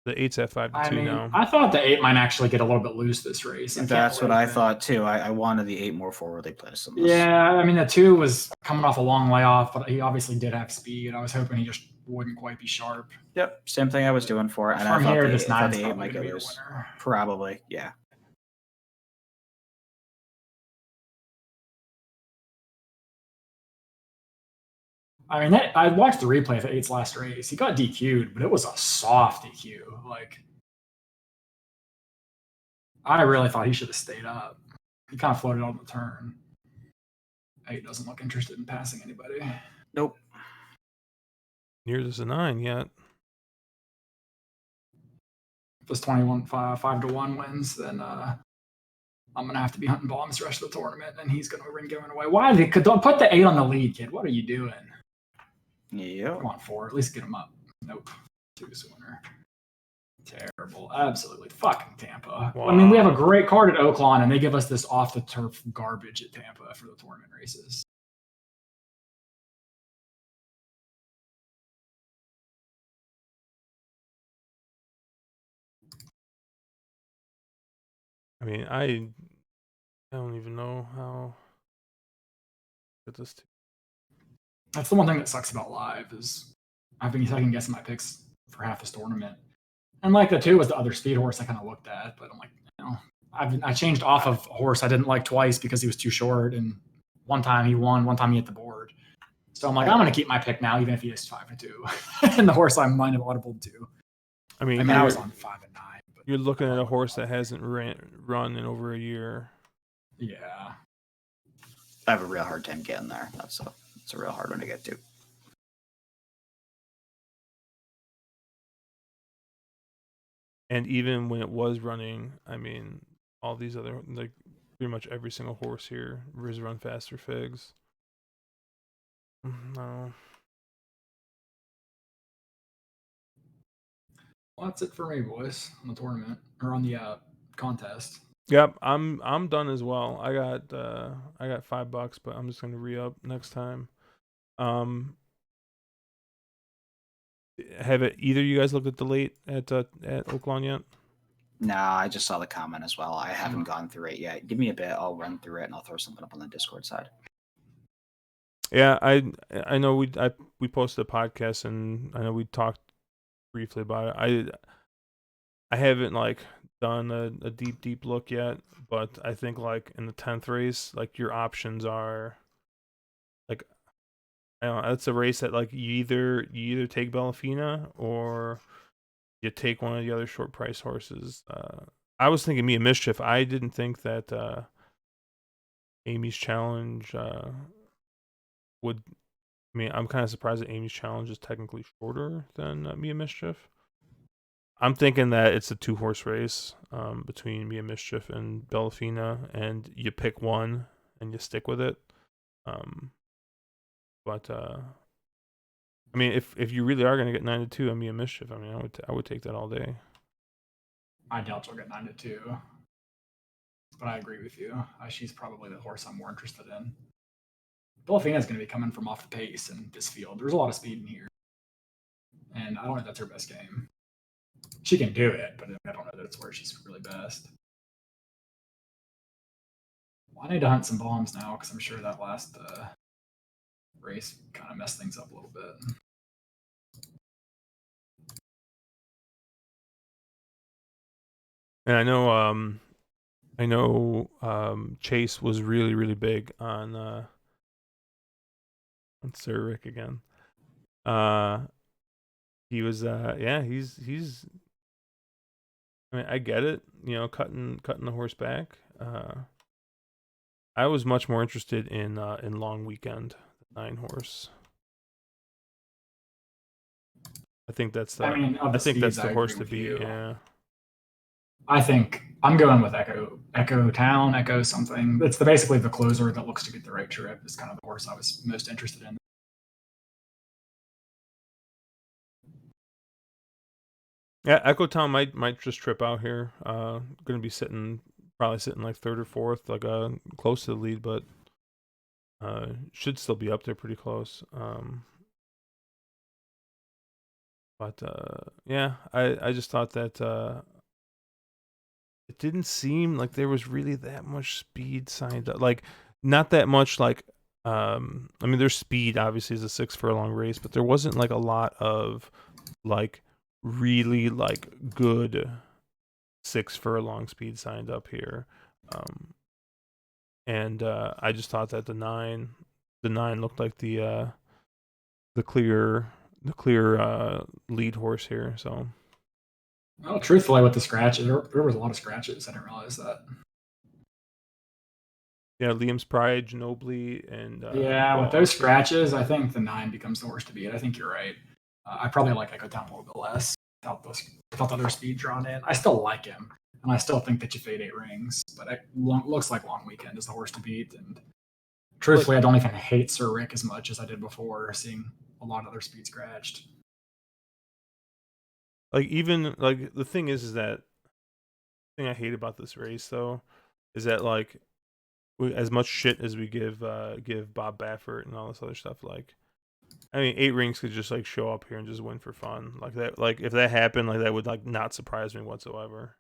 The 8's at 5-2 now. I thought the 8 might actually get a little bit loose this race. That's what I thought too. I wanted the 8 more forwardly placed. Yeah, I mean the 2 was coming off a long layoff, but he obviously did have speed. I was hoping he just wouldn't quite be sharp. Yep, same thing I was doing for it. And From I thought here, the, this I thought 9's the 8 probably might going get to be a loose. winner. Probably, yeah. I mean, I watched the replay of the 8's last race. He got DQ'd, but it was a soft DQ. Like, I really thought he should have stayed up. He kind of floated on the turn. 8 doesn't look interested in passing anybody. Nope. Near as a 9 yet. If this 5-1 wins, then I'm gonna have to be hunting bombs the rest of the tournament, and he's gonna ring going away. Why? Don't put the 8 on the lead, kid. What are you doing? Yep. Come on, 4. At least get him up. Nope. 2's the winner. Terrible. Absolutely. Fucking Tampa. Wow. I mean, we have a great card at Oaklawn, and they give us this off the turf garbage at Tampa for the tournament races. I mean, I don't even know how to get this. That's the one thing that sucks about live is I've been second guessing my picks for half this tournament. And like the 2 was the other speed horse I kind of looked at, but I'm like, I changed off of a horse I didn't like twice because he was too short, and one time he won, one time he hit the board. So I'm like, I'm going to keep my pick now, even if he is 5-2, and the horse I might have audibled to. I mean, I was on 5-9. But you're looking at a horse that hasn't run in over a year. Yeah, I have a real hard time getting there. It's a real hard one to get to. And even when it was running, I mean, all these other, like, pretty much every single horse here is run faster figs. No. well, that's it for me, boys, on the tournament or on the contest. Yep, I'm done as well. I got $5, but I'm just gonna re-up next time. Have either of you guys looked at the late at Oaklawn yet? No, I just saw the comment as well. I haven't gone through it yet. Give me a bit. I'll run through it and I'll throw something up on the Discord side. Yeah, I know we posted a podcast and I know we talked briefly about it. I haven't like done a deep look yet, but I think like in the 10th race, like your options are like, I don't know, that's a race that like you either take Bellafina or you take one of the other short price horses. I was thinking Mia Mischief. I didn't think that Amy's Challenge would. I mean, I'm kind of surprised that Amy's Challenge is technically shorter than Mia Mischief. I'm thinking that it's a 2-horse race between Mia Mischief and Bellafina, and you pick one and you stick with it. But I mean, if you really are going to get 9-2 on Mia Mischief, I mean, I would take that all day. I doubt she'll get 9-2, but I agree with you. She's probably the horse I'm more interested in. Bellafina's going to be coming from off the pace in this field. There's a lot of speed in here, and I don't know if that's her best game. She can do it, but I don't know that it's where she's really best. Well, I need to hunt some bombs now because I'm sure that last race kind of messed things up a little bit. And I know Chase was really big on Sir Rick again. He was he's I mean, I get it, cutting the horse back. I was much more interested in Long Weekend, the 9-horse. I think that's the horse to beat. Yeah. I think I'm going with Echo Town, Echo something. It's basically the closer that looks to get the right trip is kind of the horse I was most interested in. Yeah, Echo Town might just trip out here. Going to be probably sitting like 3rd or 4th, like close to the lead, but should still be up there pretty close. But yeah, I just thought that it didn't seem like there was really that much speed signed up. Like, not that much like I mean, their speed obviously is a 6 furlong race, but there wasn't like a lot of like really like good 6 furlong speed signed up here. And I just thought that the nine looked like the clear lead horse here. So Well, truthfully, with the scratches, there was a lot of scratches. I didn't realize that. yeah, Liam's Pride, Ginobili, and Yeah, with well, those scratches, I think the 9 becomes the horse to beat. I think you're right. I probably like Echo Town a little bit less without the other speed drawn in. I still like him, and I still think that you fade 8 rings, but it looks like Long Weekend is the horse to beat. And truthfully, I don't even hate Sir Rick as much as I did before, seeing a lot of other speed scratched. like even like the thing is that the thing I hate about this race though is that like as much shit as we give Bob Baffert and all this other stuff, like I mean 8 rings could just like show up here and just win for fun like that. Like if that happened, like that would like not surprise me whatsoever.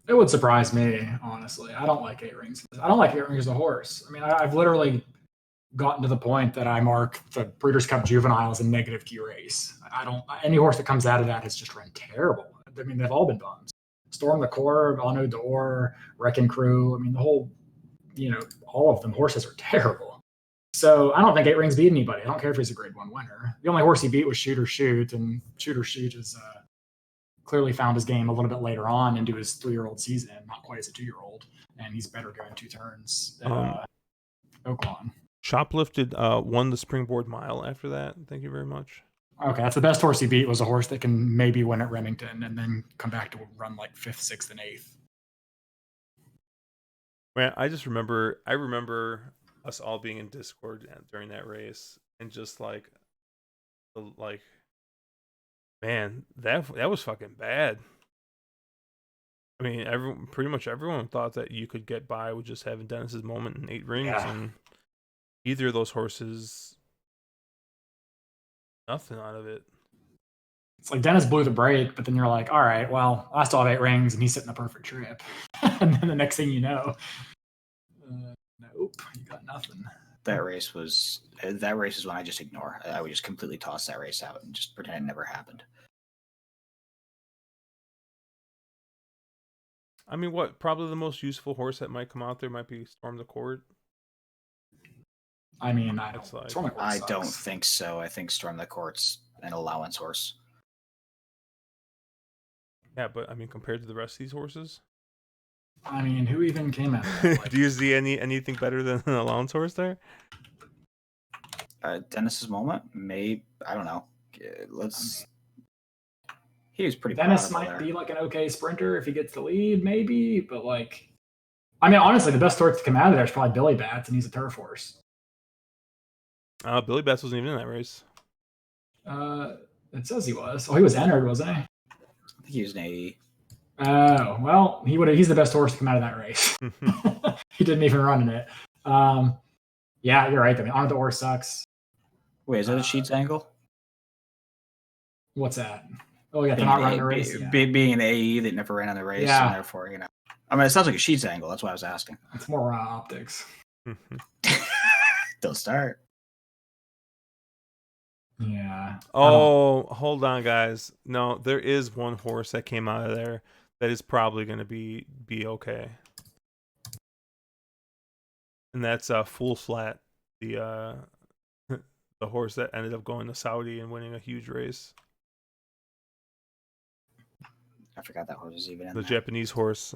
It would surprise me, honestly. I don't like 8 rings. I don't like 8 rings as a horse. I mean, I've literally gotten to the point that I mark the Breeders' Cup Juvenile as a negative key race. I don't any horse that comes out of that has just run terrible. I mean, they've all been bums. Storm the Core, Bono d'Or, Wrecking Crew. I mean, the whole, all of them horses are terrible. So I don't think 8 rings beat anybody. I don't care if he's a Grade 1 winner. The only horse he beat was Shoot or Shoot, and Shoot or Shoot is clearly found his game a little bit later on into his 3-year-old season, not quite as a 2-year-old, and he's better going 2 turns at Oaklawn. Shoplifted won the Springboard Mile after that. Thank you very much. Okay, that's the best horse he beat was a horse that can maybe win at Remington and then come back to run like 5th, 6th, and 8th. Man, I remember us all being in Discord during that race and just like man, that was fucking bad. I mean, pretty much everyone thought that you could get by with just having Dennis's moment in 8 rings, and either of those horses, nothing out of it. It's like Dennis blew the break, but then you're like, all right, well, I still have 8 rings, and he's sitting a perfect trip. And then the next thing you know, nope, you got nothing. That race is when I just ignore. I would just completely toss that race out and just pretend it never happened. I mean, probably the most useful horse that might come out there might be Storm the Court. I mean, I don't think so. I think Storm the Court's an allowance horse. Yeah, but I mean, compared to the rest of these horses, I mean, who even came out? Do you see anything better than an allowance horse there? Dennis's moment, maybe, I don't know. He was pretty. Dennis might be like an okay sprinter if he gets the lead, maybe, but like, I mean, honestly, the best horse to come out of there is probably Billy Bats, and he's a turf horse. Billy Bats wasn't even in that race. It says he was. Oh, he was entered, wasn't he? I think he was an AE. Oh, well, he's the best horse to come out of that race. He didn't even run in it. Yeah, you're right. I mean, Honor the Horse sucks. Wait, is that a Sheets angle? What's that? Oh, yeah, they're not running the race. Being an AE that never ran on the race, and therefore, I mean, it sounds like a Sheets angle. That's why I was asking. It's more optics. Don't start. Yeah. Oh, hold on, guys. No, there is one horse that came out of there that is probably going to be okay, and that's Full Flat, the the horse that ended up going to Saudi and winning a huge race. I forgot that horse was even in the there. Japanese horse.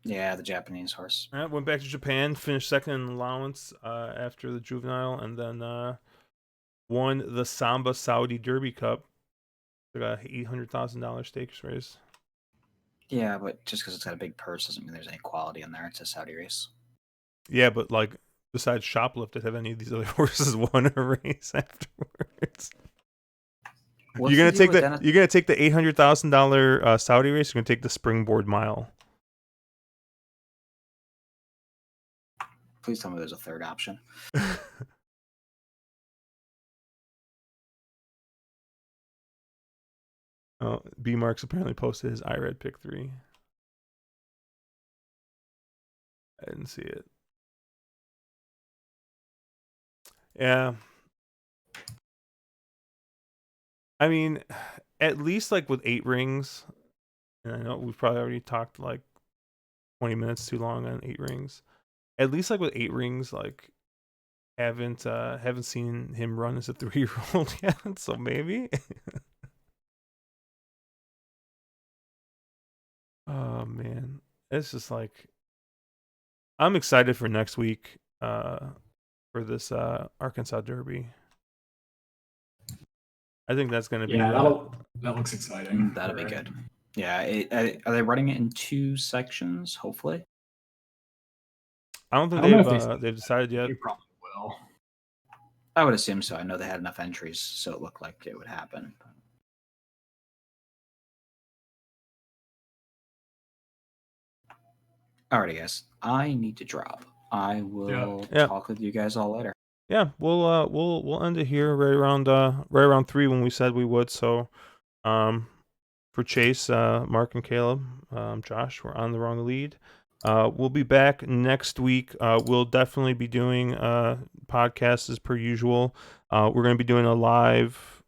Yeah, the Japanese horse. All right, went back to Japan, finished second in allowance after the juvenile, and then won the Samba Saudi Derby Cup. They got $800,000 stakes race. Yeah, but just because it's got a big purse doesn't mean there's any quality in there. It's a Saudi race. Yeah, but like besides Shoplifted, have any of these other horses won a race afterwards? You're gonna take the $800,000 Saudi race. You're gonna take the Springboard Mile. Please tell me there's a third option. Oh, B Marks apparently posted his IRED pick 3. I didn't see it. Yeah. I mean, at least like with 8 rings, and I know we've probably already talked like 20 minutes too long on 8 rings. At least like with 8 rings, like haven't seen him run as a 3-year-old yet, so maybe. Oh man. It's just like I'm excited for next week for this Arkansas Derby. I think that's going to be that looks exciting. That'll be good. Yeah, are they running it in 2 sections? Hopefully. I don't think they've decided yet. They probably will. I would assume so. I know they had enough entries, so it looked like it would happen. Alrighty, guys. I need to drop. I will talk with you guys all later. Yeah, we'll end it here right around 3 when we said we would. So, for Chase, Mark, and Caleb, Josh, we're on the wrong lead. We'll be back next week. We'll definitely be doing podcasts as per usual. We're going to be doing a live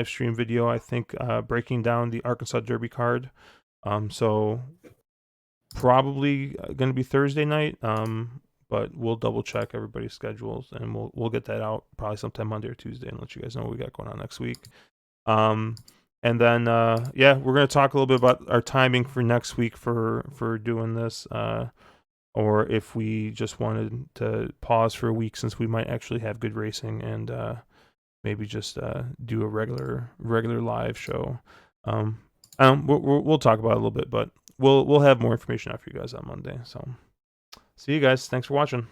stream video, I think, breaking down the Arkansas Derby card. So probably going to be Thursday night. But we'll double check everybody's schedules and we'll get that out probably sometime Monday or Tuesday and let you guys know what we got going on next week. And then we're gonna talk a little bit about our timing for next week for doing this, or if we just wanted to pause for a week since we might actually have good racing and maybe just do a regular live show. We'll talk about it a little bit, but we'll have more information out for you guys on Monday. So see you guys. Thanks for watching.